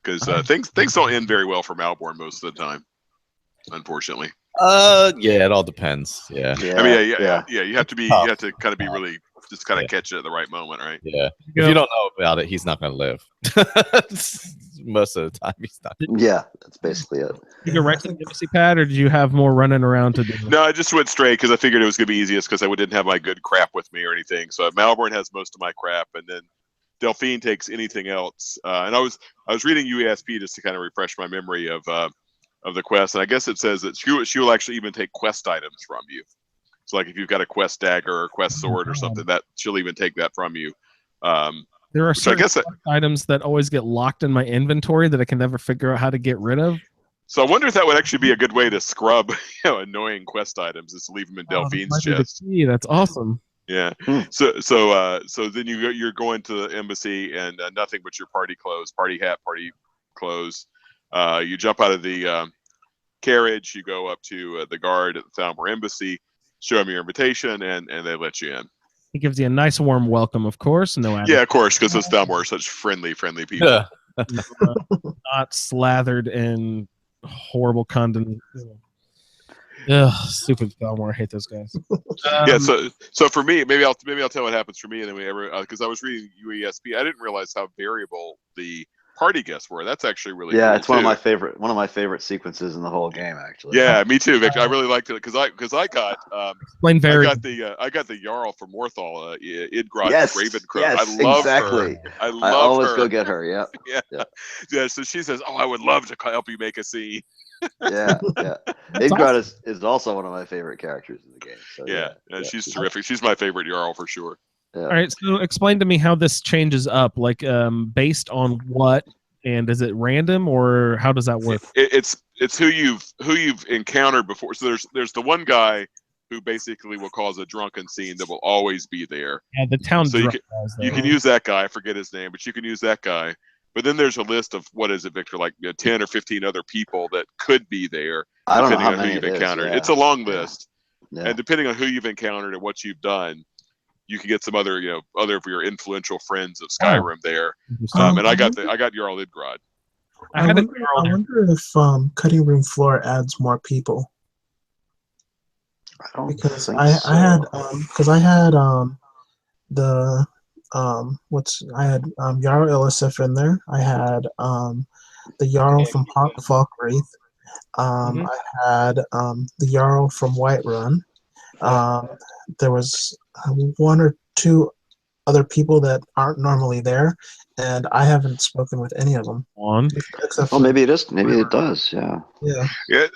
because things don't end very well for Malborn most of the time, unfortunately. Yeah, it all depends. Yeah. I mean, yeah. You have to kind of be really just kind of catch it at the right moment, right? Yeah. If you don't know about it, he's not going to live. Most of the time, he's not. Yeah, that's basically it. Did you go right to the embassy pad, or did you have more running around to do? No, I just went straight because I figured it was going to be easiest because I didn't have my good crap with me or anything. So Malborn has most of my crap, and then Delphine takes anything else. And I was reading UESP just to kind of refresh my memory of the quest, and I guess it says that she will actually even take quest items from you. So like if you've got a quest dagger or quest sword or something, that she'll even take that from you. There are certain items that always get locked in my inventory that I can never figure out how to get rid of. So I wonder if that would actually be a good way to scrub, annoying quest items, is to leave them in Delphine's chest. That's awesome. Yeah. So then you're going to the embassy and nothing but your party clothes, party hat, party clothes. You jump out of the carriage. You go up to the guard at the Thalmor embassy, show them your invitation, and they let you in. He gives you a nice warm welcome, of course. Yeah, of course, because those Thalmor are such friendly people. Not slathered in horrible condom. Ugh, stupid Thalmor. I hate those guys. Yeah, so for me, maybe I'll tell what happens for me, and then because I was reading UESP, I didn't realize how variable the party guests were. That's actually really cool, it's one of my favorite sequences in the whole game, actually. Yeah, me too, Victor. I really liked it because I got I got the Jarl from Morthal, Idgrod Ravencrow. Yes, I love exactly. her. I always her. Go get her. Yeah. So she says, "Oh, I would love to help you make a scene." Yeah. Idgrod is also one of my favorite characters in the game. So, she's terrific. She's my favorite Jarl for sure. Yeah. All right, so explain to me how this changes up, like based on what, and is it random or how does that work? It's who you've encountered before. So there's the one guy who basically will cause a drunken scene that will always be there. Yeah, the town. So you can use that guy. I forget his name, but you can use that guy. But then there's a list of, what is it, Victor? Like 10 or 15 other people that could be there, depending on who you've encountered. It's a long list, and depending on who you've encountered and what you've done, you can get some other of your influential friends of Skyrim there. And I got Jarl Idgrod. I wonder if cutting room floor adds more people. I had Jarl Illicif in there. I had the Jarl from Falkwraith. I had the Jarl from Whiterun. There was one or two other people that aren't normally there, and I haven't spoken with any of them. Maybe it is. Maybe it does. Yeah.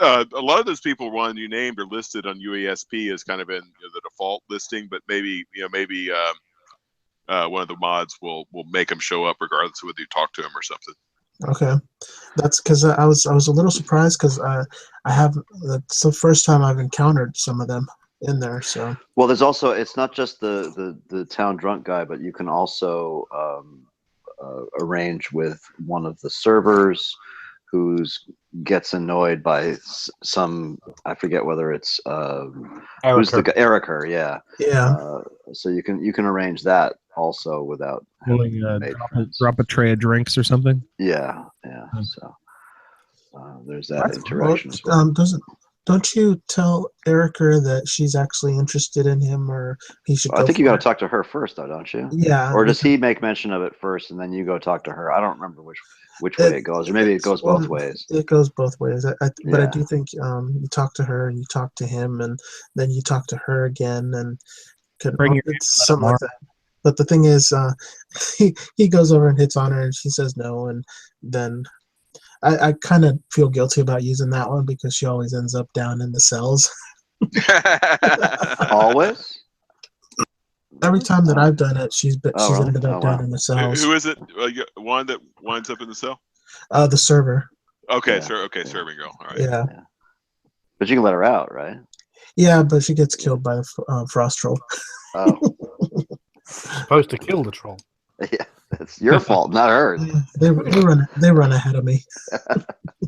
A lot of those people, Ron, you named are listed on UESP as kind of in the default listing, but maybe one of the mods will make them show up regardless of whether you talk to them or something. Okay, that's because I was a little surprised because it's the first time I've encountered some of them in there. So there's also, it's not just the town drunk guy, but you can also arrange with one of the servers who gets annoyed by some, I forget whether it's who's the Eriker, so you can arrange that also without drop a tray of drinks or something. So there's that interaction as well. Don't you tell Erica that she's actually interested in him, or he should? I think you got to talk to her first, though, don't you? Yeah. Or does he make mention of it first, and then you go talk to her? I don't remember which way it goes, or maybe it goes both ways. It goes both ways. But I do think you talk to her and you talk to him, and then you talk to her again, and It's something like that. But the thing is, he goes over and hits on her, and she says no, and then I kind of feel guilty about using that one because she always ends up down in the cells. Always? Every time that I've done it, she's really? ended up down in the cells. Who is it? One that winds up in the cell? The server. Okay, Yeah. serving girl. All right. Yeah. But you can let her out, right? Yeah, but she gets killed by the frost troll. Oh. Supposed to kill the troll. Yeah, it's your fault, not hers. They run ahead of me.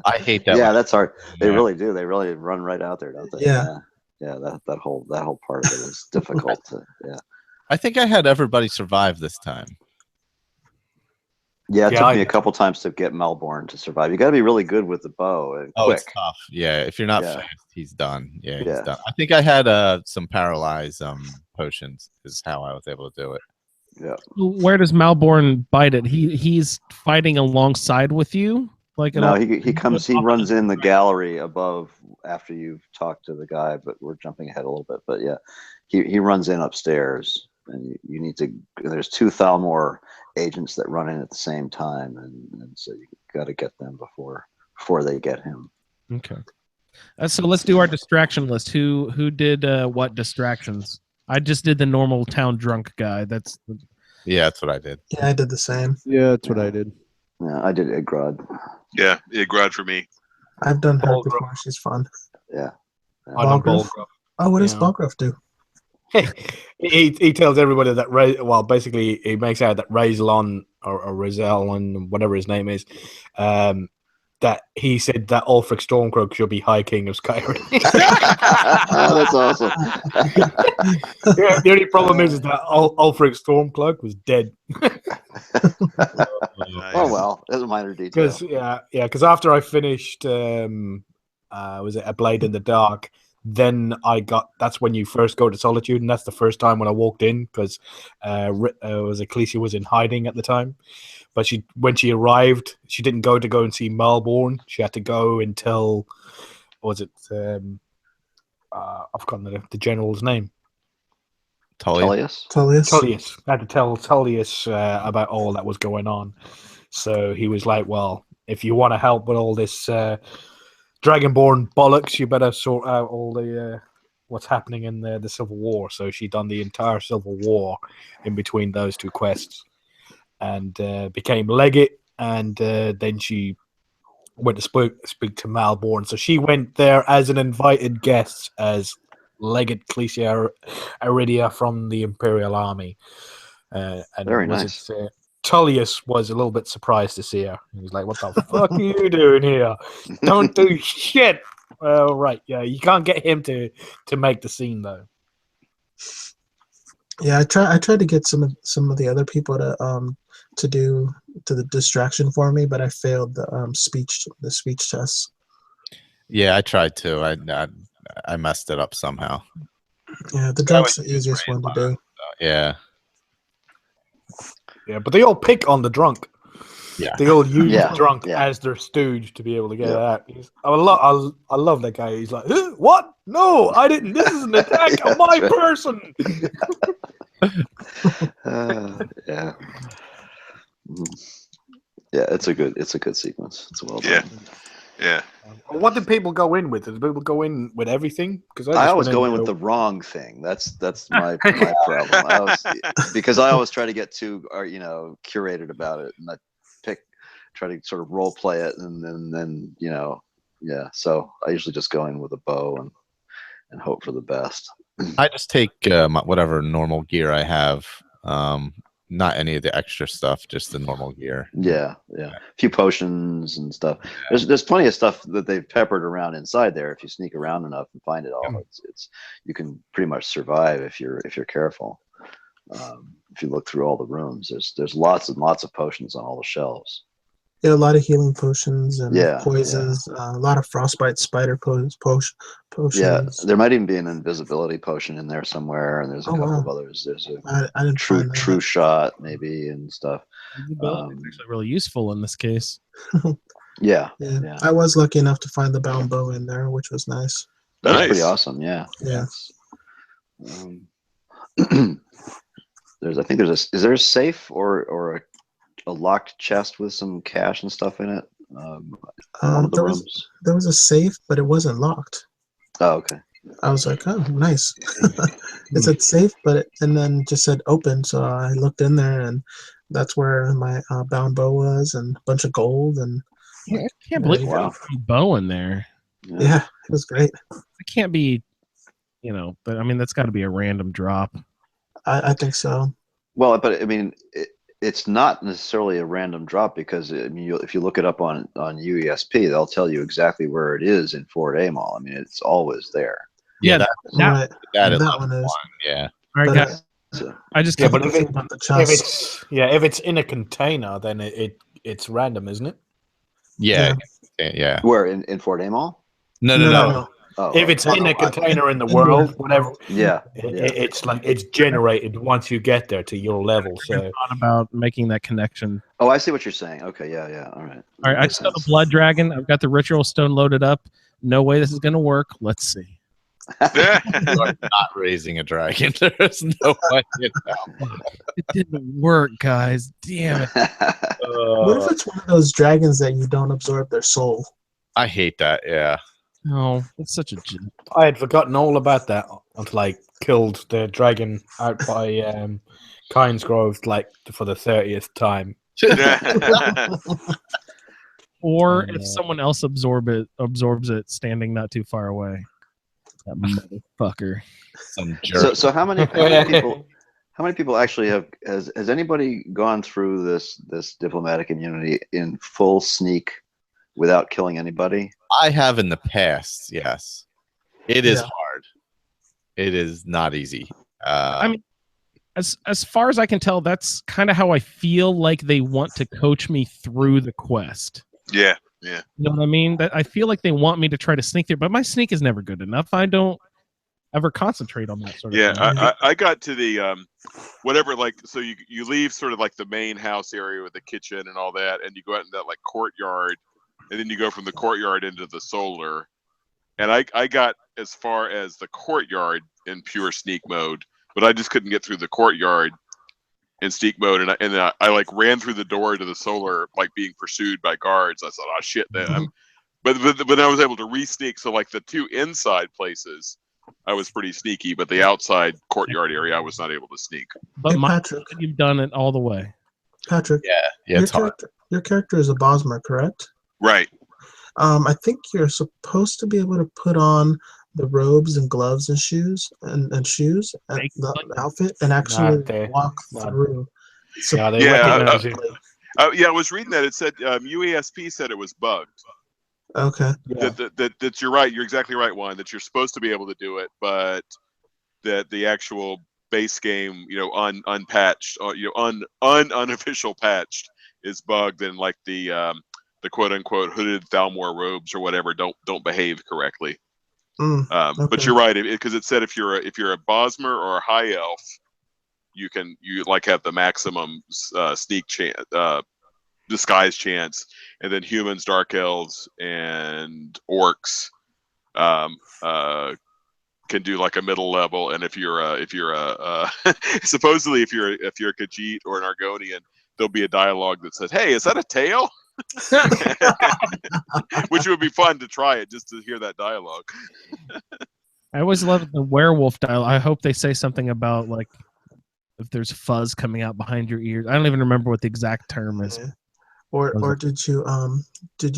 I hate that. Yeah, one. that's hard. They Yeah. really do. They really run right out there, don't they? Yeah. Yeah. That whole part of it is difficult. Yeah. I think I had everybody survive this time. Yeah, it Yeah, took me a couple times to get Melbourne to survive. You got to be really good with the bow and quick. It's tough. Yeah, if you're not Yeah. fast, he's done. Yeah, he's Yeah. done. I think I had some paralyze potions. Is how I was able to do it. Yeah. Where does Malborn bite it? He's fighting alongside with you, like No, he comes. He runs in the gallery above after you've talked to the guy. But we're jumping ahead a little bit. But yeah, he runs in upstairs, and you need to. There's 2 Thalmor agents that run in at the same time, and so you got to get them before they get him. Okay. So let's do our distraction list. Who did what distractions? I just did the normal town drunk guy. That's what I did. Yeah, I did the same. Yeah, that's what I did. Yeah, I did Igrod. Yeah, Igrod for me. I've done her Balgrove. before. She's fun. Yeah. I know Balgrove? Balgrove. Oh, what does Yeah. Balgrove do? he tells everybody that basically he makes out that Razelon or Razelon, whatever his name is, that he said that Ulfric Stormcloak should be High King of Skyrim. That's awesome. Yeah, the only problem is that Ulfric Stormcloak was dead. Oh well, that's a minor detail. Because after I finished, was it A Blade in the Dark? Then that's when you first go to Solitude, and that's the first time when I walked in because Ecclesia was in hiding at the time. But when she arrived, she didn't go and see Melbourne. She had to go until I've forgotten the general's name. Tullius. Tullius. I had to tell Tullius about all that was going on. So he was like, well, if you want to help with all this Dragonborn bollocks, you better sort out all the what's happening in the Civil War. So she done the entire Civil War in between those 2 quests and became legate. And then she went to speak to Malborn. So she went there as an invited guest as Legate Clesia Aridia from the Imperial Army. And Very nice. Tullius was a little bit surprised to see her. He was like, "What the fuck are you doing here? Don't do shit." Well, right, yeah, you can't get him to make the scene though. Yeah, I tried to get some of the other people to do the distraction for me, but I failed the speech tests. Yeah, I tried to. I messed it up somehow. Yeah, the drunk's the easiest one to do. Yeah. Yeah, but they all pick on the drunk. Yeah. They all use the drunk as their stooge to be able to get it out. I love that guy. He's like, huh? What? No, I didn't. This is an attack on my person. Yeah. Yeah, it's a good sequence. It's well done. Yeah. What did people go in with? Did people go in with everything? Because I always go in with the wrong thing. That's my problem. Because I always try to get too curated about it, and I try to sort of role play it, and then So I usually just go in with a bow and hope for the best. I just take whatever normal gear I have. Not any of the extra stuff, just the normal gear. Yeah. A few potions and stuff. There's plenty of stuff that they've peppered around inside there. If you sneak around enough and find it all, it's you can pretty much survive if you're careful. If you look through all the rooms, there's lots and lots of potions on all the shelves. Yeah, a lot of healing potions and poisons. A lot of frostbite spider potions. Yeah, there might even be an invisibility potion in there somewhere, and there's a couple of others. There's a true shot maybe and stuff. Invisibility is actually really useful in this case. Yeah. I was lucky enough to find the bound bow in there, which was nice. That's pretty awesome. Yeah. Yeah. I think is there a safe or a locked chest with some cash and stuff in it? One of the rooms. There was a safe, but it wasn't locked. Oh, okay. I was like, oh, nice. It said safe, and then just said open. So I looked in there, and that's where my bound bow was, and a bunch of gold, and I can't believe wow. a bow in there. Yeah, it was great. It can't be, but I mean that's got to be a random drop. I think so. Well, but I mean, it's not necessarily a random drop because I mean, if you look it up on UESP, they'll tell you exactly where it is in Fort Amol. I mean, it's always there. Yeah, that one is. Yeah. All right, guys. I just but if it's in a container, then it's random, isn't it? Yeah. Where in Fort Amol? No. Oh, if it's in a container in the world, whatever. Yeah. It's like it's generated once you get there to your level. So thought about making that connection. Oh, I see what you're saying. Okay, yeah. All right. I just got a blood dragon. I've got the ritual stone loaded up. No way this is going to work. Let's see. You are not raising a dragon. There's no way. It didn't work, guys. Damn it. What if it's one of those dragons that you don't absorb their soul? I hate that. Yeah. No, it's such a. I had forgotten all about that until I killed the dragon out by Kynes Grove, like for the 30th time. Or if someone else absorbs it standing not too far away. That motherfucker. Some jerk. So how many people actually has anybody gone through this diplomatic immunity in full sneak without killing anybody? I have in the past, yes. It is hard. It is not easy. I mean, as far as I can tell, that's kind of how I feel like they want to coach me through the quest. Yeah. You know what I mean? That I feel like they want me to try to sneak there, but my sneak is never good enough. I don't ever concentrate on that sort of thing. I got to the whatever, like, so you leave sort of like the main house area with the kitchen and all that, and you go out in that like courtyard, and then you go from the courtyard into the solar. And I got as far as the courtyard in pure sneak mode, but I just couldn't get through the courtyard in sneak mode, and I like ran through the door to the solar, like being pursued by guards. I thought, oh shit, but I was able to re-sneak. So like the two inside places, I was pretty sneaky, but the outside courtyard area, I was not able to sneak. But Patrick, you've done it all the way. Patrick, yeah, it's hard. Your character is a Bosmer, correct? Right. I think you're supposed to be able to put on the robes and gloves and shoes and the outfit and actually walk through. So I was reading that. It said UESP said it was bugged. Okay. That you're right. You're exactly right, Juan. That you're supposed to be able to do it, but that the actual base game, unpatched, unofficial patched is bugged, and like the quote unquote hooded Thalmor robes or whatever don't behave correctly. Okay. But you're right, because it said if you're a Bosmer or a high elf, you like have the maximum sneak chance, disguise chance, and then humans, dark elves, and orcs can do like a middle level. And if you're supposedly if you're a Khajiit or an Argonian, there'll be a dialogue that says, "Hey, is that a tail?" Which would be fun to try it, just to hear that dialogue. I always love the werewolf dialogue. I hope they say something about like if there's fuzz coming out behind your ears. I don't even remember what the exact term is. Or did you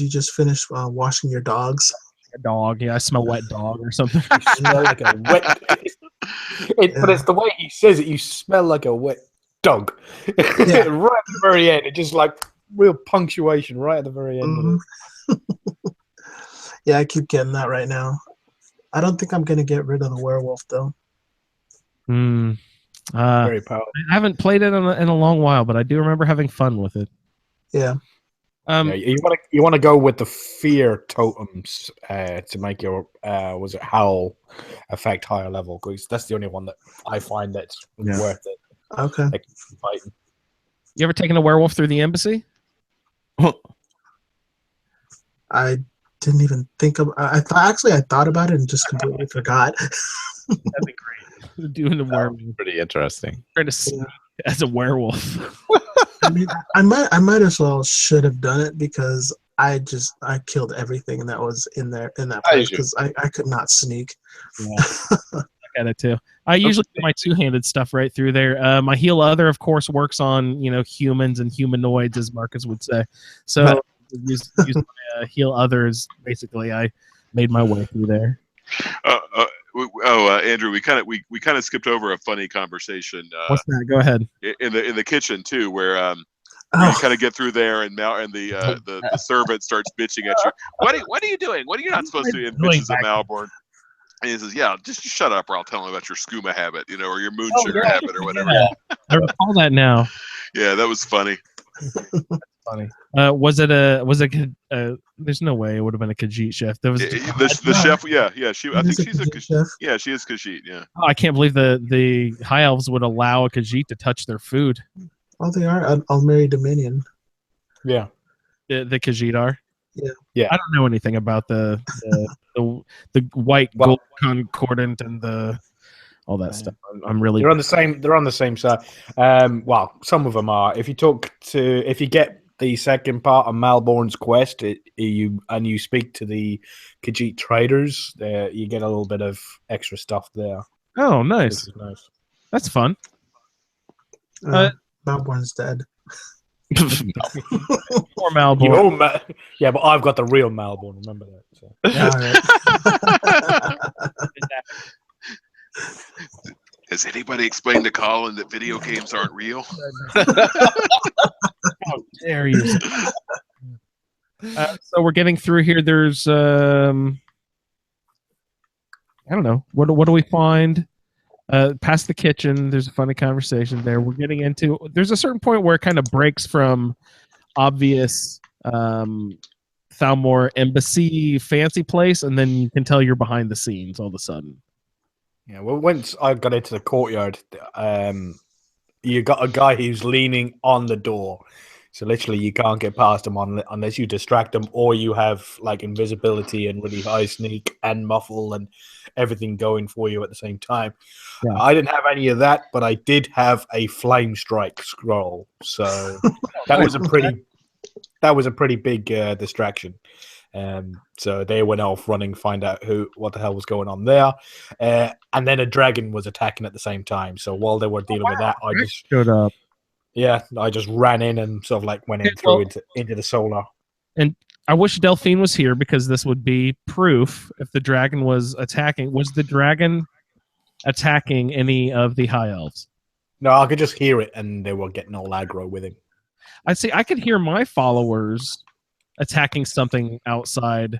just finish washing your dogs? A dog, yeah. I smell wet dog or something. You smell like a wet. But it's the way he says it. You smell like a wet dog. Yeah. Right at the very end, it just like real punctuation right at the very end. Mm-hmm. Yeah, I keep getting that right now. I don't think I'm gonna get rid of the werewolf though. Very powerful. I haven't played it in a long while, but I do remember having fun with it. Yeah. You want to go with the fear totems to make your howl effect higher level, because that's the only one that I find that's worth it. Okay. Fighting. You ever taken a werewolf through the embassy? I didn't even think of. I thought about it and just completely forgot. That'd be great. Doing the werewolf. Pretty interesting. Trying to sneak as a werewolf. I mean, I might as well should have done it because I killed everything that was in that place because I could not sneak. Yeah. I got it too. I usually do my two-handed stuff right through there. My heal other, of course, works on humans and humanoids, as Marcus would say. So use my heal others. Basically, I made my way through there. Andrew, we kind of skipped over a funny conversation. What's that? Go ahead. In the kitchen too, where you kind of get through there, and the servant starts bitching at you. What are you doing? What are you not supposed to? And bitches at Malborn. And he says, "Yeah, just shut up, or I'll tell him about your skooma habit, or your moon sugar habit, or whatever." Yeah. I recall that now. Yeah, that was funny. Funny. Was it there's no way it would have been a Khajiit chef. There was the chef. Yeah. I think she's a chef. Yeah, she is Khajiit. Yeah. Oh, I can't believe the high elves would allow a Khajiit to touch their food. Oh, they are Almeri Dominion. Yeah. The Khajiit are. Yeah. I don't know anything about the white gold concordant and all that stuff. I'm really. They're on the same side. Well, some of them are. If you get the second part of Malborn's quest, you speak to the Khajiit traders, you get a little bit of extra stuff there. Oh, nice. Nice. That's fun. Malborn's dead. Poor Malborn. Yeah, but I've got the real Malborn. Remember that. So. Has anybody explained to Colin that video games aren't real? How dare you? So we're getting through here. There's I don't know. What do we find? Past the kitchen, there's a funny conversation there. We're getting into. There's a certain point where it kind of breaks from obvious Thalmor embassy fancy place, and then you can tell you're behind the scenes all of a sudden. Yeah, well, once I got into the courtyard, you got a guy who's leaning on the door. So literally you can't get past him unless you distract him or you have like invisibility and really high sneak and muffle and everything going for you at the same time. Yeah. I didn't have any of that, but I did have a flame strike scroll. So that was a pretty big distraction. So they went off running, find out what the hell was going on there. And then a dragon was attacking at the same time. So while they were dealing with that, I just showed up. Yeah, I just ran in and sort of like went in through into the solar. And I wish Delphine was here because this would be proof if the dragon was attacking. Was the dragon attacking any of the high elves? No, I could just hear it and they were getting all aggro with him. I could hear my followers attacking something outside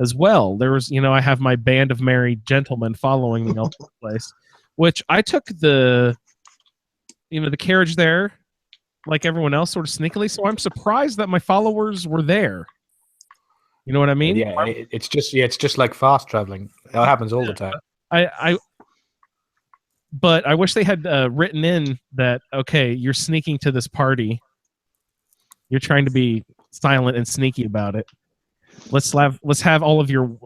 as well. There was, I have my band of merry gentlemen following me all over the place, which I took the carriage there like everyone else sort of sneakily. So I'm surprised that my followers were there. You know what I mean? Yeah, it's just like fast traveling. It happens all the time. But I wish they had written in that, okay, you're sneaking to this party. You're trying to be silent and sneaky about it. Let's have all of your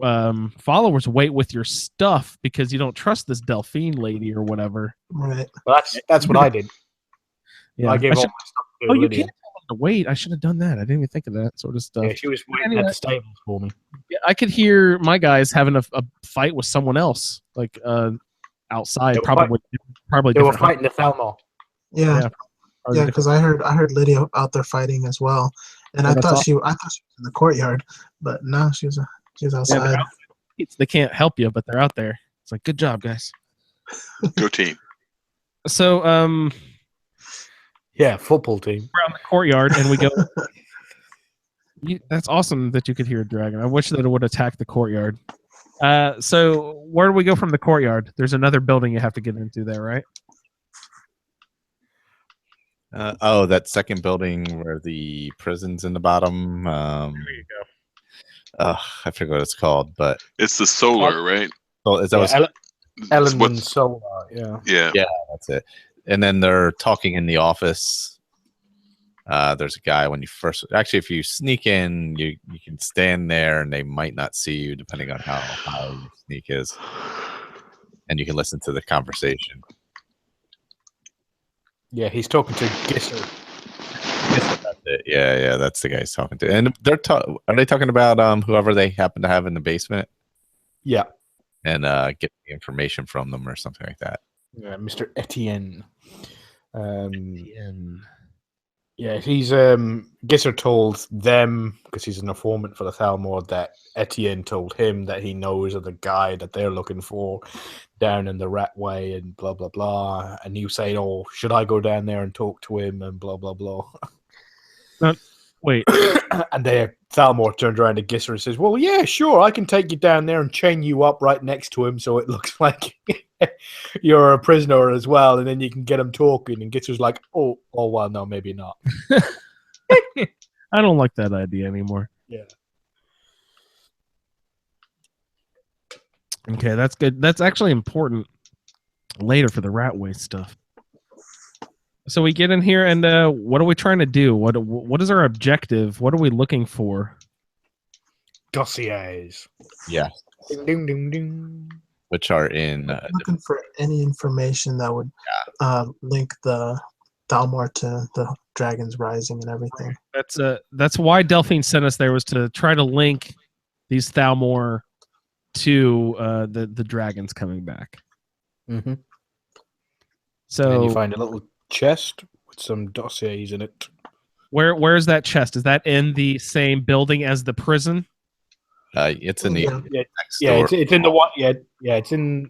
followers wait with your stuff because you don't trust this Delphine lady or whatever. Right. Well, that's what I did. Yeah. I gave all my stuff to you Lydia. can't tell them to wait. I should have done that. I didn't even think of that sort of stuff. Yeah, she was waiting at the stables for me. Yeah, I could hear my guys having a fight with someone else, like outside. Probably they were fighting the Thalmor. Yeah, because I heard Lydia out there fighting as well, and I thought she was in the courtyard, but no, she was outside. Yeah, they can't help you, but they're out there. It's like, good job, guys. Go team. So, yeah, football team. We're on the courtyard, and we go. That's awesome that you could hear a dragon. I wish that it would attack the courtyard. So where do we go from the courtyard? There's another building you have to get into there, right? That second building where the prison's in the bottom. There you go. I forget what it's called, but it's the solar, right? Oh, is that Element Solar? Yeah, that's it. And then they're talking in the office. There's a guy when you first if you sneak in, you can stand there and they might not see you depending on how high your sneak is. and you can listen to the conversation. Yeah, he's talking to Gisser. That's it. Yeah, that's the guy he's talking to. And are they talking about whoever they happen to have in the basement? Yeah. And get the information from them or something like that. Yeah, Mr. Etienne. Etienne. Yeah, he's Gisser told them, because he's an informant for the Thalmor, that Etienne told him that he knows of the guy that they're looking for down in the Ratway and blah blah blah. And he was saying, "Oh, should I go down there and talk to him?" and blah blah blah. Wait. And Thalmor turned around to Gisser and says, "Well, yeah, sure, I can take you down there and chain you up right next to him, so it looks like you're a prisoner as well, and then you can get him talking." And Gisser's like, "Oh, well, no, maybe not." I don't like that idea anymore. Yeah. Okay, that's good. That's actually important later for the Ratway stuff. So we get in here, and what are we trying to do? What is our objective? What are we looking for? Dossiers. Yeah. Ding, ding, ding, ding. Which are in... looking for any information that would link the Thalmor to the Dragons Rising and everything. That's why Delphine sent us there, was to try to link these Thalmor to the dragons coming back. Mm-hmm. So and you find a little chest with some dossiers in it. Where is that chest? Is that in the same building as the prison? It's in the next door. It's in the one. Yeah, it's in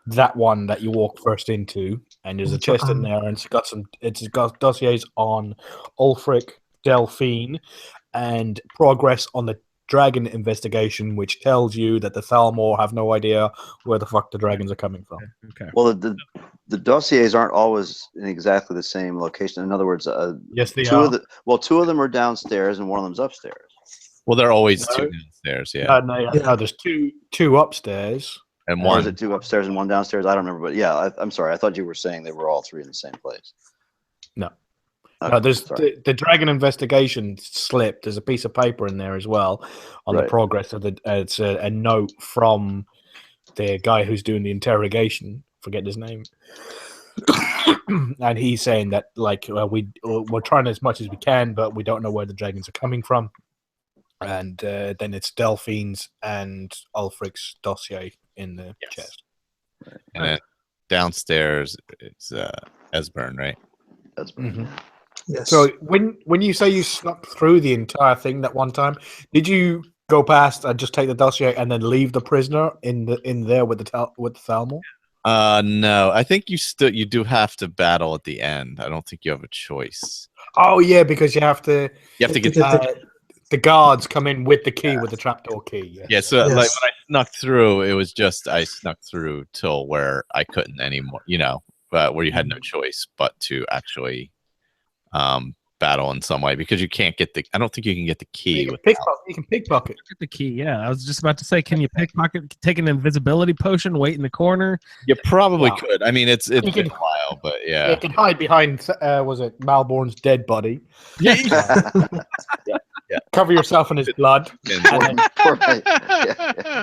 that one that you walk first into, and there's a chest in there, and it's got dossiers on Ulfric, Delphine, and progress on the dragon investigation, which tells you that the Thalmor have no idea where the fuck the dragons are coming from. Okay. Well, the dossiers aren't always in exactly the same location. In other words, yes, they two are. Two of them are downstairs and one of them's upstairs. Well, there are always two downstairs. Yeah. No, there's two upstairs. And Or one. is it two upstairs and one downstairs? I don't remember, but yeah, I'm sorry. I thought you were saying they were all three in the same place. No. Okay, There's sorry. the dragon investigation slip. There's a piece of paper in there as well on the progress of the. It's a note from the guy who's doing the interrogation. Forget his name. And he's saying that we're trying as much as we can, but we don't know where the dragons are coming from. And then it's Delphine's and Ulfric's dossier in the chest. And then downstairs it's Esbern, right? Esbern. Mm-hmm. Yes. So when you say you snuck through the entire thing that one time, did you go past and just take the dossier and then leave the prisoner in there with the Thalmor? No, I think you do have to battle at the end. I don't think you have a choice. Oh yeah, because you have to get the guards come in with the key, with the trapdoor key. Yeah, so like when I snuck through, it was just I snuck through till where I couldn't anymore, where you had no choice but to actually battle in some way, because you can't get I don't think you can get the key. You can pickpocket. Get the key, yeah. I was just about to say, can you pickpocket, take an invisibility potion, wait in the corner? You probably could. I mean, it's been a while, but yeah. You can hide behind, was it Malborn's dead body? Yeah. Yeah. Cover yourself in his blood.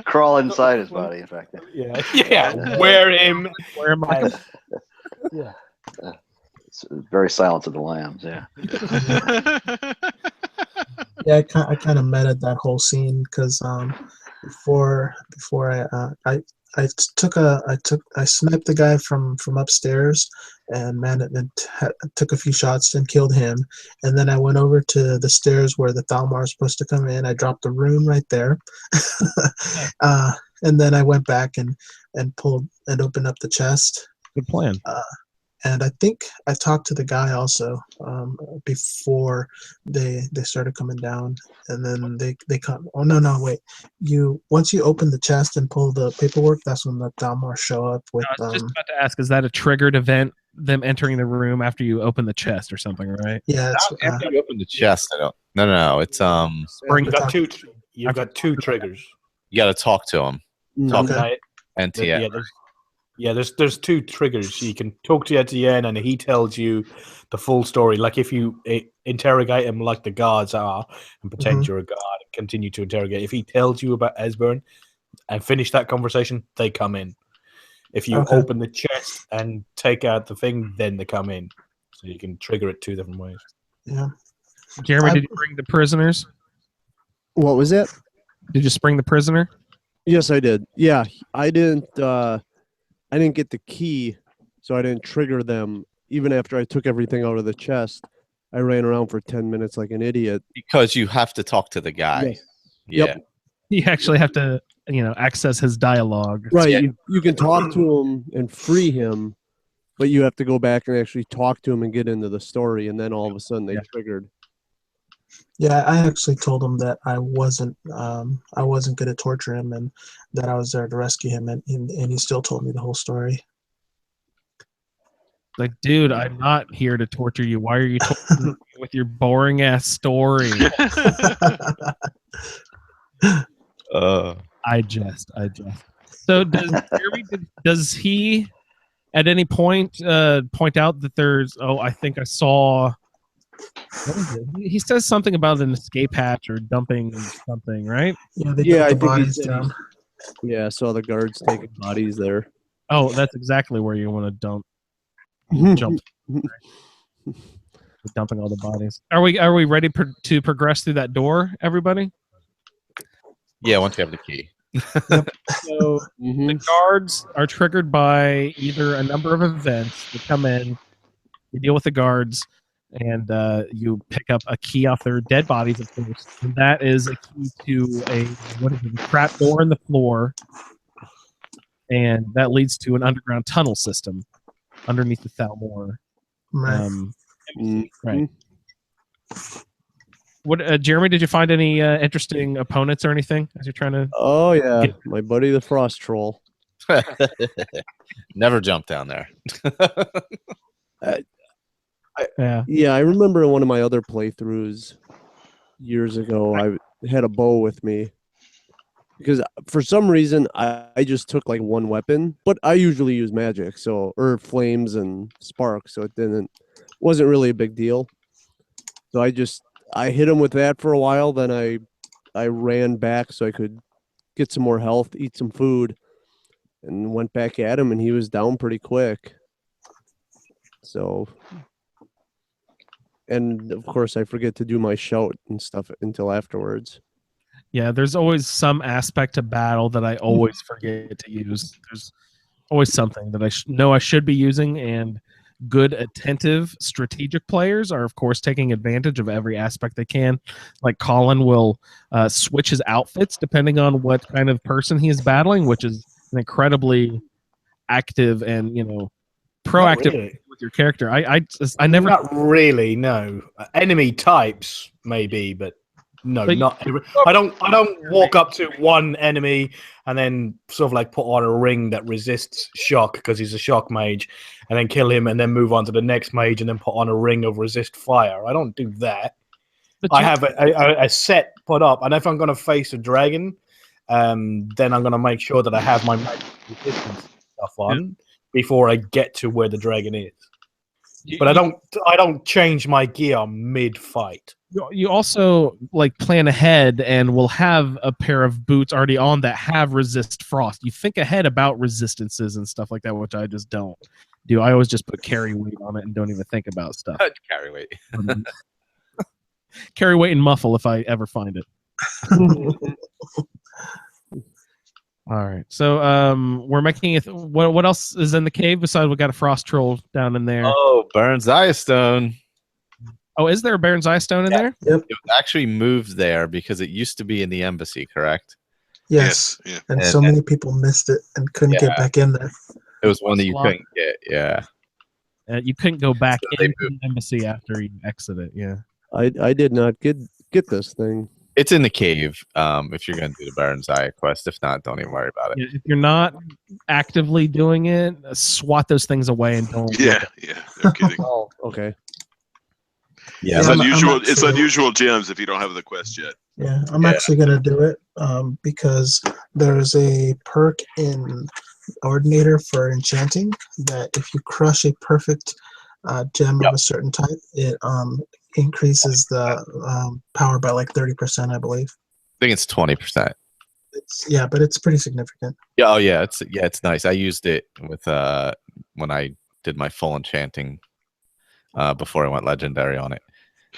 Crawl inside his body, in fact. Yeah. Wear him. Yeah. It's very Silence of the Lambs, yeah. Yeah, I kind of meted that whole scene because before I sniped the guy from upstairs and took a few shots and killed him, and then I went over to the stairs where the Thalmor is supposed to come in. I dropped the rune right there, and then I went back and pulled and opened up the chest. Good plan. And I think I talked to the guy also before they started coming down, and then they come. Oh no, wait! Once you open the chest and pull the paperwork, that's when the Thalmor show up with. I was just about to ask: is that a triggered event? Them entering the room after you open the chest or something, right? Yeah. After you open the chest, I don't. No. It's You've got two triggers. You got to talk to him. Talk to NTN. Yeah, there's two triggers. You can talk to Etienne, and he tells you the full story. Like if you interrogate him like the guards are, and pretend you're a guard, and continue to interrogate. If he tells you about Esbern and finish that conversation, they come in. If you Okay. open the chest and take out the thing, then they come in. So you can trigger it 2 different ways. Yeah. Jeremy, did you bring the prisoners? What was that? Did you spring the prisoner? Yes, I did. Yeah, I didn't get the key, so I didn't trigger them. Even after I took everything out of the chest, I ran around for 10 minutes like an idiot. Because you have to talk to the guy. Yes. Yeah. Yep. You actually have to, access his dialogue. Right. Yeah. You can talk to him and free him, but you have to go back and actually talk to him and get into the story, and then all of a sudden they triggered. Yeah, I actually told him that I wasn't going to torture him and that I was there to rescue him, and he still told me the whole story. Like, dude, I'm not here to torture you. Why are you torturing me with your boring ass story? I jest. So does he at any point point out that there's? Oh, I think I saw. What is it? He says something about an escape hatch or dumping something, right? Yeah, they Yeah, dumped the I think he bodies said down. Yeah, I saw the guards taking bodies there. Oh, that's exactly where you want to jump. Dumping all the bodies. Are we ready to progress through that door, everybody? Yeah, once you have the key. So the guards are triggered by either a number of events that come in. You deal with the guards, and you pick up a key off their dead bodies, of course. And that is a key to a trap door in the floor, and that leads to an underground tunnel system underneath the Thalmor. Right. What, Jeremy? Did you find any interesting opponents or anything as you're trying to? Oh yeah, my buddy the Frost Troll. Never jump down there. Yeah, I remember in one of my other playthroughs years ago, I had a bow with me because for some reason I just took like one weapon, but I usually use magic, or flames and sparks, so it wasn't really a big deal. So I hit him with that for a while, then I ran back so I could get some more health, eat some food, and went back at him, and he was down pretty quick. So, and of course, I forget to do my shout and stuff until afterwards. Yeah, there's always some aspect to battle that I always forget to use. There's always something that I know I should be using, and good, attentive, strategic players are, of course, taking advantage of every aspect they can. Like Colin will switch his outfits depending on what kind of person he is battling, which is an incredibly active and proactive with your character. I never. Not really. No, enemy types maybe, but no, But not. I don't walk up to one enemy and then sort of like put on a ring that resists shock because he's a shock mage, and then kill him, and then move on to the next mage, and then put on a ring of resist fire. I don't do that. I have a set put up, and if I'm going to face a dragon, then I'm going to make sure that I have my magic resistance stuff on before I get to where the dragon is. But I don't change my gear mid-fight. You also plan ahead and will have a pair of boots already on that have resist frost. You think ahead about resistances and stuff like that, which I just don't do. I always just put carry weight on it and don't even think about stuff. Carry weight. Carry weight and muffle if I ever find it. All right, so we're making it. What else is in the cave besides we got a frost troll down in there? Oh, Baron's Eye Stone. Oh, is there a Baron's Eye Stone in there? Yep. It was actually moved there because it used to be in the embassy, correct? Yes. Yeah. And so many people missed it and couldn't get back in there. It was one that you couldn't get. Yeah. You couldn't go back into the embassy after you exit it. Yeah. I did not get this thing. It's in the cave. If you're going to do the Baron's Eye quest, if not, don't even worry about it. If you're not actively doing it, swat those things away and don't. Yeah. No kidding. Oh, okay. Yeah, It's I'm unusual. actually- It's unusual gems if you don't have the quest yet. Yeah, I'm actually going to do it because there's a perk in Ordinator for enchanting that if you crush a perfect gem of a certain type, it increases the power by like 30%, I believe. I think it's 20%. but it's pretty significant. Yeah, oh yeah, it's nice. I used it with when I did my full enchanting before I went legendary on it.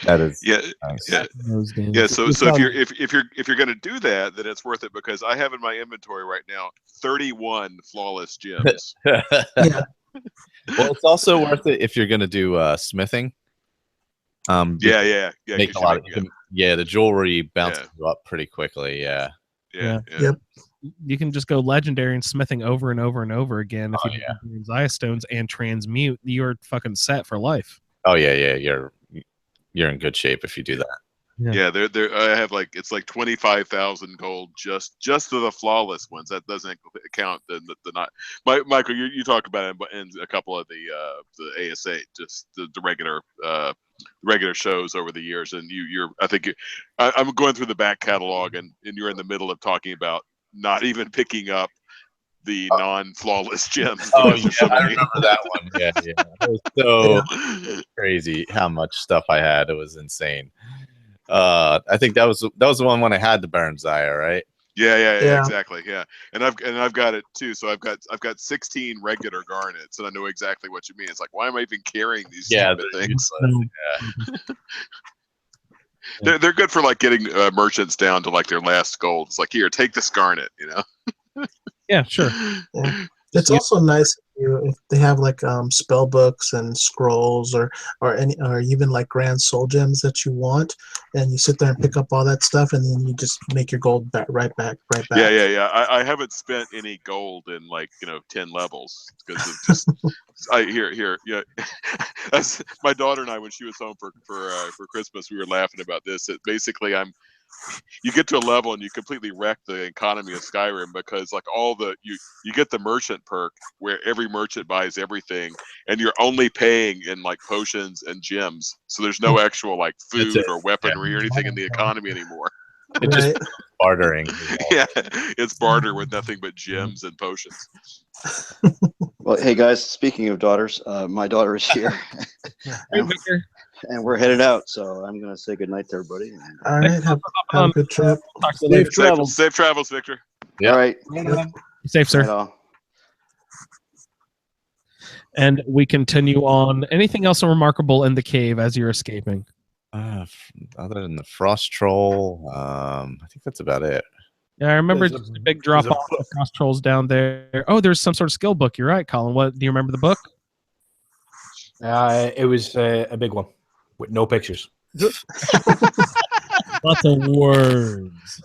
That is nice. Yeah. So if you're gonna do that, then it's worth it because I have in my inventory right now 31 flawless gems. Yeah. Well, it's also worth it if you're gonna do smithing. Yeah. Make a lot of the jewelry bounces you up pretty quickly. Yeah. Yep. You can just go legendary and smithing over and over and over again. If you do Zaya stones and transmute, you're fucking set for life. Oh yeah. You're in good shape if you do that. Yeah, I have it's like 25,000 gold just to the flawless ones. That doesn't count the not. Michael, you talk about it in a couple of the ASA, just the regular shows over the years, and I'm going through the back catalog, and you're in the middle of talking about not even picking up the non-flawless gems. Oh yeah, I remember that one. Yeah. It was so crazy how much stuff I had. It was insane. I think that was the one when I had the Baron Zaya, right? Yeah, exactly. Yeah, and I've got it too. So I've got 16 regular garnets, and I know exactly what you mean. It's like, why am I even carrying these stupid things? They're good for getting merchants down to their last gold. It's like, here, take this garnet, Yeah, sure. Yeah. It's also nice if they have spell books and scrolls or even grand soul gems that you want, and you sit there and pick up all that stuff, and then you just make your gold right back. Yeah. I haven't spent any gold in 10 levels because of just yeah. That's my daughter and I, when she was home for Christmas, we were laughing about this. Basically, you get to a level and you completely wreck the economy of Skyrim because you get the merchant perk where every merchant buys everything and you're only paying in potions and gems, so there's no actual food or weaponry or anything in the economy anymore. It's just bartering. Yeah, it's barter with nothing but gems and potions. Well, hey guys, speaking of daughters, my daughter is here. And we're headed out, so I'm going to say goodnight to everybody. All right, have a good trip. Safe travels, Victor. Yeah. All right. Safe, sir. And we continue on. Anything else remarkable in the cave as you're escaping? Other than the frost troll, I think that's about it. Yeah, I remember just a big drop off of frost trolls down there. Oh, there's some sort of skill book. You're right, Colin. What do you remember the book? It was a big one with no pictures. Lots of words.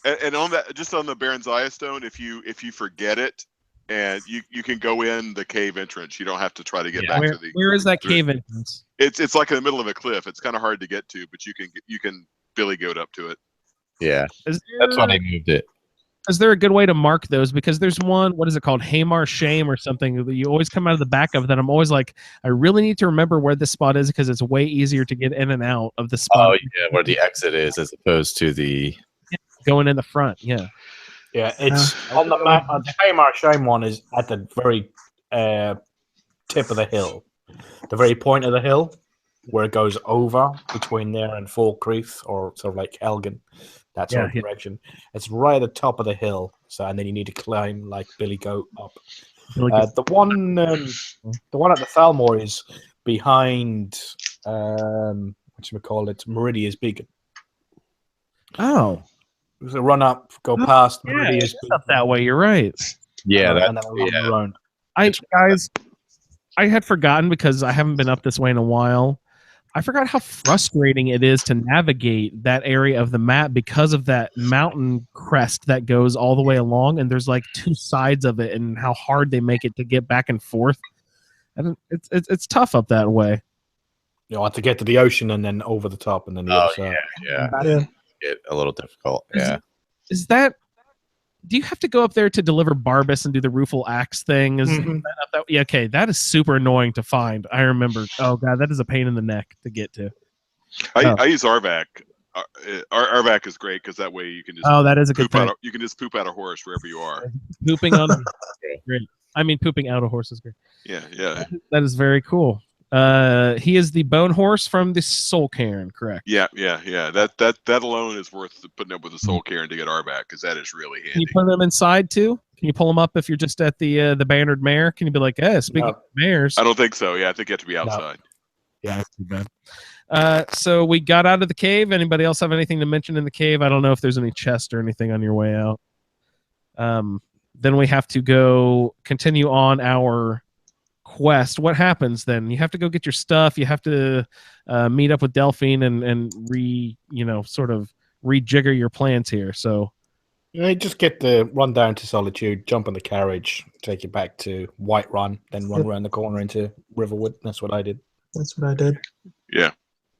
And on that, just on the Baron Zaya stone, if you forget it, and you can go in the cave entrance, you don't have to try to get back to the. Where is that cave entrance? It's in the middle of a cliff. It's kind of hard to get to, but you can billy goat up to it. Yeah, that's why they moved it. Is there a good way to mark those? Because there's one, what is it called? Hamar Shame or something that you always come out of the back of that. I'm always like, I really need to remember where this spot is because it's way easier to get in and out of the spot. Oh, yeah, where the exit is as opposed to the... going in the front, yeah. Yeah, it's on the map. The Hamar Shame one is at the very tip of the hill. The very point of the hill where it goes over between there and Fall Creeth or sort of like Helgen. That sort of direction. It's right at the top of the hill, and then you need to climb like Billy Goat up. The one at the Thalmor is behind Meridia's Beacon. Oh, there's a run up, go past Meridia's Beacon. Up that way. You're right. Yeah, I had forgotten because I haven't been up this way in a while. I forgot how frustrating it is to navigate that area of the map because of that mountain crest that goes all the way along, and there's two sides of it, and how hard they make it to get back and forth. And it's tough up that way. You have to get to the ocean and then over the top, and then the other side. Yeah. Get a little difficult. Is that? Do you have to go up there to deliver Barbus and do the rueful axe thing? Okay, that is super annoying to find. I remember. Oh god, that is a pain in the neck to get to. I use Arvac. Arvac is great because that way you can just. Oh, that is a good thing. You can just poop out a horse wherever you are. Pooping on. Great. I mean, pooping out a horse is great. Yeah. That is very cool. He is the bone horse from the Soul Cairn, correct? Yeah. That alone is worth putting up with the Soul Cairn to get our back, because that is really handy. Can you put them inside too? Can you pull them up if you're just at the bannered mare? Can you be like, speaking of mares? I don't think so. Yeah, I think you have to be outside. Yeah, that's too bad. So we got out of the cave. Anybody else have anything to mention in the cave? I don't know if there's any chest or anything on your way out. Then we have to go continue on our quest. What happens then? You have to go get your stuff. You have to meet up with Delphine and sort of rejigger your plans here. So you just get the run down to Solitude, jump on the carriage, take you back to Whiterun, then run around the corner into Riverwood. That's what I did. That's what I did. Yeah.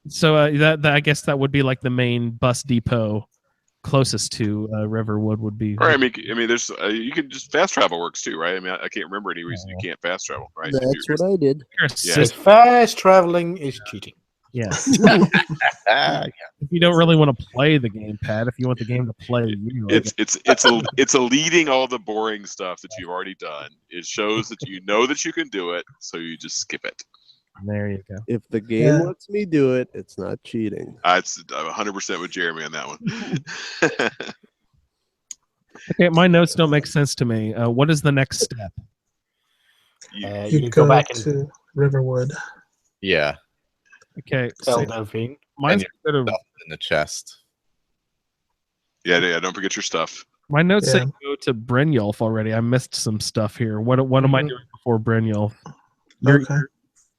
So that I guess that would be like the main bus depot closest to Riverwood would be. Or I mean, there's you can just fast travel works too, right? I mean, I can't remember any reason you can't fast travel, right? That's what I did. Yeah. Fast traveling is cheating. Yeah. If you don't really want to play the game, Pat, if you want the game to play you, it's eluding all the boring stuff that you've already done. It shows that you know that you can do it, so you just skip it. There you go. If the game lets me do it, it's not cheating. It's 100% with Jeremy on that one. Okay, my notes don't make sense to me. What is the next step? You go back to Riverwood. Yeah. Okay. Tell Delphine. Mine's in the chest. Yeah, don't forget your stuff. My notes say go to Brynjolf already. I missed some stuff here. What am I doing before Brynjolf?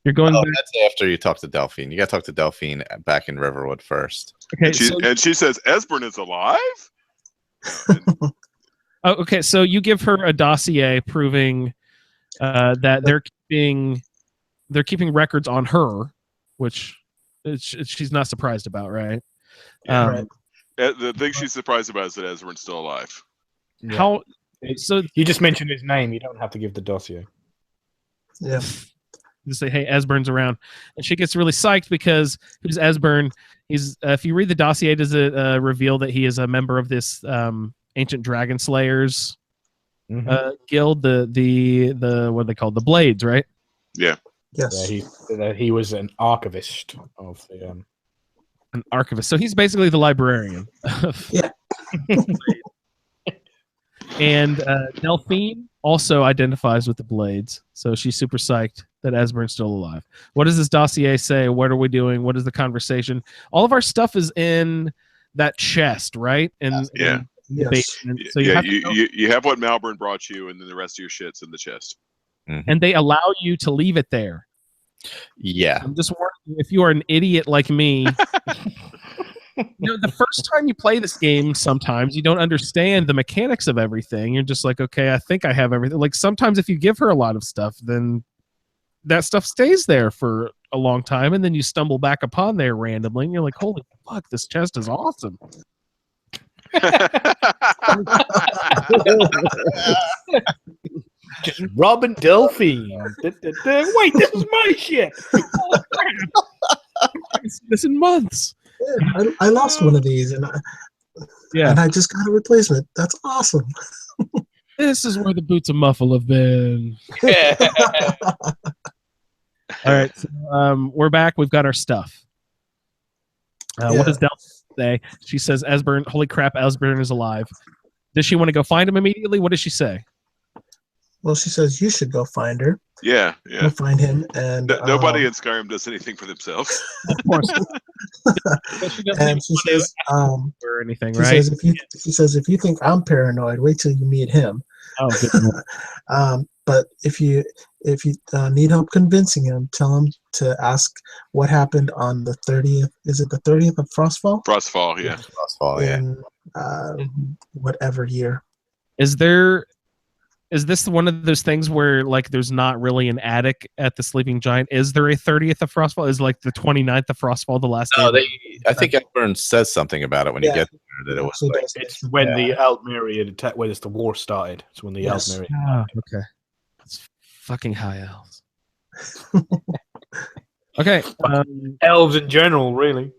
You're going. That's after you talk to Delphine. You got to talk to Delphine back in Riverwood first. Okay. And she says Esbern is alive. Okay. So you give her a dossier proving that they're keeping records on her, which she's not surprised about, right? Right. The thing she's surprised about is that Esbern's still alive. Yeah. How? So you just mention his name. You don't have to give the dossier. Yeah. You say, "Hey, Esbern's around," and she gets really psyched because who's Esbern? He's if you read the dossier, does it reveal that he is a member of this ancient dragon slayers guild? The what are they called? The Blades, right? Yeah. Yes. Yeah, he was an archivist of the an archivist. So he's basically the librarian. Yeah. And Delphine also identifies with the Blades, so she's super psyched that Esbern's still alive. What does this dossier say? What are we doing? What is the conversation? All of our stuff is in that chest, right? And yes. So you have what Malborn brought you, and then the rest of your shit's in the chest. And they allow you to leave it there. Yeah. I'm just wondering if you are an idiot like me. The first time you play this game, sometimes you don't understand the mechanics of everything. You're just like, okay, I think I have everything. Like sometimes if you give her a lot of stuff, then that stuff stays there for a long time, and then you stumble back upon there randomly, and you're like, holy fuck, this chest is awesome. Just robbing Delphine. Wait, this is my shit. I haven't seen this in months. Yeah, I lost one of these, and I just got a replacement. That's awesome. This is where the boots of Muffle have been. All right, so, we're back. We've got our stuff. What does Delphine say? She says, "Esbern, holy crap, Esbern is alive." Does she want to go find him immediately? What does she say? Well, she says you should go find her. Yeah. Go find him, and nobody in Skyrim does anything for themselves. Of course. And she says, or anything, she right? says, if you think I'm paranoid, wait till you meet him. Oh, good. But if you need help convincing him, tell him to ask what happened on the 30th. Is it the 30th of Frostfall? Frostfall, yeah. Frostfall, yeah. In whatever year. Is this one of those things where like there's not really an attic at the Sleeping Giant? Is there a 30th of Frostfall? Is like the 29th of Frostfall the last day? I think Esbern says something about it when you get there, that it was like, it's when the Altmeriad attack, when the war started. It's when the Altmeriad. Oh, okay. It's fucking high elves. Okay. Elves in general, really.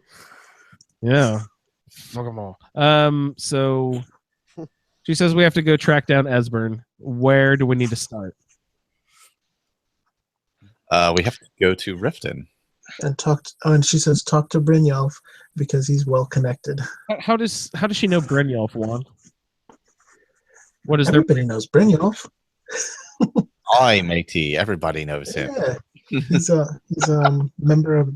Yeah. Fuck them all. So she says we have to go track down Esbern. Where do we need to start? We have to go to Riften. And and she says talk to Brynjolf because he's well connected. How does she know Brynjolf, Juan? What is Everybody knows Brynjolf. I, matey. Everybody knows him. Yeah. He's a member of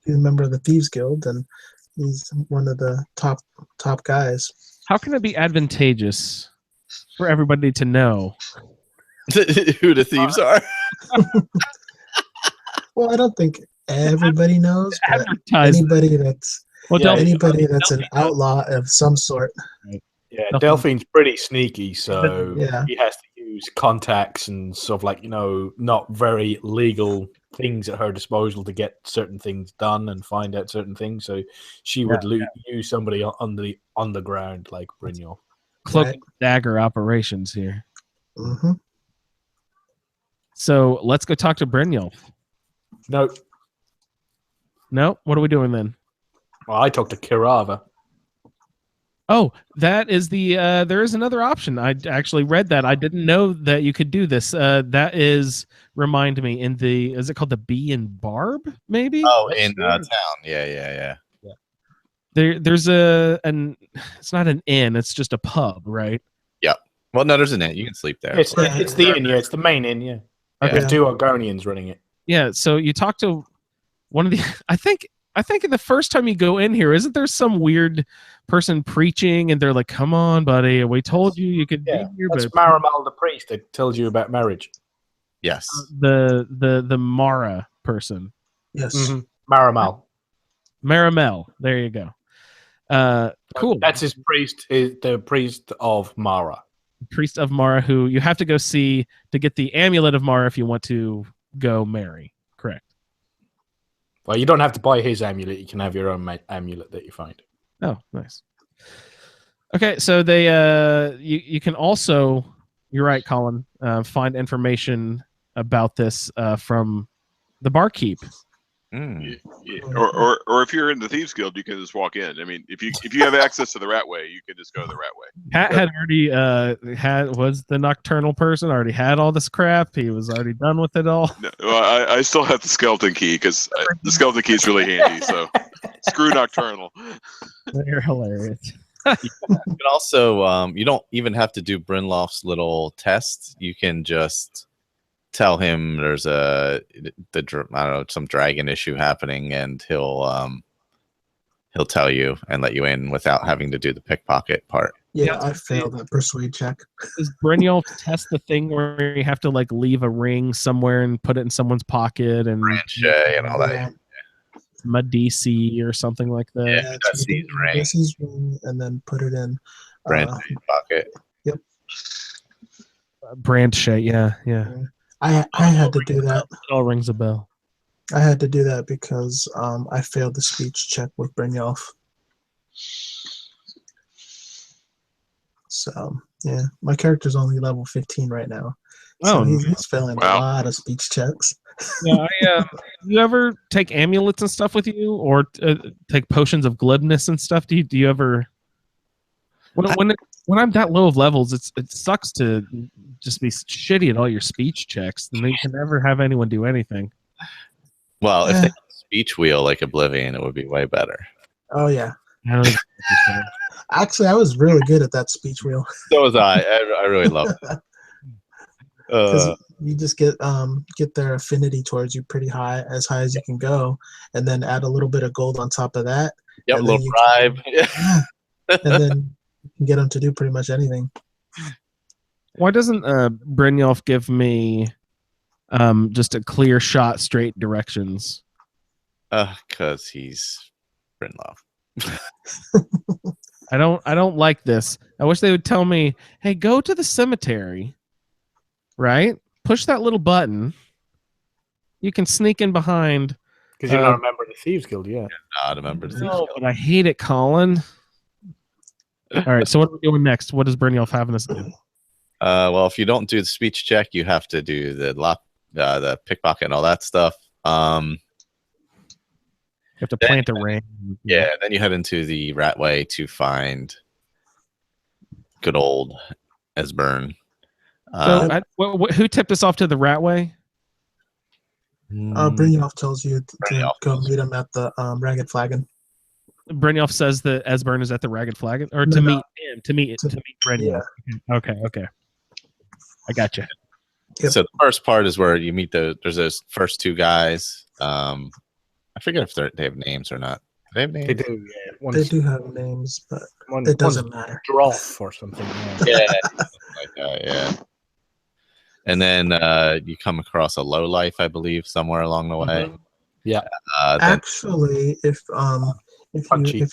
he's a member of the Thieves Guild, and he's one of the top guys. How can it be advantageous for everybody to know who the thieves are? Well, I don't think everybody knows, but Advertise. anybody that's Well, anybody that's an outlaw of some sort. Yeah, Delphine's pretty sneaky, so Yeah. he has to use contacts and sort of like, not very legal things at her disposal to get certain things done and find out certain things. So she would use somebody on the underground like Brynjolf. Cloak and dagger operations here. Mm-hmm. So let's go talk to Brynjolf. No. What are we doing then? Well, I talked to Kirava. Oh, that is there is another option. I actually read that. I didn't know that you could do this. That is, remind me, is it called the Bee and Barb, maybe? Oh, in town. Yeah. There's it's not an inn, it's just a pub, right? Yeah. Well, no, there's an inn. You can sleep there. It's the inn, it's the main inn, yeah. Okay. There's 2 Argonians running it. Yeah, so you talk to one of the I think the first time you go in here, isn't there some weird person preaching and they're like, "Come on, buddy, we told you could be here." That's but Marimal the priest that tells you about marriage. Yes. The Mara person. Yes. Mm-hmm. Marimal. Maramel. There you go. Cool. That's his priest, the priest of Mara. Priest of Mara, who you have to go see to get the amulet of Mara if you want to go marry. Correct. Well, you don't have to buy his amulet. You can have your own amulet that you find. Oh, nice. Okay, so they you can also, you're right, Colin, find information about this from the barkeep. Yeah. Or if you're in the Thieves Guild, you can just walk in. I mean, if you have access to the Ratway, you can just go to the Ratway. Pat had already was the nocturnal person already had all this crap. He was already done with it all. No, well, I still have the skeleton key because the skeleton key is really handy. So screw nocturnal. They're hilarious. You can also you don't even have to do Brynjolf's little test. You can just tell him there's some dragon issue happening, and he'll tell you and let you in without having to do the pickpocket part. Yeah, I failed that persuade check. Does Brynjolf test the thing where you have to like leave a ring somewhere and put it in someone's pocket and and all that? Medici or something like that. Yeah, Medici's ring, and then put it in Brand's pocket. Yep. Branche, yeah. I had to do that. It all rings a bell. I had to do that because I failed the speech check with Brynjolf. So yeah, my character's only level 15 right now. So he's failing a lot of speech checks. Yeah, you ever take amulets and stuff with you, or take potions of glibness and stuff? Do you ever? When I'm that low of levels, it sucks to just be shitty at all your speech checks, and then you can never have anyone do anything. Well, if they had a speech wheel like Oblivion, it would be way better. Oh yeah. I don't know. Actually, I was really good at that speech wheel. So was I. I really love it. Because you just get their affinity towards you pretty high, as high as you can go, and then add a little bit of gold on top of that. Yep, a little bribe. Yeah. And then you can get them to do pretty much anything. Why doesn't Brynjolf give me just a clear shot, straight directions? Because he's Brynjolf. I don't like this. I wish they would tell me, hey, go to the cemetery, right? Push that little button. You can sneak in behind. Because you're not a member of the Thieves Guild, yeah. You're not a member of the Thieves No, Guild. but I hate it, Colin. All right, so what are we doing next? What does Brynjolf having us do? Well, if you don't do the speech check, you have to do the pickpocket and all that stuff. You have to plant a ring. Yeah, then you head into the Ratway to find good old Esbern. So, who tipped us off to the Ratway? Brynjolf tells you to Brynjolf go tells meet him at the Ragged Flagon. Brynjolf says that Esbern is at the Ragged Flagon, or to meet him, to meet Brynjolf. Yeah. Okay. I got you. Yep. So the first part is where you meet there's those first two guys. I forget if they have names or not. Do they have names? They do, yeah. They do have names, but it doesn't matter. Droff or something. Yeah, like that, yeah. And then you come across a lowlife, I believe, somewhere along the way. Yeah. Actually, if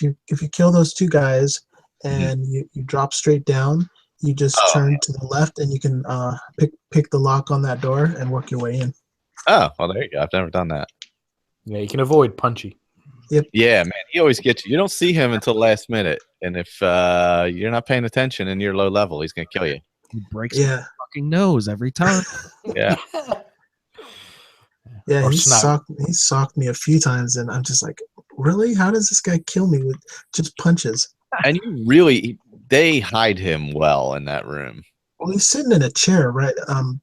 you kill those two guys and you drop straight down, you just turn to the left and you can pick the lock on that door and work your way in. Oh, well, there you go. I've never done that. Yeah, you can avoid Punchy. Yep. Yeah, man, he always gets you. You don't see him until last minute, and if you're not paying attention and you're low level, he's gonna kill you. He breaks my fucking nose every time. Yeah. Yeah, he socked me a few times, and I'm just like, really? How does this guy kill me with just punches? And they hide him well in that room. Well, he's sitting in a chair, right?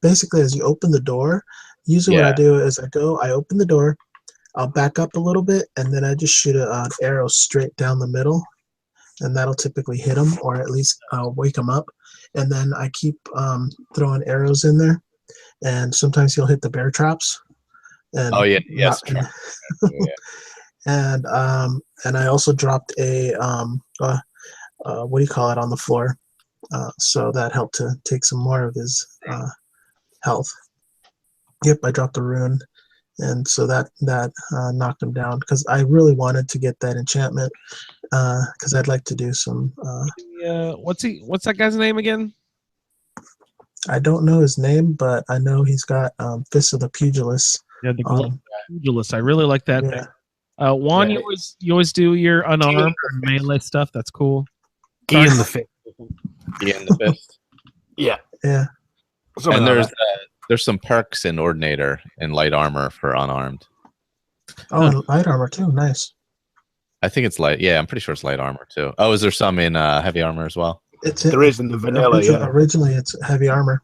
Basically, as you open the door, usually what I do is I open the door, I'll back up a little bit, and then I just shoot an arrow straight down the middle, and that'll typically hit him, or at least wake him up. And then I keep throwing arrows in there, and sometimes he'll hit the bear traps. And and I also dropped a what do you call it on the floor, so that helped to take some more of his health. Yep, I dropped a rune, and so that knocked him down because I really wanted to get that enchantment because I'd like to do some. What's that guy's name again? I don't know his name, but I know he's got Fist of the Pugilist. Yeah, the Pugilist. I really like that. Yeah. Juan, you always do your unarmed or melee stuff. That's cool. Ian the Fist. Ian the Fist. Yeah. And there's some perks in Ordinator and light armor for unarmed. Oh, and light armor too. Nice. I think it's light. Yeah, I'm pretty sure it's light armor too. Oh, is there some in heavy armor as well? There is in the vanilla. Originally, it's heavy armor.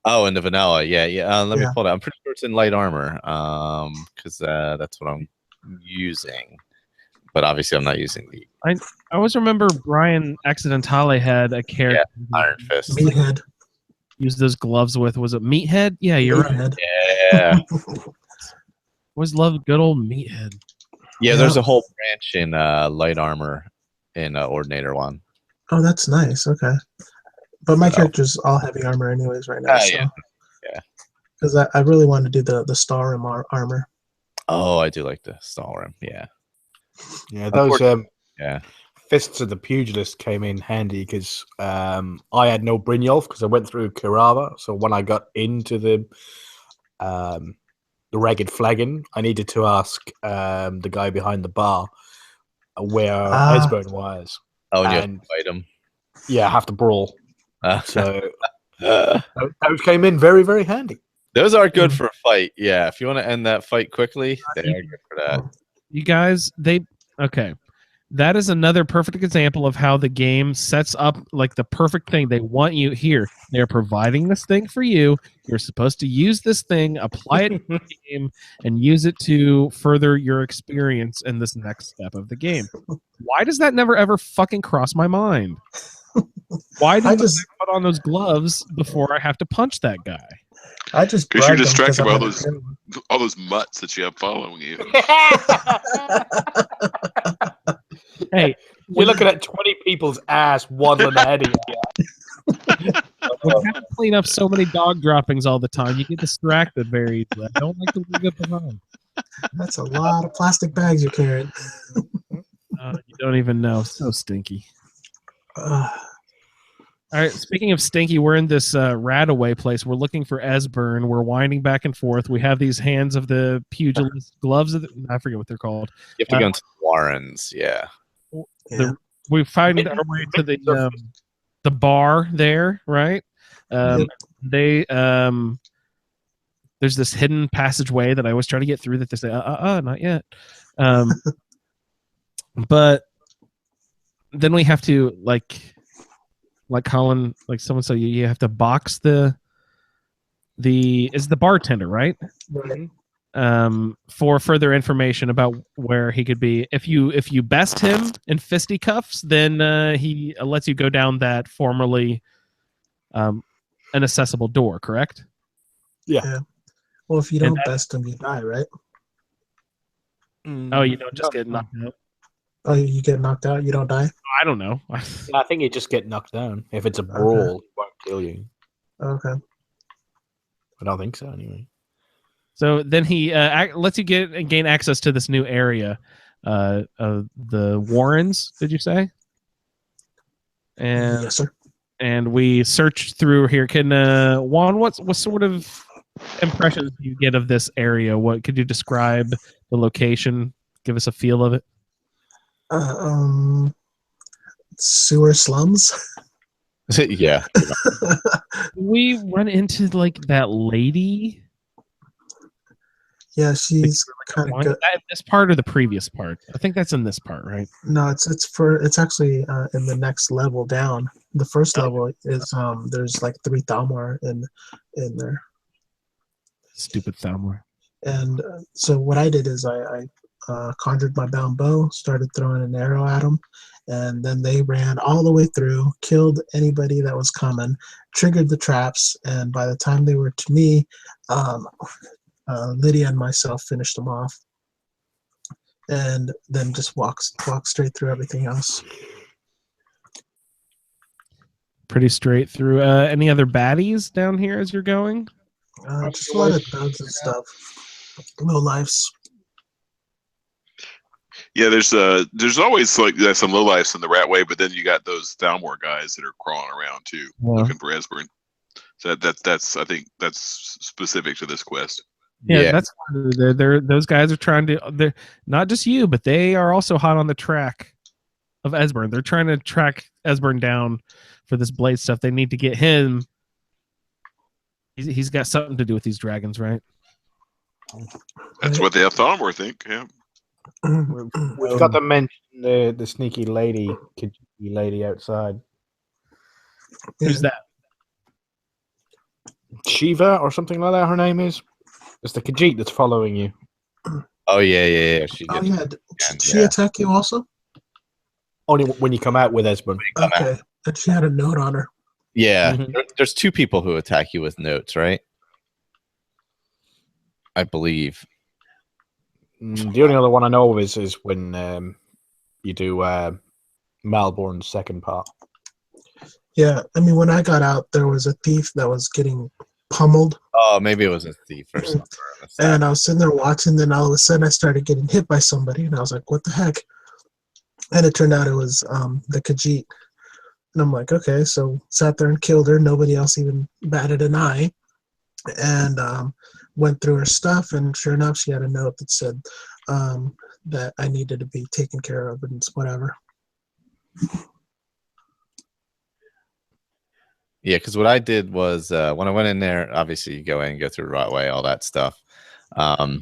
Oh, in the vanilla, yeah. Let me pull it. I'm pretty sure it's in light armor, because that's what I'm using. But obviously, I'm not using the. I always remember Brian Accidentale had a character. Yeah, Iron Fist. Meathead. Used those gloves with. Was it Meathead? Yeah, you're right. Yeah. Always loved good old Meathead. Yeah, there's a whole branch in light armor in Ordinator 1. Oh, that's nice. Okay. But my character's all heavy armor anyways right now. Yeah. Because I really want to do the Stalrim armor. Oh, I do like the Stalrim. Yeah. Yeah, those Fists of the Pugilist came in handy because I had no Brynjolf because I went through Kirava. So when I got into the Ragged Flagon, I needed to ask the guy behind the bar where Esbern was. Oh, and you have to fight him. Yeah, I have to brawl. So those came in very, very handy. Those are good for a fight. Yeah, if you want to end that fight quickly, they are good for that. You guys, okay. That is another perfect example of how the game sets up like the perfect thing. They want you here. They're providing this thing for you. You're supposed to use this thing, apply it to the game, and use it to further your experience in this next step of the game. Why does that never ever fucking cross my mind? Why did I just put on those gloves before I have to punch that guy? Because you're distracted by all those mutts that you have following you. Hey, you're looking at 20 people's ass waddling ahead of you. We have to clean up so many dog droppings all the time. You get distracted very easily. I don't like to leave it behind. That's a lot of plastic bags you're carrying. You don't even know. So stinky. All right, speaking of stinky, we're in this Radaway place. We're looking for Esbern. We're winding back and forth. We have these hands of the pugilist, gloves of I forget what they're called. You have to go into Warrens, yeah. We find our way to the bar there, right? There's this hidden passageway that I always try to get through that they say, not yet. But then we have to like Colin, like someone said, you have to box the bartender, right? Right. for further information about where he could be. If you best him in fisticuffs, then he lets you go down that formerly inaccessible door. Correct? Yeah. Well, if you don't best him, you die, right? Oh, you don't just get knocked out. Oh, you get knocked out, you don't die? I don't know. I think you just get knocked down. If it's a brawl, it won't kill you. Okay. I don't think so, anyway. So then he lets you gain access to this new area, the Warrens. Did you say? And yes, sir. And we search through here. Can Juan, what sort of impressions do you get of this area? What could you describe the location? Give us a feel of it. Sewer slums. Yeah. We run into like that lady. Yeah, she's kind of good. This part or the previous part? I think that's in this part, right? No, it's actually in the next level down. The first level is there's like 3 Thalmor in there. Stupid Thalmor. And so what I did is I conjured my bound bow, started throwing an arrow at them, and then they ran all the way through, killed anybody that was coming, triggered the traps, and by the time they were to me, Lydia and myself finished them off, and then just walk straight through everything else. Pretty straight through. Any other baddies down here as you're going? Just a lot of thugs and stuff. Low lives. Yeah, there's always like some low lives in the rat way, but then you got those Thalmor guys that are crawling around too, looking for Esbern. So that's I think that's specific to this quest. Yeah, that's those guys are trying to. They're not just you, but they are also hot on the track of Esbern. They're trying to track Esbern down for this blade stuff. They need to get him. He's got something to do with these dragons, right? That's what the Thalmor think. Yeah. We've got to mention the sneaky lady outside. Who's that? Shiva or something like that. Her name is. It's the Khajiit that's following you. Oh yeah. Did she attack you also? Only when you come out with Esbern. Okay, and she had a note on her. Yeah, there's 2 people who attack you with notes, right? I believe. The only other one I know of is when you do Malborn's second part. Yeah, I mean, when I got out, there was a thief that was getting pummeled. Oh, maybe it was a thief or something. And I was sitting there watching, then all of a sudden I started getting hit by somebody, and I was like, what the heck? And it turned out it was the Khajiit. And I'm like, okay, so sat there and killed her. Nobody else even batted an eye. And went through her stuff, and sure enough, she had a note that said that I needed to be taken care of and whatever. Yeah, because what I did was when I went in there, obviously you go in, go through the right way, all that stuff. I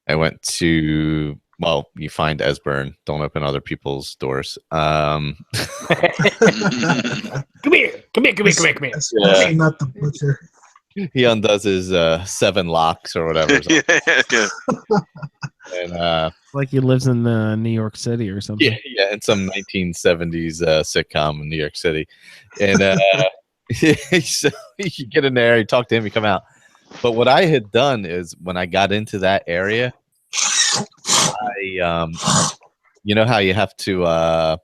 went to, well, you find Esbern. Don't open other people's doors. Come here. Especially not the butcher. He undoes his 7 locks or whatever. Yeah. And like he lives in New York City or something. Yeah, in some 1970s sitcom in New York City. And so you get in there, you talk to him, you come out. But what I had done is when I got into that area, you know how you have to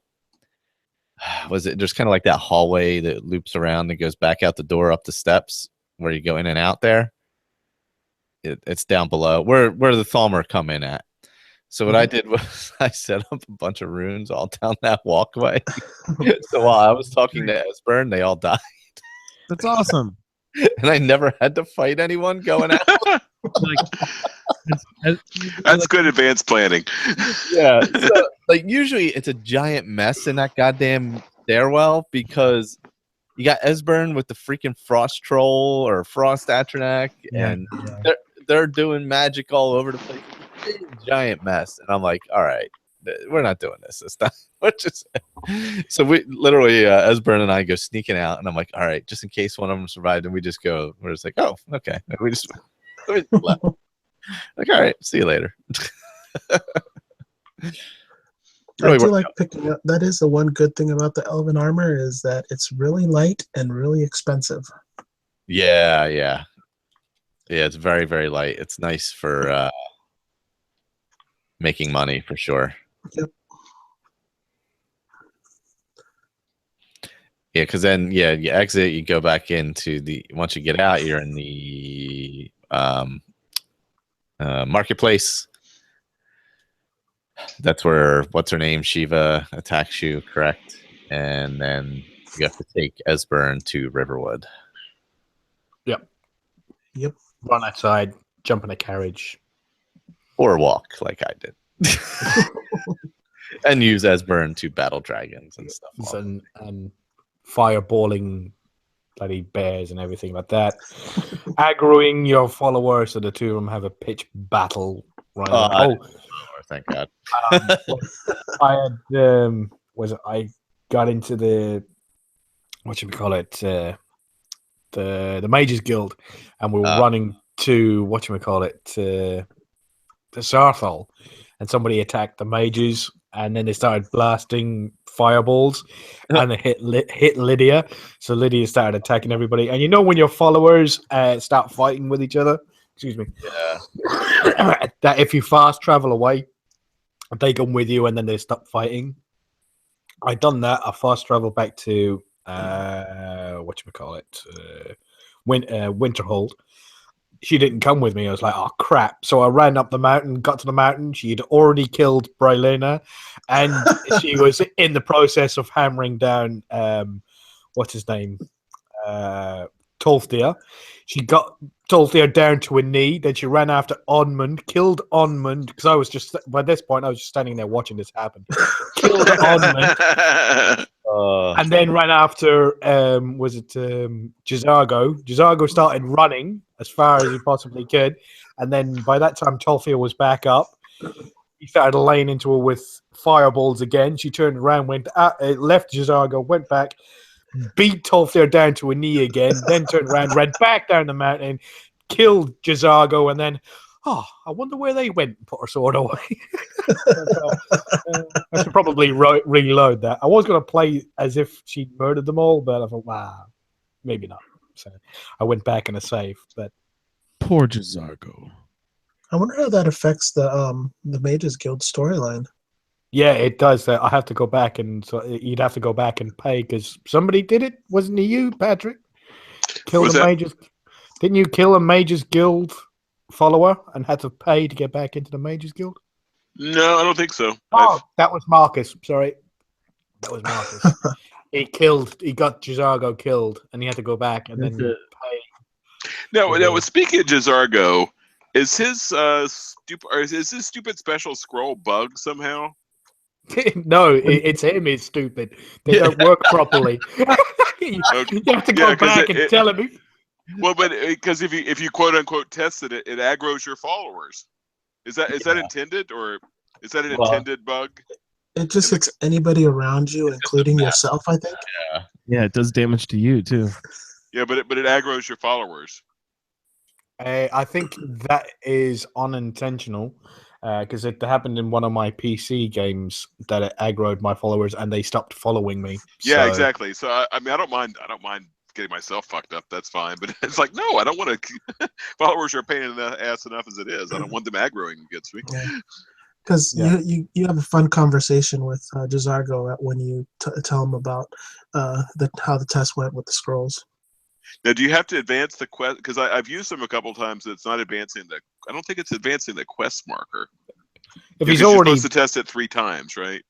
there's kind of like that hallway that loops around and goes back out the door up the steps where you go in and out there. It's down below where the Thalmor come in at. So what I did was I set up a bunch of runes all down that walkway. So while I was talking to Esbern, they all died. That's awesome. And I never had to fight anyone going out. That's good advanced planning. Yeah. So, like usually it's a giant mess in that goddamn stairwell because you got Esbern with the freaking Frost Troll or Frost Atronach, and they're doing magic all over the place. Giant mess. And I'm like, all right, we're not doing this time. So we literally, Esbern and I go sneaking out, and I'm like, all right, just in case one of them survived, and we're just like, oh, okay. We just left. Like, all right, see you later. I do like picking up. That is the one good thing about the elven armor is that it's really light and really expensive. Yeah, yeah. Yeah, it's very, very light. It's nice for making money for sure. Yep. Yeah, because then you exit, you go back into the. Once you get out, you're in the marketplace. That's where what's her name, Shiva, attacks you, correct? And then you have to take Esbern to Riverwood. Yep. Yep. Run outside, jump in a carriage, or walk like I did, and use Esbern to battle dragons and stuff, and fireballing bloody bears and everything like that, aggroing your followers so the two of them have a pitch battle. Right? Thank God. I had I got into the the Mages Guild, and we were running to the Sarthal, and somebody attacked the mages, and then they started blasting fireballs, and it hit Lydia. So Lydia started attacking everybody, and you know when your followers start fighting with each other. Excuse me. Yeah. That if you fast travel away, they come with you, and then they stop fighting. I done that. I fast traveled back to Winterhold. She didn't come with me. I was like, oh crap! So I ran up the mountain, got to the mountain. She'd already killed Brylena, and she was in the process of hammering down what's his name, Tolthir. She got Tolthir down to a knee. Then she ran after Onmund, killed Onmund, because I was just by this point I was just standing there watching this happen. Killed Onmund. And then ran after Jizargo. Jizargo started running as far as he possibly could, and then by that time Tolthir was back up. He started laying into her with fireballs again. She turned around, left Jizargo, went back, beat Tolthir down to a knee again, then turned around, ran back down the mountain, killed Jizargo, and then I wonder where they went and put her sword away. I should probably reload that. I was going to play as if she murdered them all, but I thought, wow, maybe not. So I went back in a save. But poor Jizargo. I wonder how that affects the Mages Guild storyline. Yeah, it does. I have to go back, and so you'd have to go back and pay because somebody did it. Wasn't it you, Patrick? Mages. Didn't you kill a Mages Guild follower and had to pay to get back into the Mages Guild? No, I don't think so. That was Marcus. Sorry, that was Marcus. He got Jizargo killed, and he had to go back and then pay. Now, speaking of Jizargo, is his stupid special scroll bugged somehow? No, it's him. He's stupid. They don't work properly. You have to go back and tell him. Well, but because if you quote unquote tested it, it aggroes your followers. Is that intended, or is that an intended bug? It just hits anybody around you, including yourself, I think. Yeah, it does damage to you too. Yeah, but it aggroes your followers. I think that is unintentional because it happened in one of my PC games that it aggroed my followers and they stopped following me. Yeah, exactly. So I mean, I don't mind getting myself fucked up. That's fine. But it's like, no, I don't want to. Followers are a pain in the ass enough as it is. I don't want them aggroing against me. Because you have a fun conversation with Jizargo when you tell him about how the test went with the scrolls. Now, do you have to advance the quest? Because I've used them a couple times. It's not advancing the. I don't think it's advancing the quest marker. If he's you're already supposed to test it 3 times, right?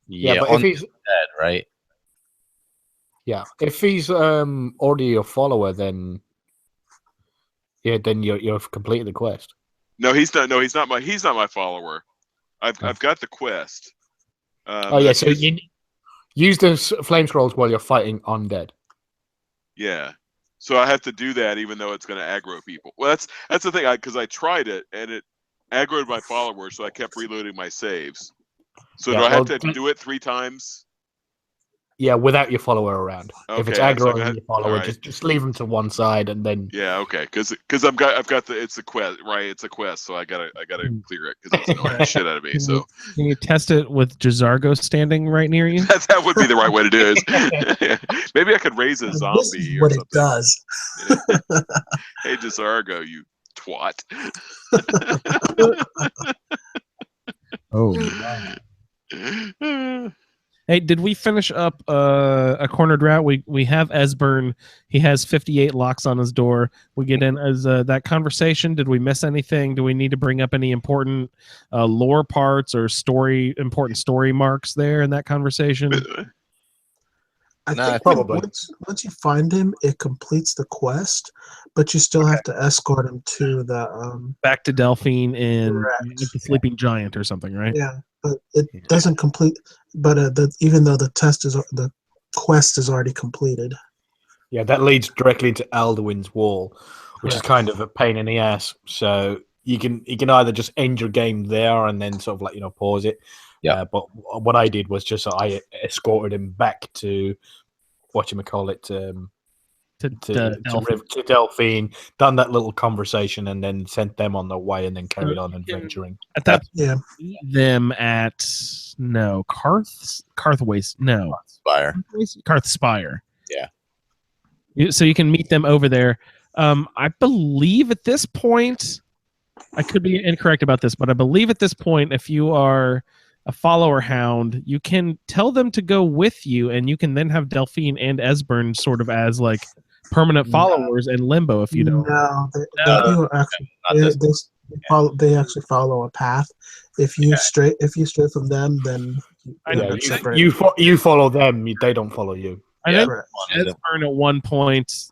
Yeah, but if if he's dead, right? Yeah, if he's already a follower, then you've completed the quest. No, he's not. No, he's not my follower. I've got the quest. So you use the flame scrolls while you're fighting undead. Yeah, so I have to do that even though it's going to aggro people. Well, that's the thing, because I tried it and it aggroed my followers, so I kept reloading my saves. So do I have to do it 3 times? Yeah, without your follower around. If it's Okay, so aggro and your follower, alright. just leave them to one side and then. Yeah, okay, because I've got it's a quest, right? It's a quest, so I gotta clear it because it's annoying the shit out of me. So Can you test it with Jazargo standing right near you? that would be the right way to do it. Maybe I could raise a This zombie is or what something. it does. Hey, Desargo, you twat. Oh. Hey, did we finish up a cornered rat? We have Esbern. He has 58 locks on his door. We get in as that conversation. Did we miss anything? Do we need to bring up any important lore parts or important story marks there in that conversation? I No, think probably. once you find him, it completes the quest, but you still have to escort him to the Back to Delphine and Correct. the Sleeping Giant or something, right? yeah, but it doesn't complete. But even though the quest is already completed. Yeah, that leads directly into Alduin's Wall, which is Correct. kind of a pain in the ass. So you can either just end your game there and then sort of pause it. Yeah. But what I did was just I escorted him back to whatchamacallit, to Delphine, done that little conversation, and then sent them on their way, and then carried on adventuring. At that, Yeah. them at Karthwaste, no, Spire. Karthspire. Yeah. So you can meet them over there. I believe at this point, I could be incorrect about this, but I believe at this point, if you are a follower hound, you can tell them to go with you, and you can then have Delphine and Esbern sort of as like permanent followers in limbo if you don't. No, they do actually. They actually follow a path. If you stray from them, then You follow them. They don't follow you. I think Correct. Esbern at one point.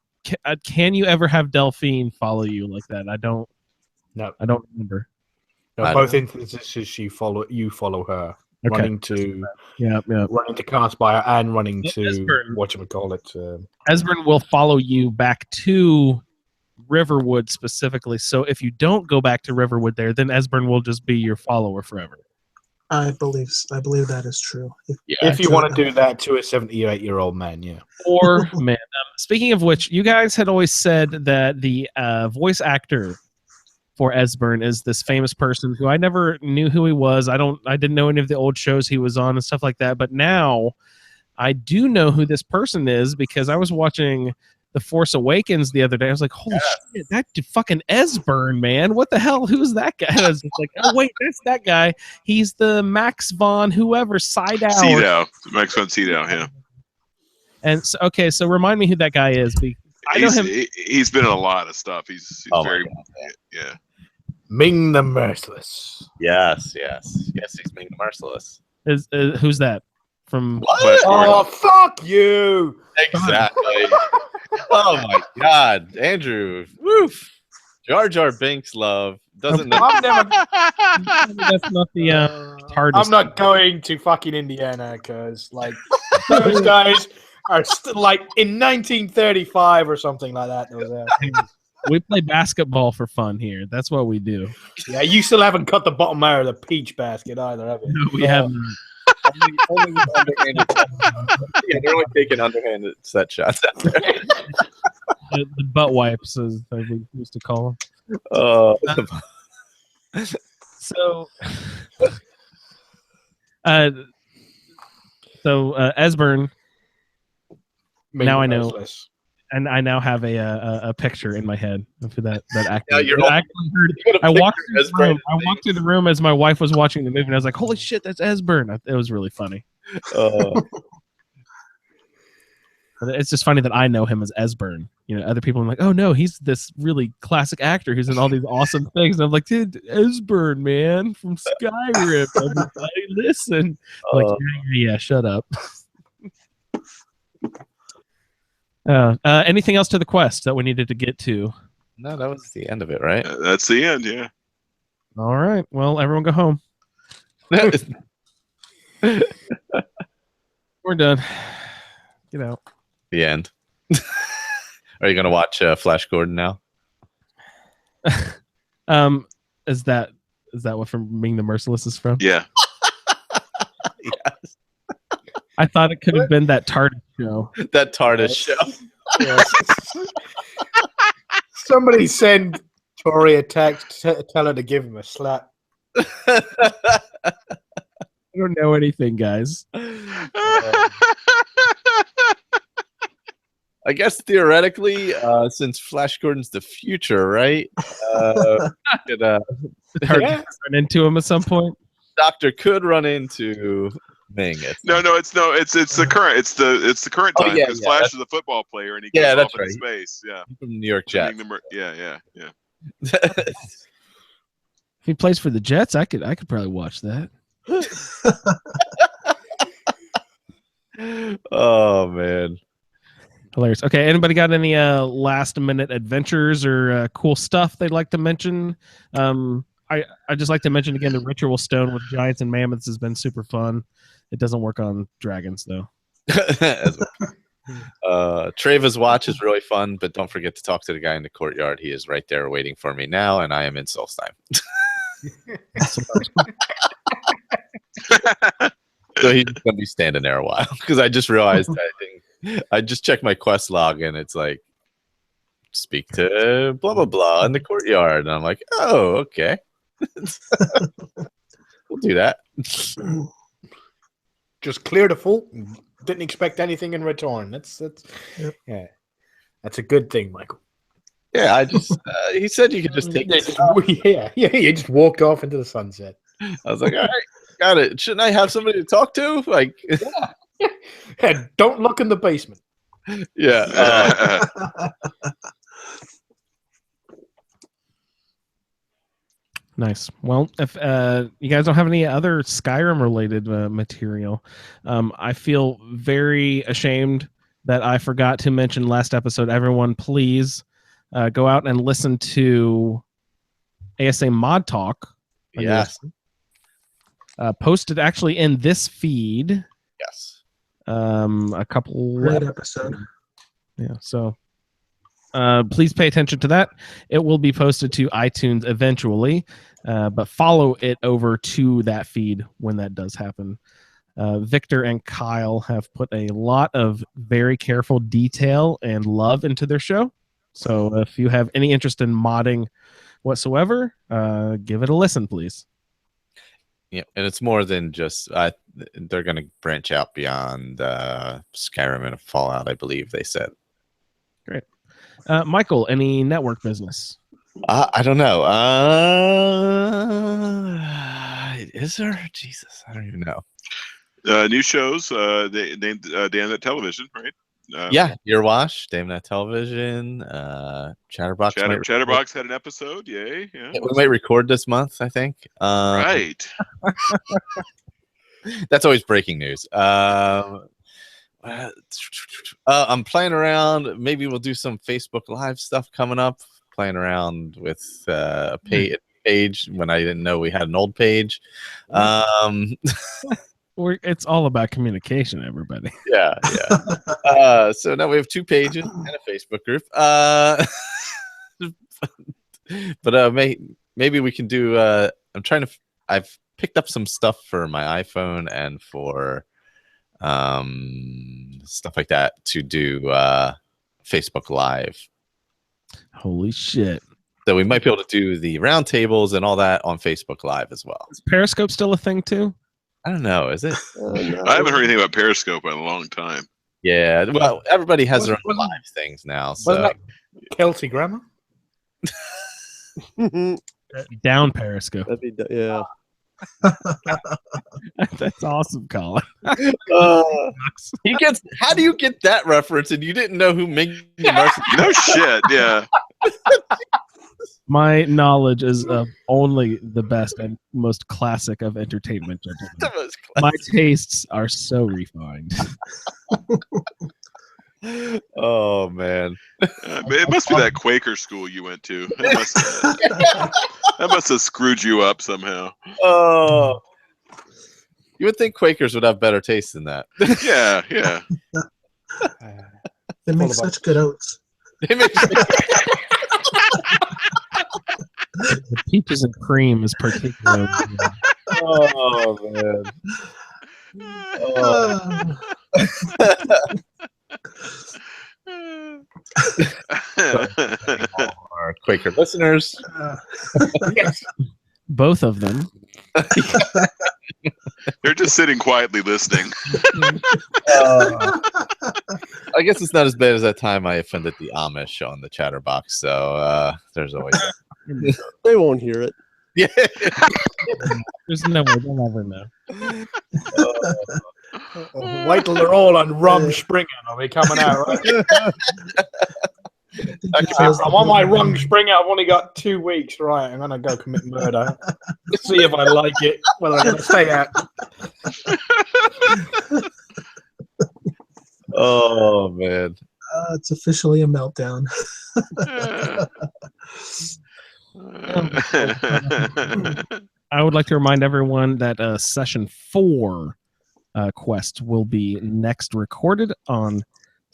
Can you ever have Delphine follow you like that? I don't remember. No, both instances you follow her. Okay. Running to running to Karthspire and running to Esbern. whatchamacallit. Esbern will follow you back to Riverwood specifically. So if you don't go back to Riverwood there, then Esbern will just be your follower forever. I believe that is true. If you want to do that to a 78-year-old man, yeah. Or man, speaking of which, you guys had always said that the voice actor for Esbern is this famous person who I never knew who he was. I didn't know any of the old shows he was on and stuff like that. But now I do know who this person is because I was watching The Force Awakens the other day. I was like, holy shit, that fucking Esbern, man. What the hell? Who's that guy? I was just like, oh wait, that's that guy. He's the Max von whoever Sydow. Sydow. Max von Sydow, yeah. And so, okay, so remind me who that guy is. I know him. He's been in a lot of stuff. He's very, yeah. Ming the Merciless. Yes, he's Ming the Merciless. Who's that? From What? Oh, fuck you! Exactly. Oh my God, Andrew. Woof. Jar Jar Binks love doesn't. I'm never. That's not the TARDIS. I'm not going to fucking Indiana because those guys are still in 1935 or something like that. We play basketball for fun here. That's what we do. Yeah, you still haven't cut the bottom out of the peach basket either, have you? No, we haven't. Only underhanded. Yeah, they're only taking underhanded set shots out there. The butt wipes, as we used to call them. So Esbern. Now I know. And I now have a picture in my head of who that actor. I walked through the room as my wife was watching the movie, and I was like, "Holy shit, that's Esbern!" It was really funny. It's just funny that I know him as Esbern. You know, other people are like, "Oh no, he's this really classic actor who's in all these awesome things." And I'm like, "Dude, Esbern, man, from Skyrim." Everybody, listen. Like, yeah, shut up. Anything else to the quest that we needed to get to? No, that was the end of it, right? That's the end, yeah. All right. Well, everyone go home. We're done. Get out. The end. Are you going to watch Flash Gordon now? Is that what from Ming the Merciless is from? Yeah. Yes. I thought it could have been that TARDIS show. That TARDIS show. Yes. Somebody send Tori a text, tell her to give him a slap. I don't know anything, guys. I guess theoretically, since Flash Gordon's the future, right? Could, Run into him at some point. Doctor could run into Ming. No, it's the current. It's the current time because Flash is a football player and he goes off into space. Yeah, from New York Jets. Yeah. If he plays for the Jets, I could probably watch that. Oh man. Hilarious. Okay, anybody got any last minute adventures or cool stuff they'd like to mention? I just like to mention again the ritual stone with giants and mammoths has been super fun. It doesn't work on dragons though. Treva's watch is really fun, but don't forget to talk to the guy in the courtyard. He is right there waiting for me now, and I am in Solstheim. So he's gonna be standing there a while because I just realized I just checked my quest log and it's like speak to blah blah blah in the courtyard, and I'm like, oh, okay. We'll do that. Just clear the full. Didn't expect anything in return. That's yeah. That's a good thing, Michael. Yeah, I just he said you could just take it. Yeah. You just walked off into the sunset. I was like, all right, got it. Shouldn't I have somebody to talk to? Like, yeah, don't look in the basement. Yeah. Nice. Well, if you guys don't have any other Skyrim related material, I feel very ashamed that I forgot to mention last episode. Everyone, please go out and listen to ASA Mod Talk. Yes. Posted actually in this feed. Yes. A couple. Great episode. Yeah. So. Please pay attention to that. It will be posted to iTunes eventually, but follow it over to that feed when that does happen. Victor and Kyle have put a lot of very careful detail and love into their show. So if you have any interest in modding whatsoever, give it a listen, please. Yeah, and it's more than just they're going to branch out beyond Skyrim and Fallout, I believe they said. Great. Michael, any network business? I don't know. Is there? Jesus, I don't even know. New shows. They named Damn Television, right? Yeah, Your Wash, Damn Television. Chatterbox. Chatterbox had an episode. Yay! Yeah. We might record this month, I think. Right. That's always breaking news. I'm playing around. Maybe we'll do some Facebook Live stuff coming up. Playing around with a page when I didn't know we had an old page. It's all about communication, everybody. Yeah. So now we have 2 pages and a Facebook group. But maybe we can do. I've picked up some stuff for my iPhone and for stuff like that to do Facebook Live. Holy shit. So we might be able to do the roundtables and all that on Facebook Live as well. Is Periscope still a thing too? I don't know. Is it? No. I haven't heard anything about Periscope in a long time. Yeah. Well, everybody has their own live things now. So. Wasn't that Kelsey Grammer? Down Periscope. Yeah. That's awesome, Colin. How do you get that reference and you didn't know who Ming Marcy? No shit, yeah. My knowledge is of only the best and most classic of entertainment gentlemen. My tastes are so refined. Oh man, it must be that Quaker school you went to. That must have screwed you up somehow. Oh, you would think Quakers would have better taste than that. Yeah. They make such good oats. The peaches and cream is particularly. Oh man. Quaker listeners. Yes. Both of them. They're just sitting quietly listening. I guess it's not as bad as that time I offended the Amish on the Chatterbox. So there's always that. They won't hear it. Yeah. There's no way they'll never know. Wait till they're all on rum Springer. I'll be coming out. Right? I'm on my rum Springer. I've only got 2 weeks. Right, I'm gonna go commit murder. Let's see if I like it. Whether I'm gonna stay out. Oh man. It's officially a meltdown. I would like to remind everyone that session 4 quest will be next recorded on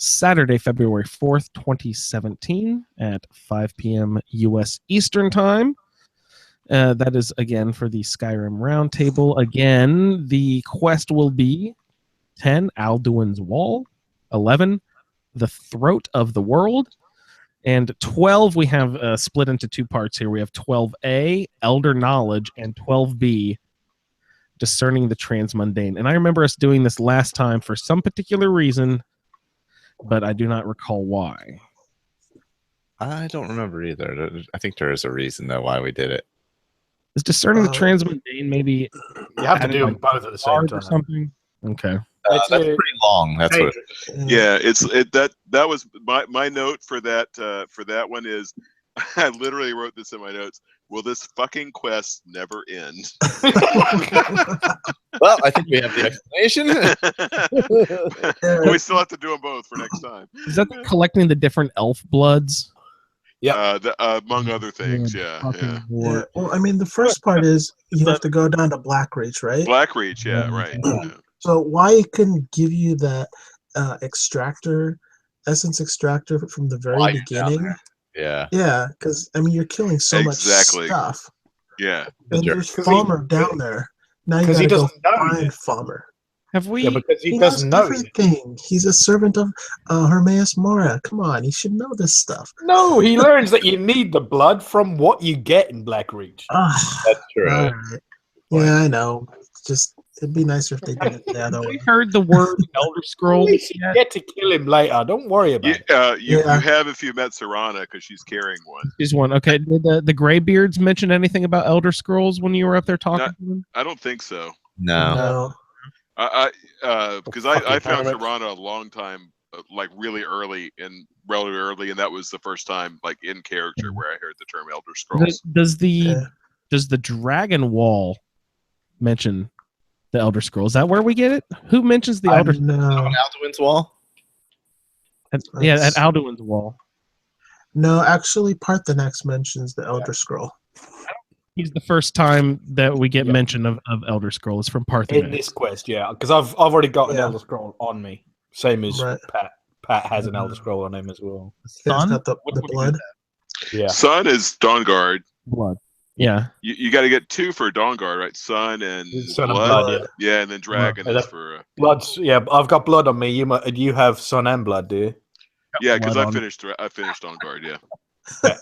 Saturday, February 4th, 2017 at 5 p.m. U.S. Eastern Time. That is, again, for the Skyrim Roundtable. Again, the quest will be 10, Alduin's Wall, 11, The Throat of the World, and 12, we have split into 2 parts here. We have 12A, Elder Knowledge, and 12B, Discerning the Transmundane. And I remember us doing this last time for some particular reason, but I do not recall why. I don't remember either. I think there is a reason, though, why we did it. Is Discerning the Transmundane maybe You have to do them both at the same time. or something? Okay. That's pretty long. That's what. Yeah, that was my note for that one is I literally wrote this in my notes. Will this fucking quest never end? Well, I think we have the explanation. We still have to do them both for next time. Is that collecting the different elf bloods? Yeah. Among other things, yeah. Yeah. Well, I mean, the first part is you have to go down to Blackreach, right? Blackreach, yeah, right. Yeah. So why it couldn't give you that essence extractor from the very beginning? Yeah. Yeah, because I mean you're killing so much stuff. Yeah. And there's Farmer down there. Now you gotta go find Farmer. Have we? Yeah, because he knows doesn't know everything. He's a servant of Hermaeus Mora. Come on, he should know this stuff. No, he learns that you need the blood from what you get in Blackreach. That's true. All right. Yeah, I know. Just it'd be nicer if they did it the other way. We heard the word Elder Scrolls. You get to kill him later. Don't worry about it. You have if you met Serana because she's carrying one. She's one. Okay. Did the Greybeards mention anything about Elder Scrolls when you were up there talking to them? I don't think so. No. Because I found Serana a long time, like really early, and that was the first time, like in character, where I heard the term Elder Scrolls. Does the Dragon Wall mention the Elder Scrolls? Is that where we get it? Who mentions the Elder Scrolls? On Alduin's Wall? At Alduin's Wall. No, actually, Parthenax mentions the Elder Scroll. He's the first time that we get mention of Elder Scrolls from Parthenax. In this quest, yeah, because I've already got an Elder Scroll on me, same as Pat. Pat has an Elder Scroll on him as well. Sun? Got the blood. Yeah. Sun is Dawnguard. Blood. Yeah. You got to get 2 for Dawnguard, right? Sun and Sun blood. and blood, yeah, and then Dragon is for Bloods. Yeah, I've got blood on me. You have Sun and blood, do you? Yeah, because I finished Dawnguard. Yeah.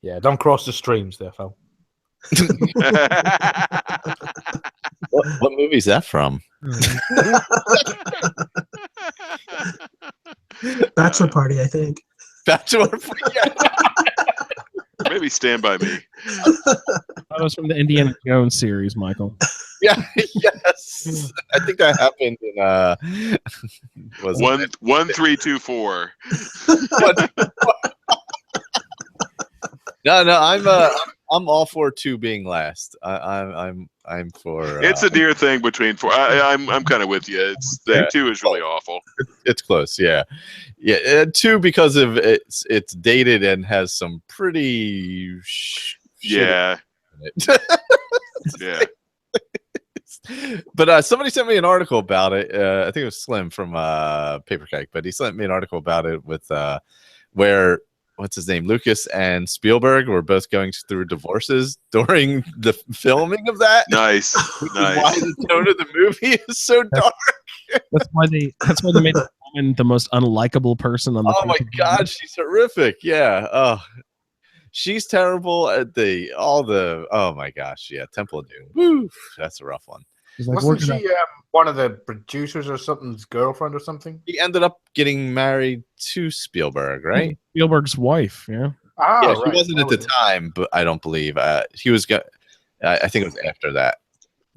Yeah, don't cross the streams there, Phil. What movie is that from? Bachelor Party, I think. Bachelor Party. Maybe Stand By Me. That was from the Indiana Jones series, Michael. Yeah, yes. I think that happened in was 1-3-2-4. No, I'm all for 2 being last. I'm for. It's a near thing between 4. I'm kind of with you. 2 is really awful. It's close, yeah. 2 because of it's dated and has some pretty. Yeah. Yeah. But somebody sent me an article about it. I think it was Slim from Paper Keg, but he sent me an article about it with where. What's his name? Lucas and Spielberg were both going through divorces during the filming of that. Nice. Why the tone of the movie is so dark. That's why they made the woman the most unlikable person on the Oh my face of the god, earth? she's horrific. Yeah. Oh, she's terrible at oh my gosh, yeah, Temple of Doom. Woo, that's a rough one. She's like, Wasn't we're gonna- she one of the producers or something's girlfriend or something? He ended up getting married to Spielberg, right? Spielberg's wife, yeah. Ah, Yeah, right. she wasn't at the time, but I don't believe he was. I think it was after that.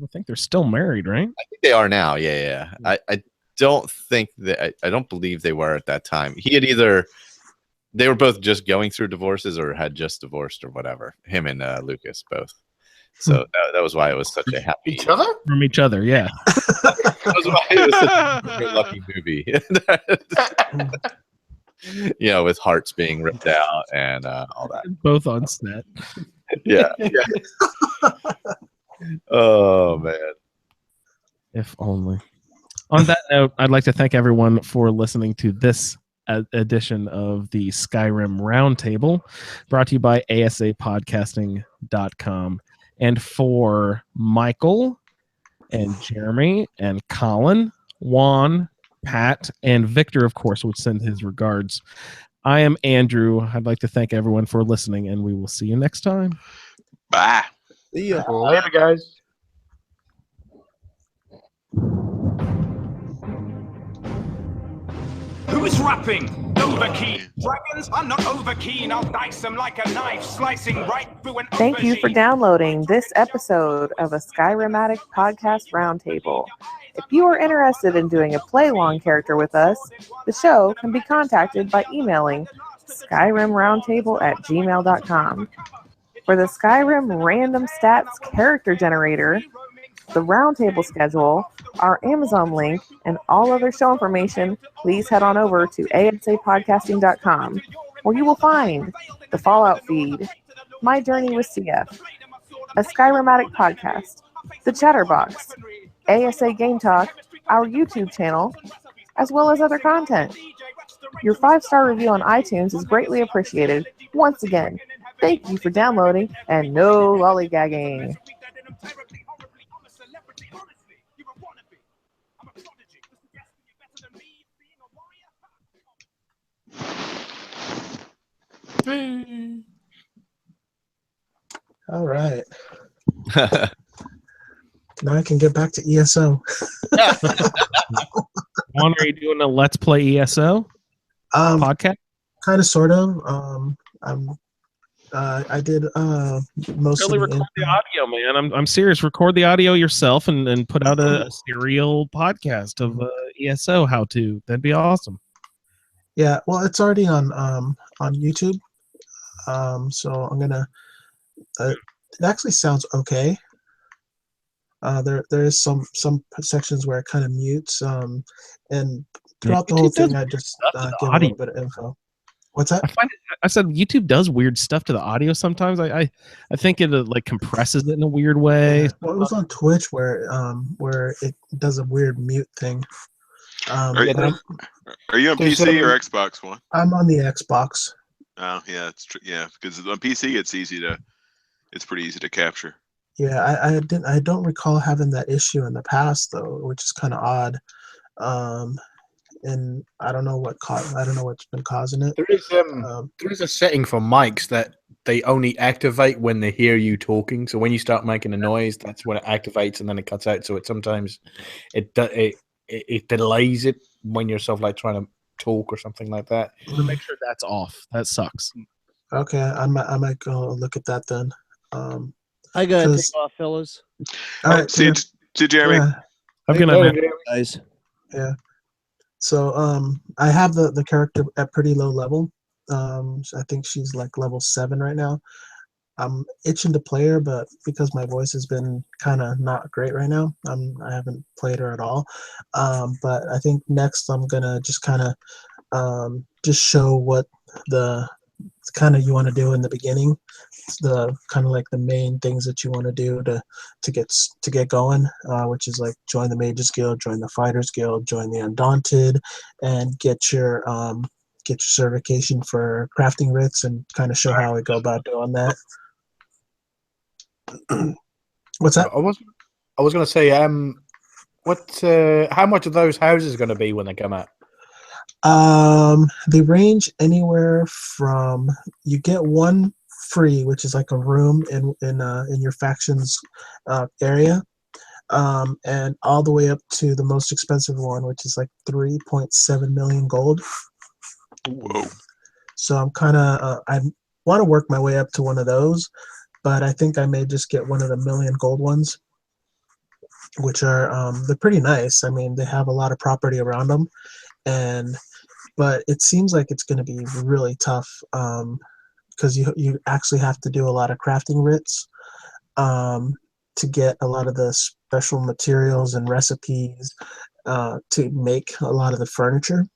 I think they're still married, right? I think they are now. Yeah. I don't think that. I don't believe they were at that time. He had either. They were both just going through divorces or had just divorced or whatever. Him and Lucas both. So that was why it was such a happy. Each other? From each other, yeah. That was why it was such a lucky movie. With hearts being ripped out and all that. Both on set. Yeah. Oh man. If only. On that note, I'd like to thank everyone for listening to this edition of the Skyrim Roundtable, brought to you by asapodcasting.com. And for Michael and Jeremy and Colin, Juan, Pat, and Victor, of course, would send his regards. I am Andrew. I'd like to thank everyone for listening, and we will see you next time. Bye. See ya. Later, guys. Who is rapping? Overkeen. Dragons? I'm not overkeen. I'll dice them like a knife, slicing right through an Thank you for aubergine. downloading this episode of a Skyrim Podcast Roundtable. If you are interested in doing a play-along character with us, the show can be contacted by emailing skyrimroundtable@gmail.com. For the Skyrim Random Stats Character Generator, the Roundtable schedule, our Amazon link, and all other show information, please head on over to asapodcasting.com, where you will find the Fallout feed, My Journey with CF, a Skyrim podcast, the Chatterbox, ASA Game Talk, our YouTube channel, as well as other content. Your 5-star review on iTunes is greatly appreciated. Once again, thank you for downloading, and no lollygagging. All right. Now I can get back to ESO. Juan, are you doing a Let's Play ESO podcast? Kind of, sort of. I did most Really of record the audio, man. I'm serious. Record the audio yourself and put out a serial podcast of ESO how to. That'd be awesome. Yeah, well, it's already on YouTube. So I'm gonna. It actually sounds okay. There is some sections where it kind of mutes. And throughout the whole thing, I just give a little bit of info. What's that? I said YouTube does weird stuff to the audio sometimes. I think it like compresses it in a weird way. Yeah. Well, it was on Twitch where it does a weird mute thing. Are you on PC or Xbox One? I'm on the Xbox. Oh yeah, it's true. Yeah, because on PC it's pretty easy to capture. Yeah, I don't recall having that issue in the past though, which is kind of odd. And I don't know what's been causing it. There is a setting for mics that they only activate when they hear you talking. So when you start making a noise, that's when it activates, and then it cuts out. So it sometimes it delays it when you're sort of like trying to talk or something like that. To make sure that's off. That sucks. Okay, I might go look at that then. I gotta take off, fellas. All right, see you, Jeremy. Yeah. I'm gonna guys. Yeah. So I have the character at pretty low level. I think she's like level 7 right now. I'm itching to play her, but because my voice has been kind of not great right now, I haven't played her at all. But I think next I'm gonna just kind of just show what the kind of you want to do in the beginning. The kind of like the main things that you want to do to get going, which is like join the Mages Guild, join the Fighters Guild, join the Undaunted, and get your certification for crafting writs, and kind of show how I go about doing that. What's that? I was going to say, how much of those houses are going to be when they come out? They range anywhere from you get one free, which is like a room in your faction's area, and all the way up to the most expensive one, which is like 3.7 million gold. Whoa. So I'm kind of I want to work my way up to one of those, but I think I may just get one of the million gold ones, which are they're pretty nice. I mean, they have a lot of property around them, but it seems like it's going to be really tough because you actually have to do a lot of crafting writs to get a lot of the special materials and recipes to make a lot of the furniture.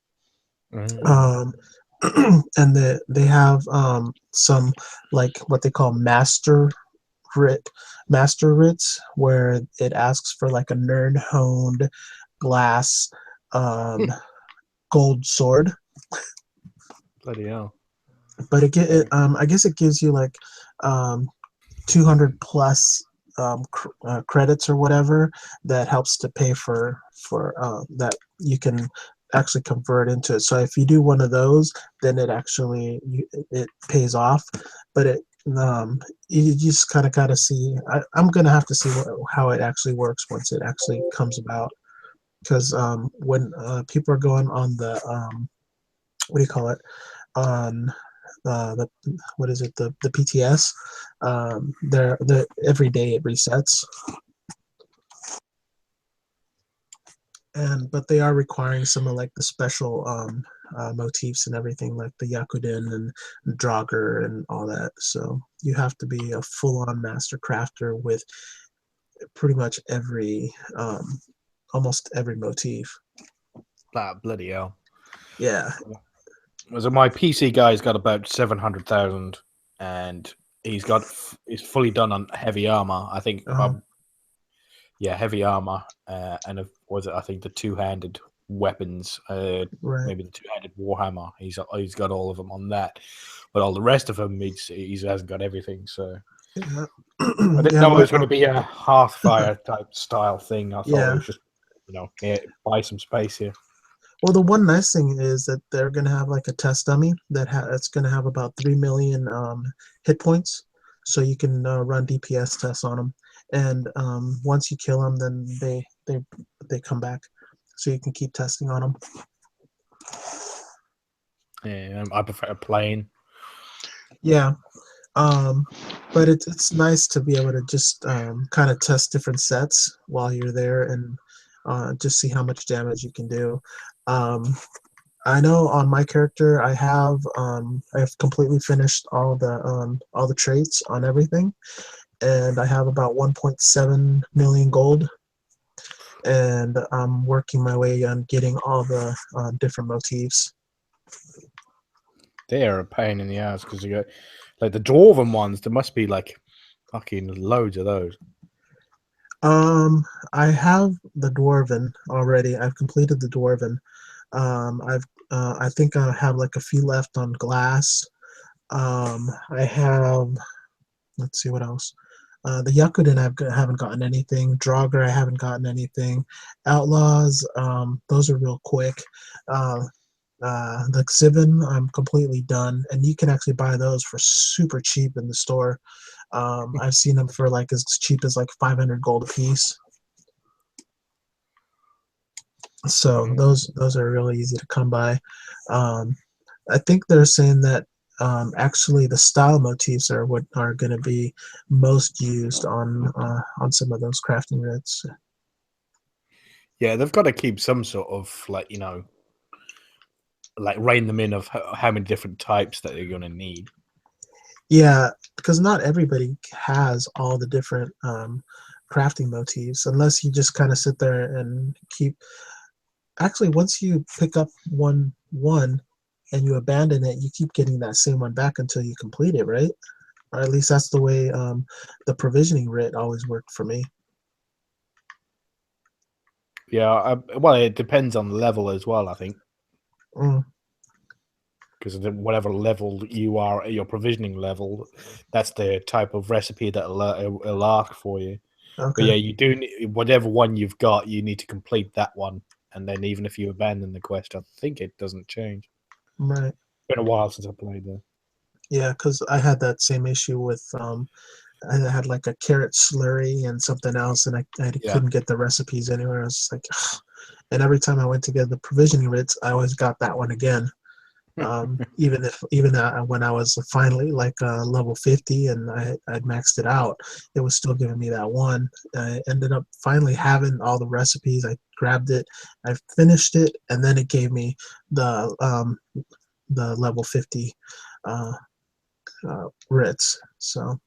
And they have some like what they call master writs, where it asks for like a nerd honed glass gold sword. Bloody hell. But I guess it gives you like 200 plus credits or whatever that helps to pay for that you can actually convert into it. So if you do one of those, then it pays off. But you just kind of see. I'm gonna have to see how it actually works once it actually comes about. Because when people are going on the what do you call it, on the what is it, the PTS, they're every day it resets, but they are requiring some of like the special motifs and everything, like the Yakuden and Draugr and all that. So you have to be a full-on master crafter with pretty much almost every motif. Bloody hell. Yeah. So my PC guy's got about 700,000, and he's fully done on heavy armor. I think, heavy armor, and I think the two-handed weapons, right. Maybe the two-handed warhammer. He's got all of them on that, but all the rest of them he hasn't got everything. So yeah. I didn't know it was going to be a Hearthfire type style thing. I thought it was just buy some space here. Well, the one nice thing is that they're going to have like a test dummy that's going to have about 3 million hit points, so you can run DPS tests on them. And once you kill them, then they come back, so you can keep testing on them. Yeah, I prefer plain. Yeah, but it's nice to be able to just kind of test different sets while you're there and just see how much damage you can do. I know on my character I've completely finished all the traits on everything, and I have about 1.7 million gold, and I'm working my way on getting all the different motifs. They are a pain in the ass because you got like the dwarven ones. There must be like fucking loads of those. I have the dwarven already. I've completed the dwarven. I think I have like a few left on glass. I have, let's see what else. The Yakuden I haven't gotten anything. Draugr I haven't gotten anything. Outlaws, those are real quick. The Xiven I'm completely done, and you can actually buy those for super cheap in the store. I've seen them for like as cheap as like 500 gold a piece. So those are really easy to come by. I think they're saying that actually the style motifs are what are going to be most used on some of those crafting writs. Yeah, they've got to keep some sort of like rein them in of how many different types that they're going to need. Yeah, because not everybody has all the different crafting motifs, unless you just kind of sit there and keep. Actually, once you pick up one and you abandon it, you keep getting that same one back until you complete it, right? Or at least that's the way the provisioning writ always worked for me. Yeah, well, it depends on the level as well, I think. Because whatever level you are at your provisioning level, that's the type of recipe that it'll ask for you. Okay. But yeah, you do whatever one you've got, you need to complete that one and then even if you abandon the quest, I think it doesn't change. Right. It's been a while since I played that. Yeah, because I had that same issue with I had like a carrot slurry and something else, and I couldn't get the recipes anywhere. I was just like, ugh. And every time I went to get the provisioning writs, I always got that one again. Even when I was finally like level 50 and I'd maxed it out, it was still giving me that one. I ended up finally having all the recipes. I grabbed it, I finished it, and then it gave me the level 50 writs. So,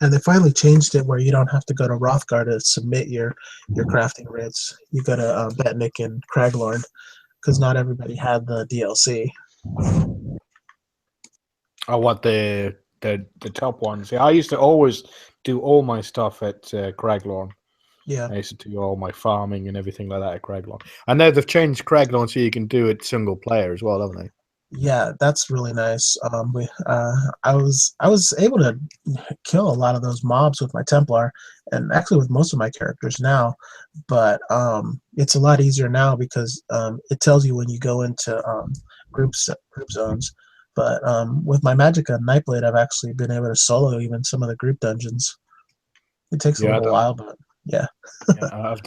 and they finally changed it where you don't have to go to Rothgar to submit your crafting writs. You go to Betnik and Craglorn, because not everybody had the DLC. I want the top ones. Yeah, I used to always do all my stuff at Craglorn. Yeah. I used to do all my farming and everything like that at Craglorn. And now they've changed Craglorn so you can do it single player as well, haven't they? Yeah, that's really nice. I was able to kill a lot of those mobs with my Templar, and actually with most of my characters now. But it's a lot easier now because it tells you when you go into group zones. But with my Magicka and Nightblade, I've actually been able to solo even some of the group dungeons. It takes a little while, but yeah. Yeah, I've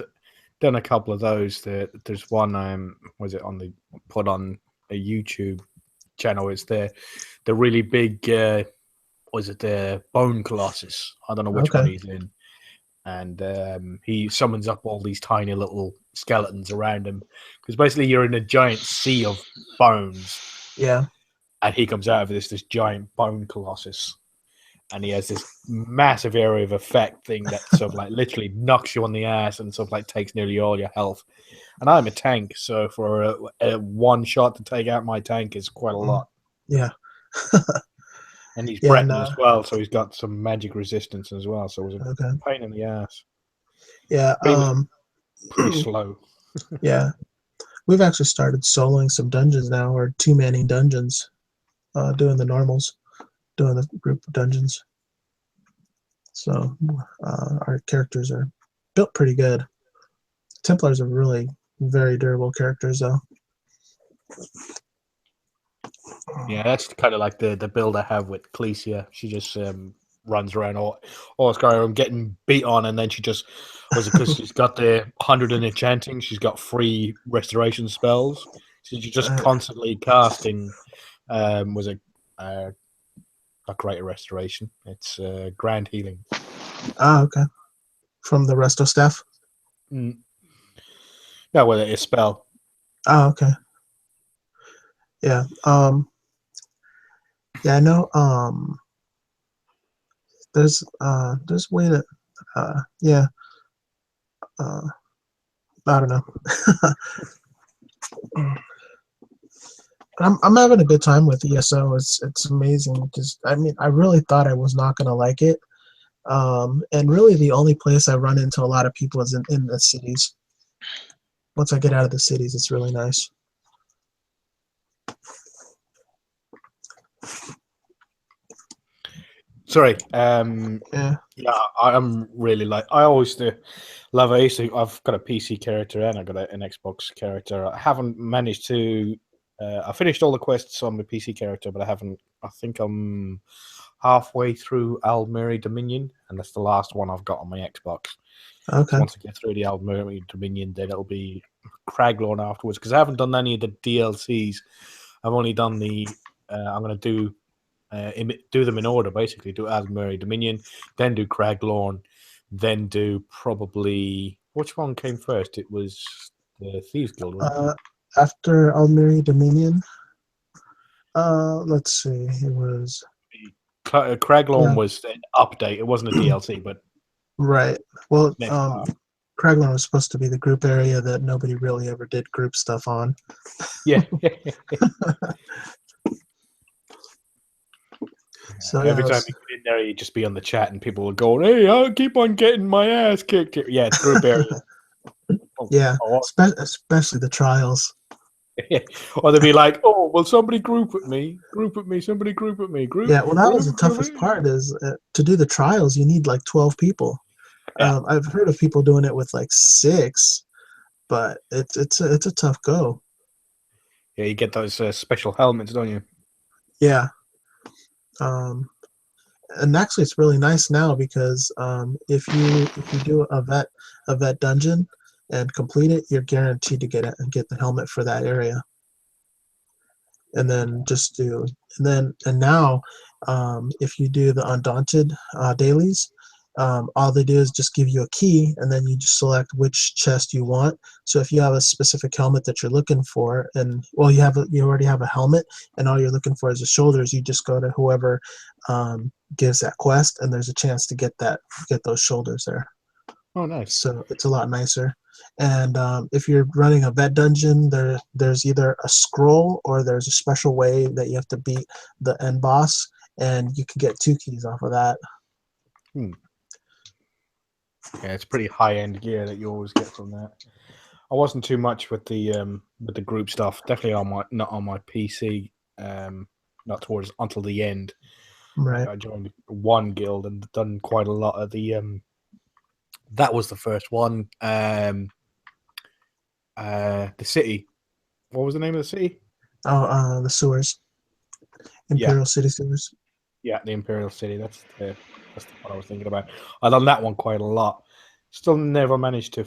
done a couple of those. There's one was it on put on a YouTube channel. It's the really big was it the Bone Colossus? I don't know which one he's in. And he summons up all these tiny little skeletons around him, because basically you're in a giant sea of bones. Yeah. And he comes out of this giant Bone Colossus, and he has this massive area of effect thing that sort of like literally knocks you on the ass and sort of like takes nearly all your health. And I'm a tank, so for a one shot to take out my tank is quite a lot. Yeah. And he's Breton as well, so he's got some magic resistance as well. So it was a pain in the ass. Yeah. Pretty slow. Yeah. We've actually started soloing some dungeons now, or two-manning dungeons, doing the normals, doing the group dungeons. So our characters are built pretty good. Templars are really very durable characters, though. Yeah, that's kind of like the build I have with Clecia. She just runs around all Skyrim getting beat on, and then she just because she's got the 100 in enchanting, she's got 3 restoration spells. So she's just constantly casting. Was it not greater restoration? It's grand healing. Ah, okay. From the Resto staff. No, well, it's a spell. Oh, okay. Yeah. Yeah, I know. There's a way to. Yeah. I don't know. I'm having a good time with ESO. It's amazing because I really thought I was not gonna like it. And really the only place I run into a lot of people is in the cities. Once I get out of the cities, it's really nice. Sorry. Yeah, I'm really I always do love it. I've got a PC character and I've got an Xbox character. I haven't managed to. I finished all the quests on my PC character, but I haven't. I think I'm halfway through Aldmeri Dominion, and that's the last one I've got on my Xbox. Okay. So once I get through the Aldmeri Dominion, then it'll be Craglorn afterwards, because I haven't done any of the DLCs. I've only done the. I'm going to do them in order, basically. Do Aldmeri Dominion, then do Craglorn, then do probably. Which one came first? It was the Thieves Guild, wasn't it? After Aldmeri Dominion, let's see, it was Craglorn was an update. It wasn't a DLC, but right. Well, Craglorn was supposed to be the group area that nobody really ever did group stuff on. Yeah. So every time you get in there, you just be on the chat, and people will go, "Hey, I keep on getting my ass kicked here." Yeah, it's group area. Yeah, especially the trials. Or they'd be like, "Oh, well, somebody group with me, somebody group with me, group." Yeah, well, that was the toughest part. Is to do the trials, you need like 12 people. Yeah. I've heard of people doing it with like 6, but it's a tough go. Yeah, you get those special helmets, don't you? Yeah. And actually, it's really nice now because if you do a vet dungeon and complete it, you're guaranteed to get the helmet for that area. And then now, if you do the Undaunted dailies, all they do is just give you a key, and then you just select which chest you want. So if you have a specific helmet that you're looking for, and well, you already have a helmet, and all you're looking for is the shoulders, you just go to whoever gives that quest, and there's a chance to get those shoulders there. Oh, nice. So it's a lot nicer. And if you're running a vet dungeon, there's either a scroll or there's a special way that you have to beat the end boss, and you can get 2 keys off of that. Yeah, it's pretty high-end gear that you always get from that. I wasn't too much with the group stuff. Definitely not on my PC. Not towards until the end. Right. I joined one guild and done quite a lot of the. That was the first one. The city. What was the name of the city? Oh, the sewers. Imperial City sewers. Yeah, the Imperial City. That's the one I was thinking about. I done that one quite a lot. Still never managed to